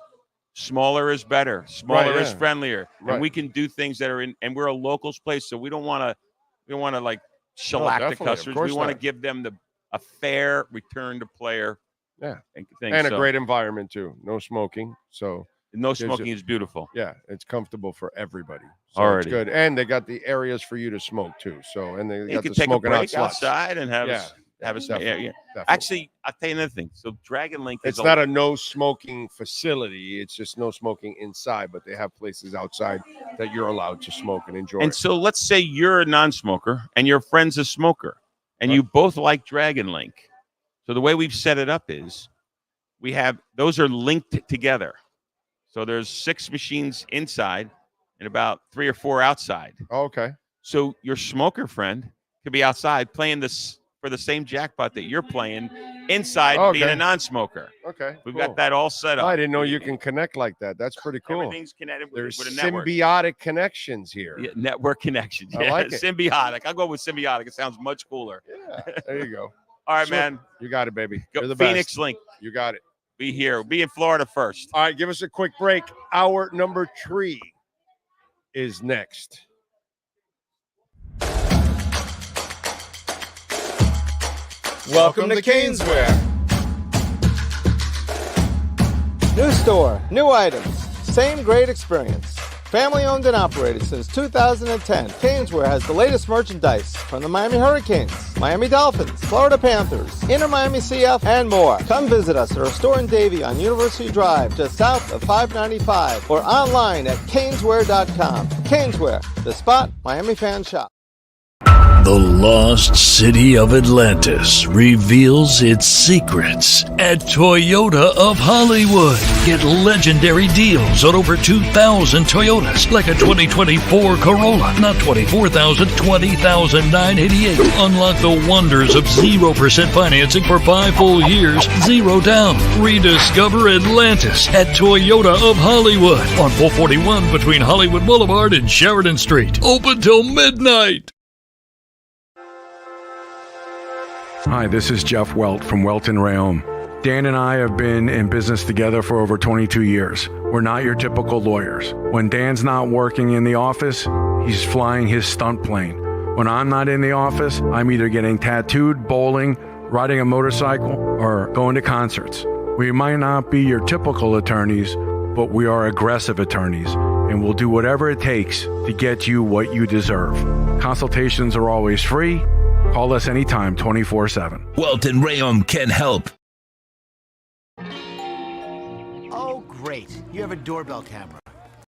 smaller is better. Smaller is friendlier. Right. And we can do things that are and we're a locals place. So we don't want to like shellac the customers. We want to give them a fair return to player. Yeah. And a great environment too. No smoking. So no smoking is beautiful. Yeah, it's comfortable for everybody. So it's good. And they got the areas for you to smoke too. So and they got the smoking outside and have definitely. Actually, I'll tell you another thing. So Dragon Link it's not a no smoking facility. It's just no smoking inside, but they have places outside that you're allowed to smoke and enjoy. And so let's say you're a non-smoker and your friend's a smoker and you both like Dragon Link. So the way we've set it up is those are linked together. So there's 6 machines inside and about 3 or 4 outside. Oh, okay. So your smoker friend could be outside playing this for the same jackpot that you're playing inside being a non-smoker. Okay. We've got that all set up. I didn't know you can connect like that. That's pretty cool. Everything's connected with a network. Symbiotic connections here. Yeah, network connections. I like it. Symbiotic. I'll go with symbiotic. It sounds much cooler. Yeah, there you go. All right, man. You got it, baby. Go You're the Phoenix best. Link. You got it. Be here. Be in Florida first. All right, give us a quick break. Hour number 3 is next. Welcome to Caneswear. New store, new items, same great experience. Family owned and operated since 2010, Caneswear has the latest merchandise from the Miami Hurricanes, Miami Dolphins, Florida Panthers, Inter Miami CF, and more. Come visit us at our store in Davie on University Drive, just south of 595, or online at caneswear.com. Caneswear, the spot Miami fans shop. The lost city of Atlantis reveals its secrets at Toyota of Hollywood. Get legendary deals on over 2,000 Toyotas, like a 2024 Corolla, not $24,000, $20,988. Unlock the wonders of 0% financing for 5 full years, 0 down. Rediscover Atlantis at Toyota of Hollywood on 441 between Hollywood Boulevard and Sheridan Street. Open till midnight. Hi, this is Jeff Welt from Welt & Rayom. Dan and I have been in business together for over 22 years. We're not your typical lawyers. When Dan's not working in the office, he's flying his stunt plane. When I'm not in the office, I'm either getting tattooed, bowling, riding a motorcycle, or going to concerts. We might not be your typical attorneys, but we are aggressive attorneys, and we'll do whatever it takes to get you what you deserve. Consultations are always free. Call us anytime, 24/7. Welt & Rayom can help. Oh, great. You have a doorbell camera.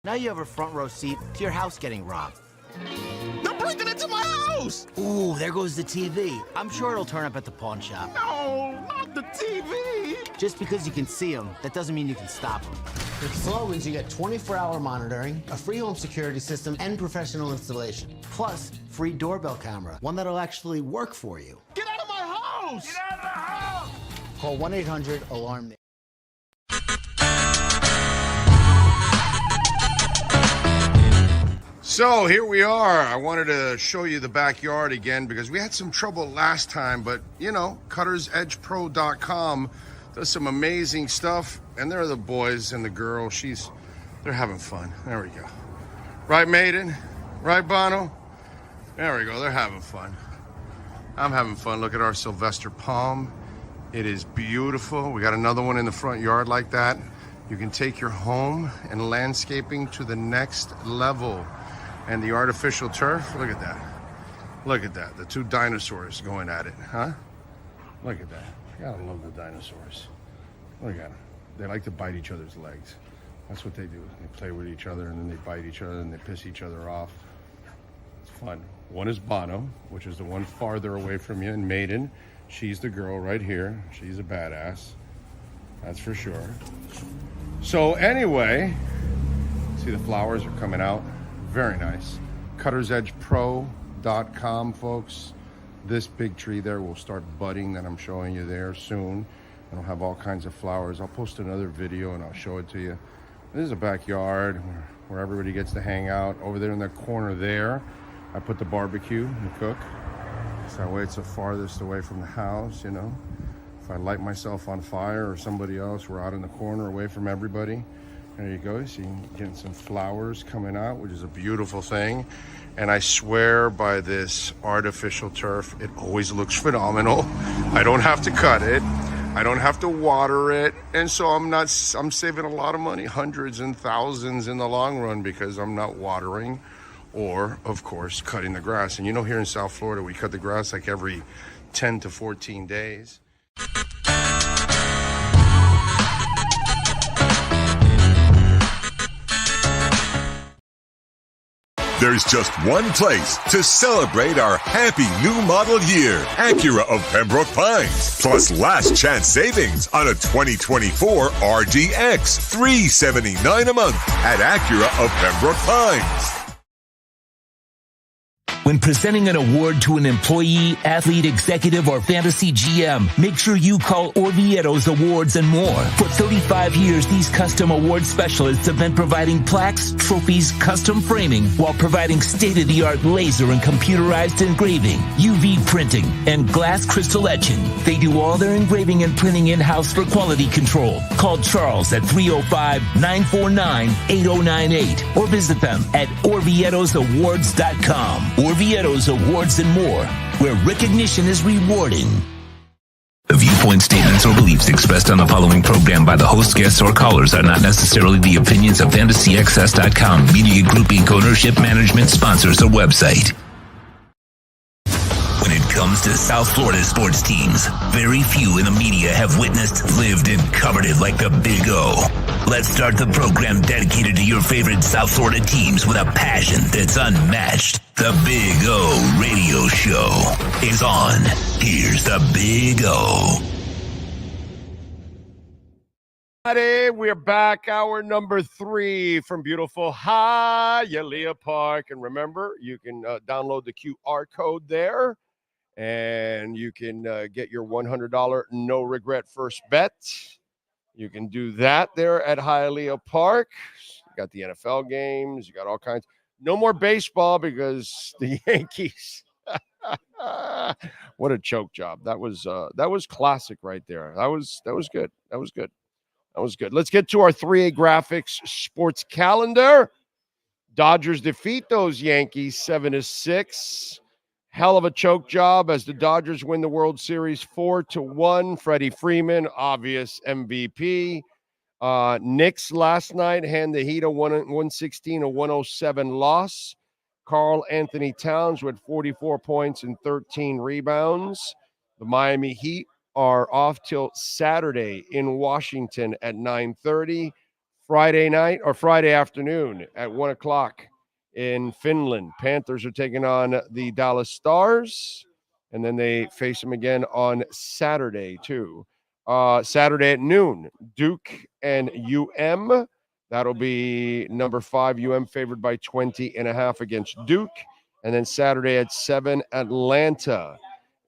Now you have a front row seat to your house getting robbed. They're breaking into my house! Ooh, there goes the TV. I'm sure it'll turn up at the pawn shop. No, not the TV! Just because you can see them, that doesn't mean you can stop them. With Slogans, you get 24-hour monitoring, a free home security system, and professional installation. Plus, free doorbell camera, one that'll actually work for you. Get out of my house! Get out of the house! Call 1-800-ALARM. So here we are. I wanted to show you the backyard again because we had some trouble last time, but you know, cuttersedgepro.com does some amazing stuff, and there are the boys and the girl. They're having fun. There we go. Right, Maiden? Right, Bono? There we go. They're having fun. I'm having fun. Look at our Sylvester palm. It is beautiful. We got another one in the front yard like that. You can take your home and landscaping to the next level. And the artificial turf, look at that. Look at that. The two dinosaurs going at it, huh? Look at that. I gotta love the dinosaurs. Look at them. They like to bite each other's legs. That's what they do. They play with each other and then they bite each other and they piss each other off. It's fun. One is Bono, which is the one farther away from you, and Maiden. She's the girl right here. She's a badass. That's for sure. So anyway, see the flowers are coming out. Very nice. cuttersedgepro.com, folks. This big tree there will start budding that I'm showing you there soon. It'll have all kinds of flowers. I'll post another video and I'll show it to you. This is a backyard where everybody gets to hang out. Over there in that corner there, I put the barbecue to cook. So that way it's the farthest away from the house, you know. If I light myself on fire or somebody else, we're out in the corner away from everybody. There you go. So you're getting some flowers coming out, which is a beautiful thing. And I swear by this artificial turf, it always looks phenomenal. I don't have to cut it. I don't have to water it. And so I'm saving a lot of money, hundreds and thousands in the long run, because I'm not watering or, of course, cutting the grass. And you know, here in South Florida, we cut the grass like every 10 to 14 days. There's just one place to celebrate our happy new model year. Acura of Pembroke Pines. Plus last chance savings on a 2024 RDX. $379 a month at Acura of Pembroke Pines. When presenting an award to an employee, athlete, executive, or fantasy GM, make sure you call Orvieto's Awards and More. For 35 years, these custom award specialists have been providing plaques, trophies, custom framing, while providing state-of-the-art laser and computerized engraving, UV printing, and glass crystal etching. They do all their engraving and printing in-house for quality control. Call Charles at 305-949-8098 or visit them at orvietosawards.com. Orvieto's Awards and More, where recognition is rewarding. viewpoint statements or beliefs expressed on the following program by the host, guests, or callers are not necessarily the opinions of FantasyAccess.com, Media Group Inc. ownership, management, sponsors, or website. When it comes to South Florida sports teams, very few in the media have witnessed, lived, and covered it like the Big O. Let's start the program dedicated to your favorite South Florida teams with a passion that's unmatched. The Big O Radio Show is on. Here's the Big O. We're back, hour number 3 from beautiful Hialeah Park. And remember, you can download the QR code there, and you can get your $100 no-regret first bet. You can do that there at Hialeah Park. You got the NFL games. You got all kinds. No more baseball because the Yankees. What a choke job. That was classic right there. That was good. That was good. Let's get to our 3A Graphics sports calendar. Dodgers defeat those Yankees 7-6. Hell of a choke job as the Dodgers win the World Series 4-1. Freddie Freeman, obvious MVP. Knicks last night hand the Heat a 116-107 loss. Karl Anthony Towns with 44 points and 13 rebounds. The Miami Heat are off till Saturday in Washington at 9:30. Friday afternoon at 1 o'clock in Finland. Panthers are taking on the Dallas Stars, and then they face them again on Saturday too. Saturday at noon, Duke and UM. That'll be number 5, UM favored by 20.5 against Duke. And then Saturday at 7, Atlanta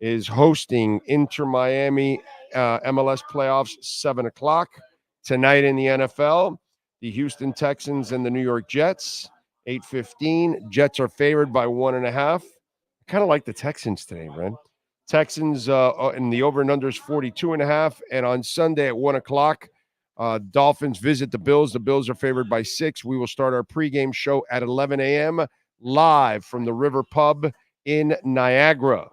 is hosting Inter Miami MLS playoffs, 7 o'clock. Tonight in the NFL, the Houston Texans and the New York Jets, 8:15. Jets are favored by 1.5. I kind of like the Texans today, man. Texans and the over and under is 42.5. And on Sunday at 1 o'clock, Dolphins visit the Bills. The Bills are favored by 6. We will start our pregame show at 11 a.m. live from the River Pub in Niagara.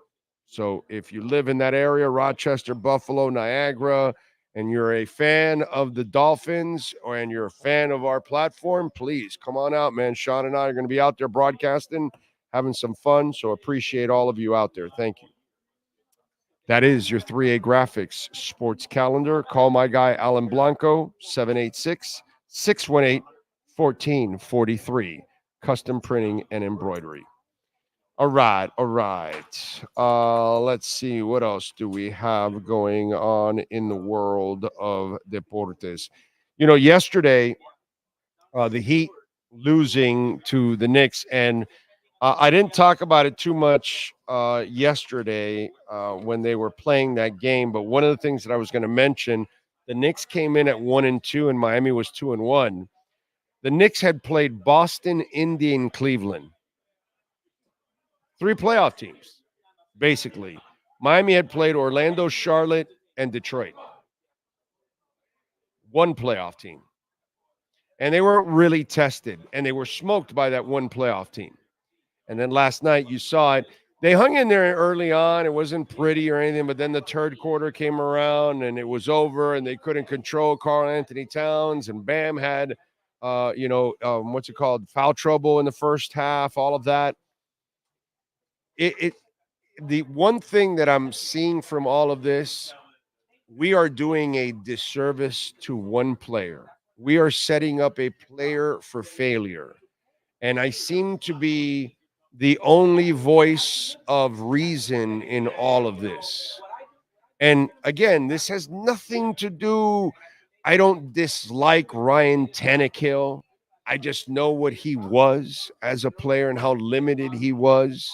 So if you live in that area, Rochester, Buffalo, Niagara, and you're a fan of the Dolphins and you're a fan of our platform, please come on out, man. Sean and I are going to be out there broadcasting, having some fun. So appreciate all of you out there. Thank you. That is your 3A Graphics sports calendar. Call my guy, Alan Blanco, 786-618-1443. Custom printing and embroidery. All right. Let's see. What else do we have going on in the world of deportes? Yesterday, the Heat losing to the Knicks, and I didn't talk about it too much yesterday when they were playing that game, but one of the things that I was going to mention, the Knicks came in at 1-2 and Miami was 2-1. The Knicks had played Boston, Indy, and Cleveland. 3 playoff teams, basically. Miami had played Orlando, Charlotte, and Detroit. 1 playoff team. And they weren't really tested, and they were smoked by that 1 playoff team. And then last night, you saw it. They hung in there early on. It wasn't pretty or anything, but then the third quarter came around, and it was over, and they couldn't control Karl Anthony Towns, and Bam had, foul trouble in the first half, all of that. The one thing that I'm seeing from all of this, we are doing a disservice to one player. We are setting up a player for failure. And I seem to be the only voice of reason in all of this. And again, this has nothing to do, I don't dislike Ryan Tannehill. I just know what he was as a player and how limited he was.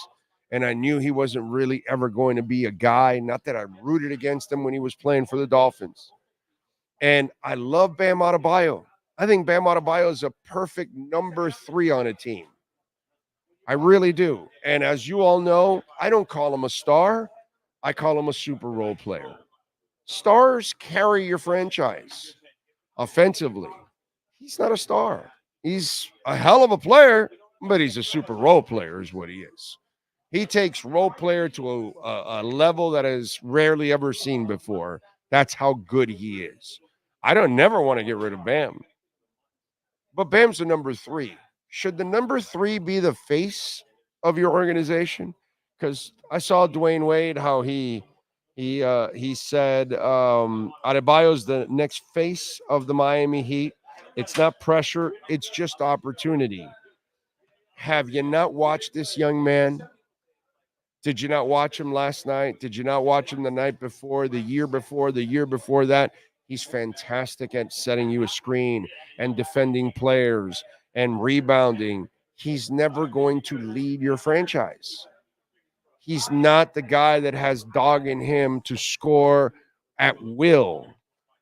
And I knew he wasn't really ever going to be a guy. Not that I rooted against him when he was playing for the Dolphins. And I love Bam Adebayo. I think Bam Adebayo is a perfect number 3 on a team. I really do. And as you all know, I don't call him a star. I call him a super role player. Stars carry your franchise offensively. He's not a star. He's a hell of a player, but he's a super role player is what he is. He takes role player to a level that is rarely ever seen before. That's how good he is. I don't never want to get rid of Bam. But Bam's the number 3. Should the number 3 be the face of your organization? Because I saw Dwayne Wade, how he said Adebayo's the next face of the Miami Heat. It's not pressure, it's just opportunity. Have you not watched this young man? Did you not watch him last night? Did you not watch him the night before, the year before that? He's fantastic at setting you a screen and defending players and rebounding. He's never going to lead your franchise. He's not the guy that has dog in him to score at will.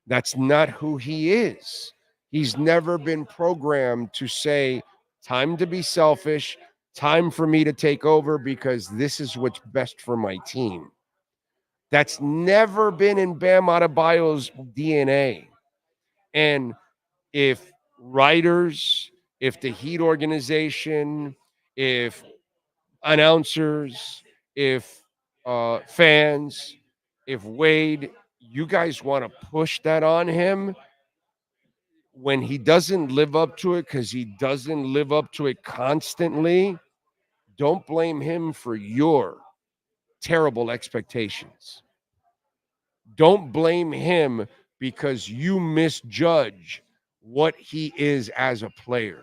That's not who he is. He's never been programmed to say, time to be selfish, time for me to take over because this is what's best for my team. That's never been in Bam Adebayo's DNA. And if writers, if the Heat organization, if announcers, if fans, if Wade, you guys want to push that on him when he doesn't live up to it because he doesn't live up to it constantly, don't blame him for your terrible expectations. Don't blame him because you misjudge what he is as a player.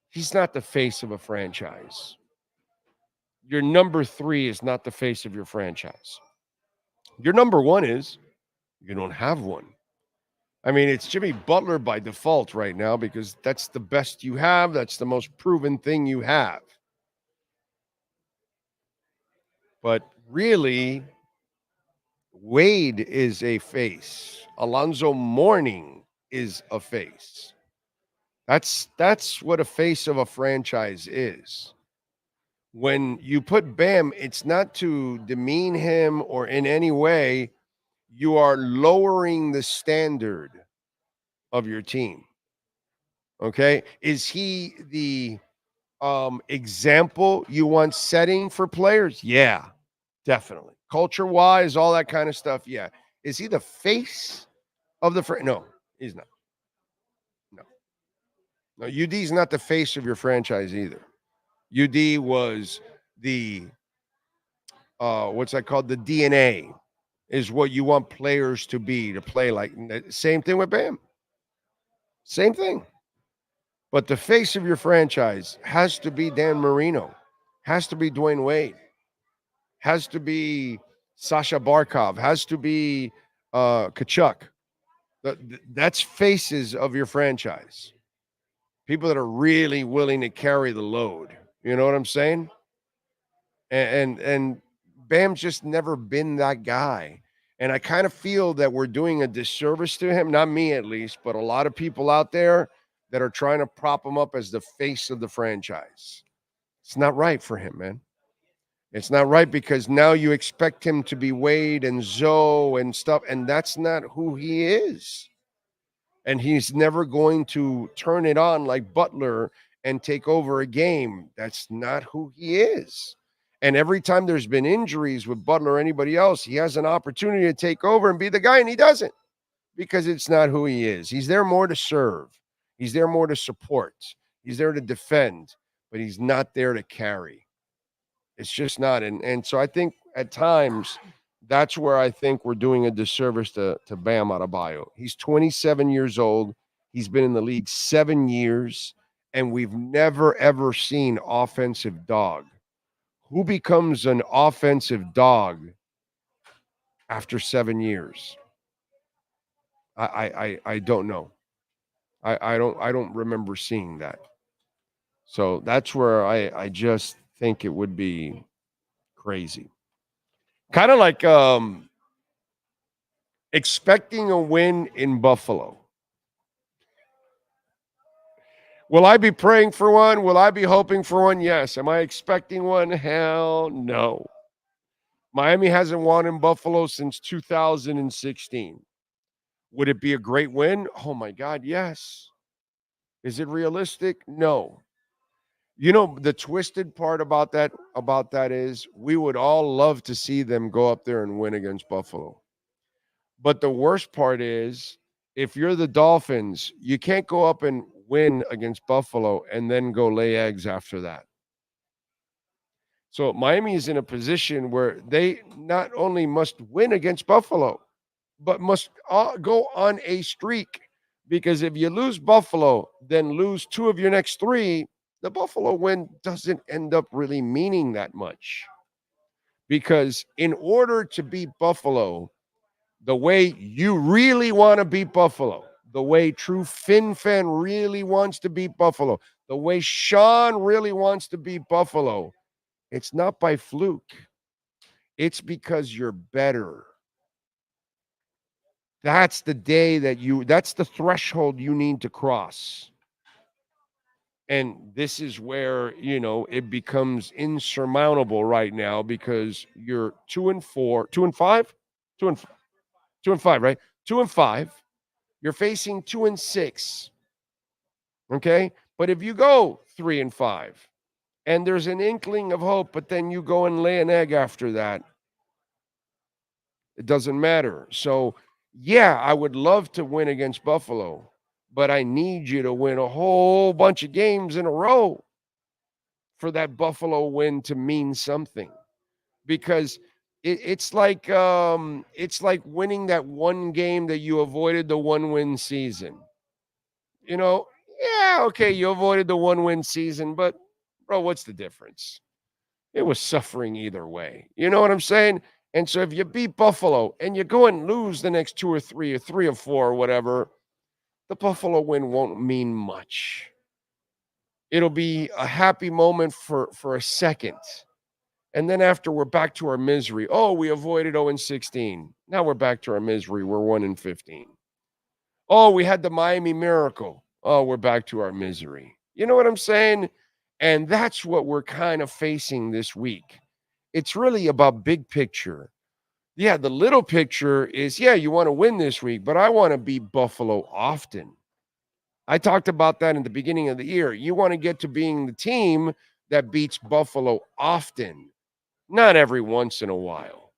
He's not the face of a franchise. Your number 3 is not the face of your franchise. Your number 1 is you don't have one. I mean, it's Jimmy Butler by default right now because that's the best you have. That's the most proven thing you have. But really, Wade is a face. Alonzo Mourning is a face. That's what a face of a franchise is. When you put Bam, it's not to demean him or in any way. You are lowering the standard of your team. Okay? Is he the example you want setting for players? Yeah, definitely. Culture-wise, all that kind of stuff, yeah. Is he the face of the No, he's not. No, UD's not the face of your franchise either. UD was the, what's that called? The DNA is what you want players to be, to play like. Same thing with Bam. Same thing. But the face of your franchise has to be Dan Marino, has to be Dwayne Wade, has to be Sasha Barkov, has to be Kachuk. That's faces of your franchise. People that are really willing to carry the load. You know what I'm saying? And Bam's just never been that guy. And I kind of feel that we're doing a disservice to him, not me at least, but a lot of people out there that are trying to prop him up as the face of the franchise. It's not right for him, man. It's not right because now you expect him to be Wade and Zoe and stuff, and that's not who he is. And he's never going to turn it on like Butler and take over a game. That's not who he is. And every time there's been injuries with Butler or anybody else, he has an opportunity to take over and be the guy, and he doesn't because it's not who he is. He's there more to serve. He's there more to support. He's there to defend, but he's not there to carry. It's just not. And so I think at times that's where I think we're doing a disservice to Bam Adebayo. He's 27 years old. He's been in the league 7 years, and we've never, ever seen offensive dog. Who becomes an offensive dog after 7 years? I don't know. I don't remember seeing that. So that's where I just think it would be crazy. Kind of like expecting a win in Buffalo. Will I be praying for one? Will I be hoping for one? Yes. Am I expecting one? Hell no. Miami hasn't won in Buffalo since 2016. Would it be a great win? Oh my God, yes. Is it realistic? No. You know, the twisted part about that is we would all love to see them go up there and win against Buffalo. But the worst part is, if you're the Dolphins, you can't go up and win against Buffalo and then go lay eggs after that. So Miami is in a position where they not only must win against Buffalo, but must go on a streak. Because if you lose Buffalo, then lose 2 of your next 3, the Buffalo win doesn't end up really meaning that much. Because in order to beat Buffalo, the way you really want to beat Buffalo, the way true Fin fan really wants to beat Buffalo, the way Sean really wants to beat Buffalo, it's not by fluke. It's because you're better. That's the day that's the threshold you need to cross. And this is where, it becomes insurmountable right now because you're 2-4, 2-5, 2-5, right? 2-5. You're facing 2-6. Okay. But if you go 3-5 and there's an inkling of hope, but then you go and lay an egg after that, it doesn't matter. So, yeah, I would love to win against Buffalo, but I need you to win a whole bunch of games in a row for that Buffalo win to mean something. Because it's like winning that one game that you avoided the 1-win season. Yeah, okay, you avoided the 1-win season, but bro, what's the difference? It was suffering either way. You know what I'm saying? And so if you beat Buffalo and you go and lose the next 2 or 3 or 3 or 4 or whatever, the Buffalo win won't mean much. It'll be a happy moment for a second. And then after, we're back to our misery. Oh, we avoided 0-16. Now we're back to our misery. We're 1-15. Oh, we had the Miami Miracle. Oh, we're back to our misery. You know what I'm saying? And that's what we're kind of facing this week. It's really about big picture. Yeah, the little picture is, you want to win this week, but I want to beat Buffalo often. I talked about that in the beginning of the year. You want to get to being the team that beats Buffalo often, not every once in a while.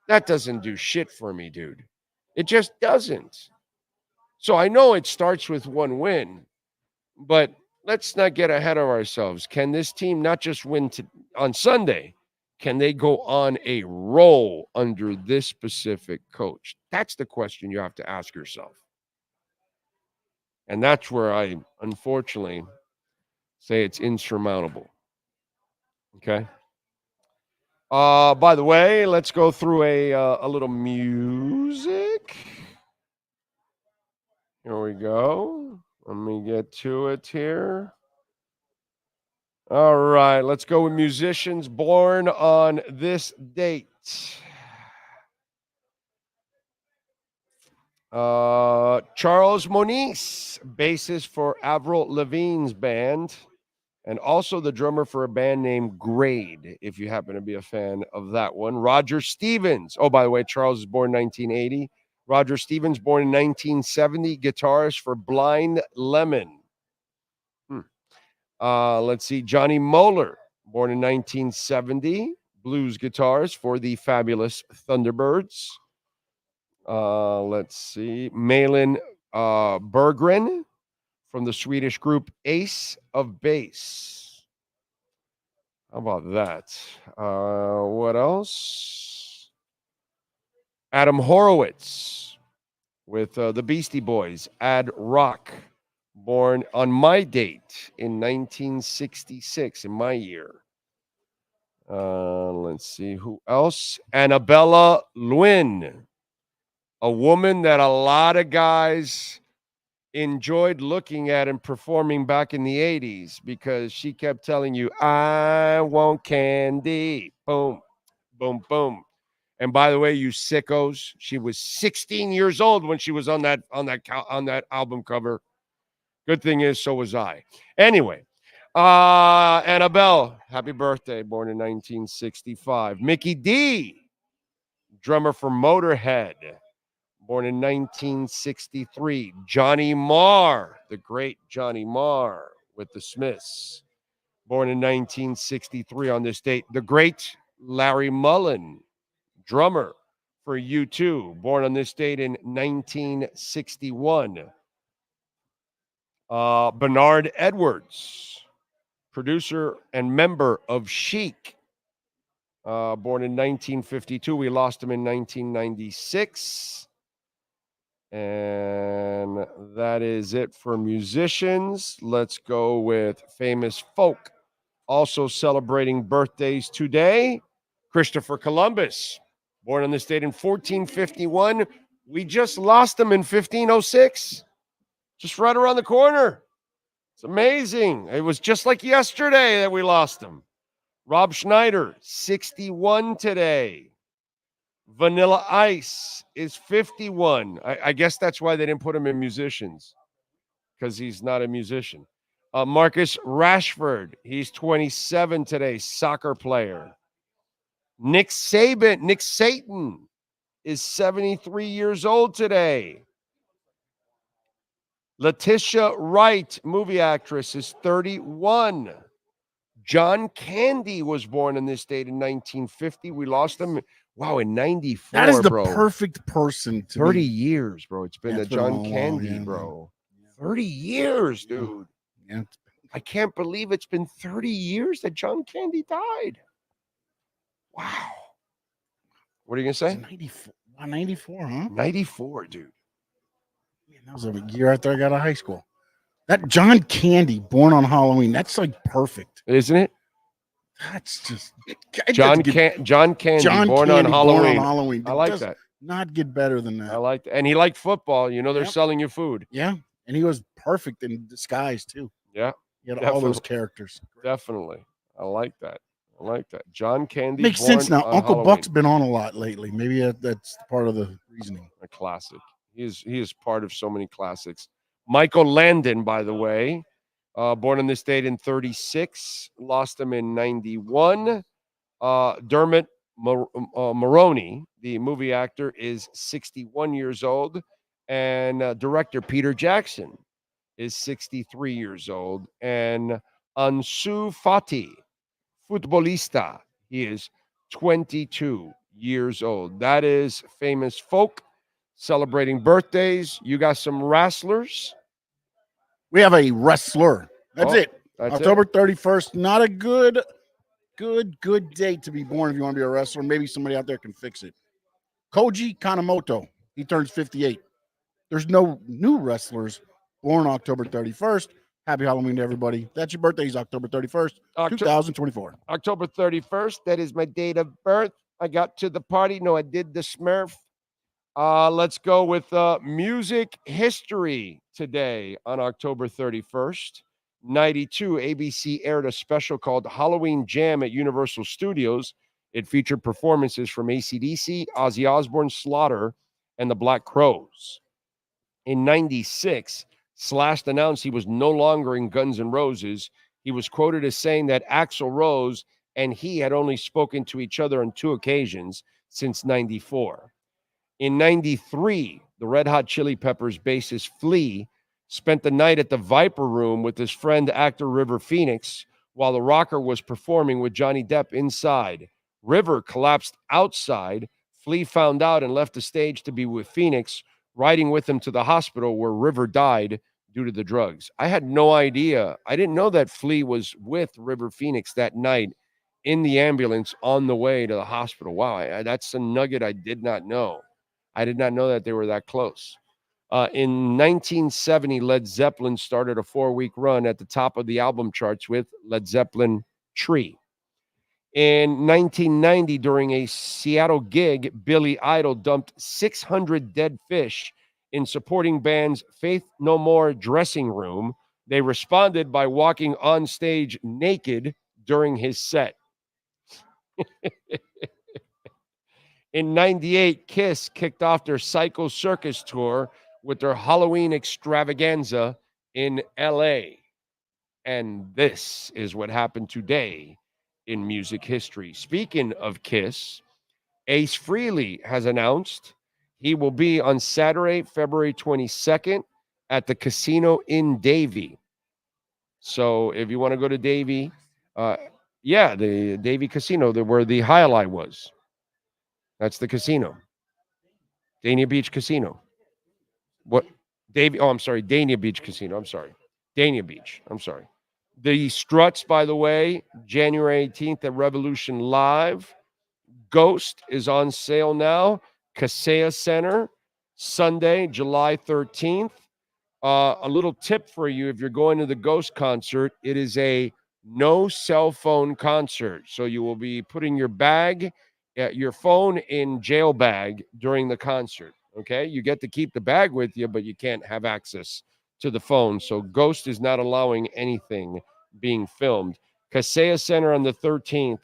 That doesn't do shit for me, dude. It just doesn't. So I know it starts with 1 win, but let's not get ahead of ourselves. Can this team not just win on Sunday? Can they go on a roll under this specific coach? That's the question you have to ask yourself. And that's where I, unfortunately, say it's insurmountable. Okay? By the way, let's go through a little music. Here we go. Let me get to it here. All right, let's go with musicians born on this date. Charles Moniz, bassist for Avril Lavigne's band, and also the drummer for a band named Grade, if you happen to be a fan of that one. Roger Stevens. Oh, by the way, Charles was born in 1980. Roger Stevens, born in 1970, guitarist for Blind Lemon. Let's see, Johnny Moeller, born in 1970, blues guitarist for the Fabulous Thunderbirds. Let's see, Malin Berggren from the Swedish group Ace of Base. How about that? What else? Adam Horowitz with the Beastie Boys, Ad Rock. Born on my date in 1966, in my year. Let's see, who else? Annabella Lwin, a woman that a lot of guys enjoyed looking at and performing back in the 80s because she kept telling you, I want candy. Boom, boom, boom. And by the way, you sickos, she was 16 years old when she was on that album cover. Good thing is, so was I. Anyway, Annabelle, happy birthday, born in 1965. Mickey D, drummer for Motorhead, born in 1963. Johnny Marr, the great Johnny Marr with the Smiths, born in 1963 on this date. The great Larry Mullen, drummer for U2, born on this date in 1961. Bernard Edwards, producer and member of Chic, born in 1952. We lost him in 1996. And that is it for musicians. Let's go with famous folk. Also celebrating birthdays today, Christopher Columbus, born on this date in 1451. We just lost him in 1506, just right around the corner. It's amazing. It was just like yesterday that we lost him. Rob Schneider, 61 today. Vanilla Ice is 51. I guess that's why they didn't put him in musicians, because he's not a musician. Marcus Rashford, he's 27 today, soccer player. Nick Saban is 73 years old today. Letitia Wright, movie actress, is 31. John Candy was born on this date in 1950. We lost him, in 94, That is the bro. perfect person to 30 be. years, bro. It's been the John Candy, bro. 30 years, dude. Yeah. I can't believe it's been 30 years that John Candy died. Wow. What are you going to say? 94, huh? 94, dude. Man, that was a year after I got out of high school. That John Candy, born on Halloween, that's like perfect. Isn't it? That's just John Candy, born on Halloween. I like that. Not get better than that. I like that. And he liked football. You know, they're selling you food. Yeah. And he was perfect in disguise, too. Yeah. He had all those characters. Definitely. I like that. John Candy. Makes sense now. Uncle Halloween. Buck's been on a lot lately. Maybe that's part of the reasoning. A classic. He is part of so many classics. Michael Landon, by the way, born on this date in 36, lost him in 91. Dermot Mulroney, the movie actor, is 61 years old. And director Peter Jackson is 63 years old. And Ansu Fati, futbolista, he is 22 years old. That is famous folk celebrating birthdays. You got some wrestlers? We have a wrestler. That's it. That's October 31st. Not a good date to be born if you want to be a wrestler. Maybe somebody out there can fix it. Koji Kanemoto. He turns 58. There's no new wrestlers born October 31st. Happy Halloween to everybody. That's your birthday is October 31st, 2024. October 31st. That is my date of birth. I got to the party. No, I did the Smurf. Let's go with music history today on October 31st. 92, ABC aired a special called Halloween Jam at Universal Studios. It featured performances from AC/DC, Ozzy Osbourne, Slaughter, and the Black Crowes. In 96, Slash announced he was no longer in Guns N' Roses. He was quoted as saying that Axl Rose and he had only spoken to each other on 2 occasions since 94. In 93, the Red Hot Chili Peppers bassist Flea spent the night at the Viper Room with his friend actor River Phoenix while the rocker was performing with Johnny Depp inside. River collapsed outside. Flea found out and left the stage to be with Phoenix, riding with him to the hospital where River died due to the drugs. I had no idea. I didn't know that Flea was with River Phoenix that night in the ambulance on the way to the hospital. Wow, that's a nugget I did not know. I did not know that they were that close. In 1970, Led Zeppelin started a 4-week run at the top of the album charts with Led Zeppelin Tree. In 1990, during a Seattle gig, Billy Idol dumped 600 dead fish in supporting band's Faith No More dressing room. They responded by walking on stage naked during his set. In 98, Kiss kicked off their Psycho Circus tour with their Halloween extravaganza in LA. And this is what happened today in music history. Speaking of Kiss, Ace Frehley has announced he will be on Saturday, February 22nd at the Casino in Davie. So if you want to go to Davie, the Davie Casino, where the Highlight was. That's the casino. Dania Beach Casino. What? Dave? Oh, I'm sorry. Dania Beach Casino. I'm sorry. Dania Beach. I'm sorry. The Struts, by the way, January 18th at Revolution Live. Ghost is on sale now. Kaseya Center, Sunday, July 13th. A little tip for you if you're going to the Ghost concert, it is a no cell phone concert. So you will be putting your phone in jail bag during the concert. Okay, you get to keep the bag with you, but you can't have access to the phone. So Ghost is not allowing anything being filmed. Kaseya Center on the 13th.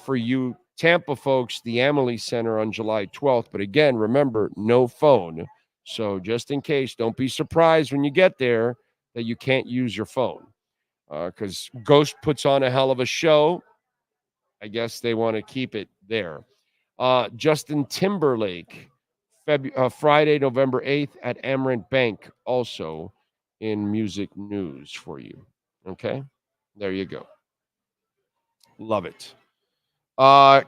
For you Tampa folks, the Amalie Center on July 12th. But again, remember, no phone. So just in case, don't be surprised when you get there that you can't use your phone. Because Ghost puts on a hell of a show. I guess they want to keep it there. Justin Timberlake, Friday, November 8th at Amarant Bank, also in music news for you. Okay? There you go. Love it.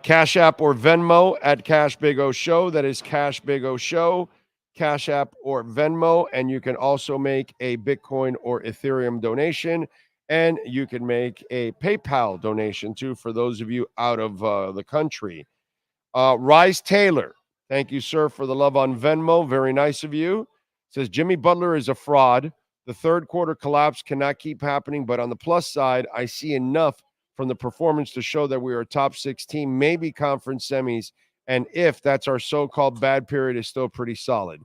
Cash App or Venmo at Cash Big O Show. That is Cash Big O Show. Cash App or Venmo. And you can also make a Bitcoin or Ethereum donation. And you can make a PayPal donation, too, for those of you out of the country. Rise Taylor, thank you, sir, for the love on Venmo. Very nice of you. Says Jimmy Butler is a fraud. The third quarter collapse cannot keep happening. But on the plus side, I see enough from the performance to show that we are a top 6 team, maybe conference semis. And if that's our so-called bad period is still pretty solid.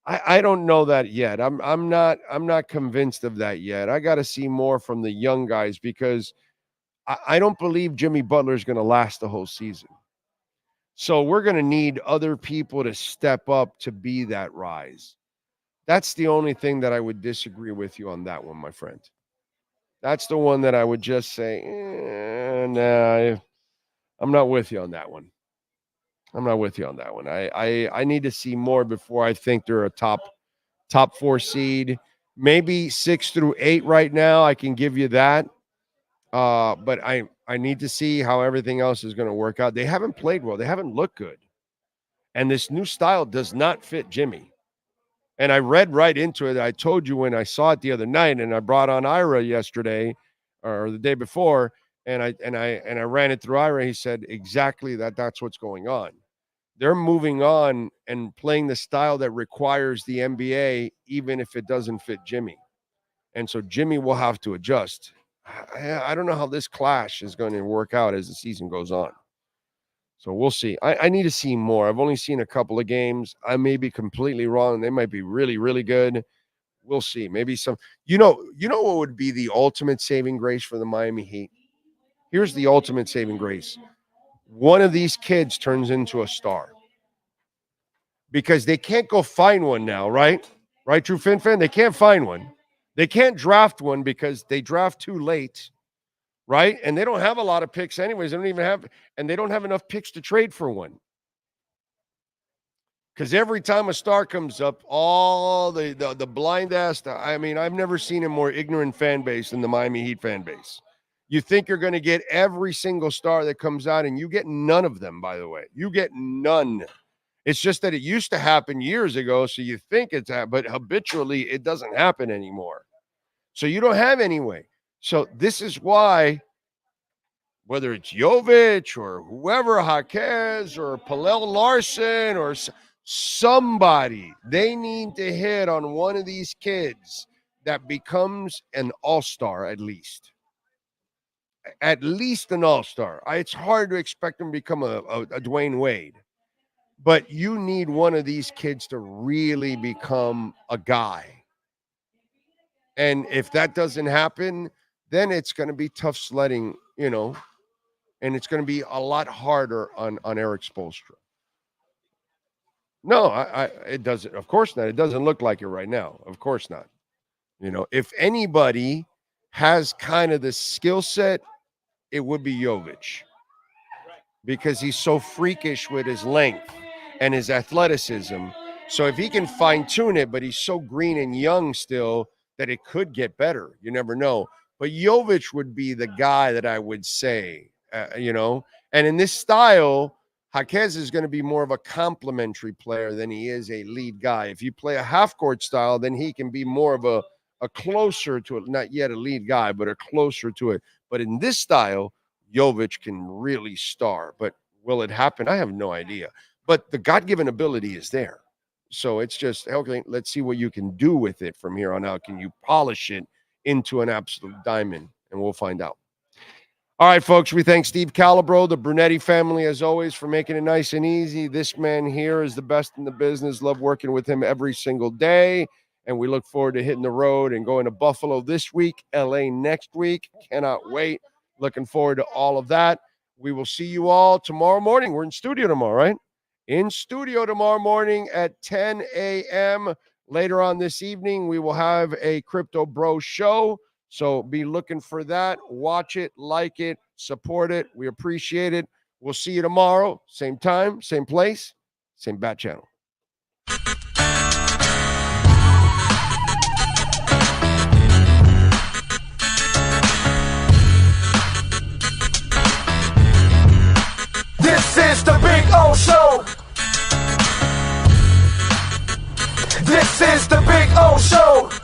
I don't know that yet. I'm not convinced of that yet. I got to see more from the young guys because I don't believe Jimmy Butler is going to last the whole season. So we're going to need other people to step up to be that rise. That's the only thing that I would disagree with you on that one, my friend. That's the one that I would just say, nah, I'm not with you on that one. I'm not with you on that one. I need to see more before I think they're a top 4 seed. Maybe 6 through 8 right now. I can give you that. But I need to see how everything else is going to work out. They haven't played well. They haven't looked good. And this new style does not fit Jimmy. And I read right into it. I told you when I saw it the other night, and I brought on Ira yesterday or the day before, and I ran it through Ira. He said exactly that's what's going on. They're moving on and playing the style that requires the NBA, even if it doesn't fit Jimmy. And so Jimmy will have to adjust. I don't know how this clash is going to work out as the season goes on. So we'll see. I need to see more. I've only seen a couple of games. I may be completely wrong. They might be really, really good. We'll see. Maybe some. You know what would be the ultimate saving grace for the Miami Heat? Here's the ultimate saving grace. One of these kids turns into a star. Because they can't go find one now, right? Right, True FinFan? They can't find one. They can't draft one because they draft too late, right? And they don't have a lot of picks anyways. They don't have enough picks to trade for one. Because every time a star comes up, all the blind ass, I mean, I've never seen a more ignorant fan base than the Miami Heat fan base. You think you're going to get every single star that comes out, and you get none of them, by the way. You get none. It's just that it used to happen years ago, so you think it's happened, but habitually it doesn't happen anymore. So you don't have any way. So this is why, whether it's Jovic or whoever, Jaquez or Pallel Larson or somebody, they need to hit on one of these kids that becomes an all-star at least. At least an all-star. It's hard to expect them to become a Dwayne Wade. But you need one of these kids to really become a guy. And if that doesn't happen, then it's going to be tough sledding, and it's going to be a lot harder on Eric Spoelstra. No, it doesn't. Of course not. It doesn't look like it right now. Of course not. If anybody has kind of the skill set, it would be Jovic. Because he's so freakish with his length and his athleticism. So if he can fine-tune it, but he's so green and young still that it could get better. You never know. But Jovic would be the guy that I would say, And in this style, Jaquez is going to be more of a complementary player than he is a lead guy. If you play a half-court style, then he can be more of a closer to it, not yet a lead guy, but a closer to it. But in this style, Jovic can really star. But will it happen? I have no idea. But the God-given ability is there. So it's just, okay, let's see what you can do with it from here on out. Can you polish it into an absolute diamond? And we'll find out. All right, folks, we thank Steve Calabro, the Brunetti family, as always, for making it nice and easy. This man here is the best in the business. Love working with him every single day. And we look forward to hitting the road and going to Buffalo this week, LA next week. Cannot wait. Looking forward to all of that. We will see you all tomorrow morning. We're in studio tomorrow, right? In studio tomorrow morning at 10 a.m. Later on this evening, we will have a Crypto Bro show. So be looking for that. Watch it, like it, support it. We appreciate it. We'll see you tomorrow. Same time, same place, same bat channel. This is the Big O Show. This is the Big O Show.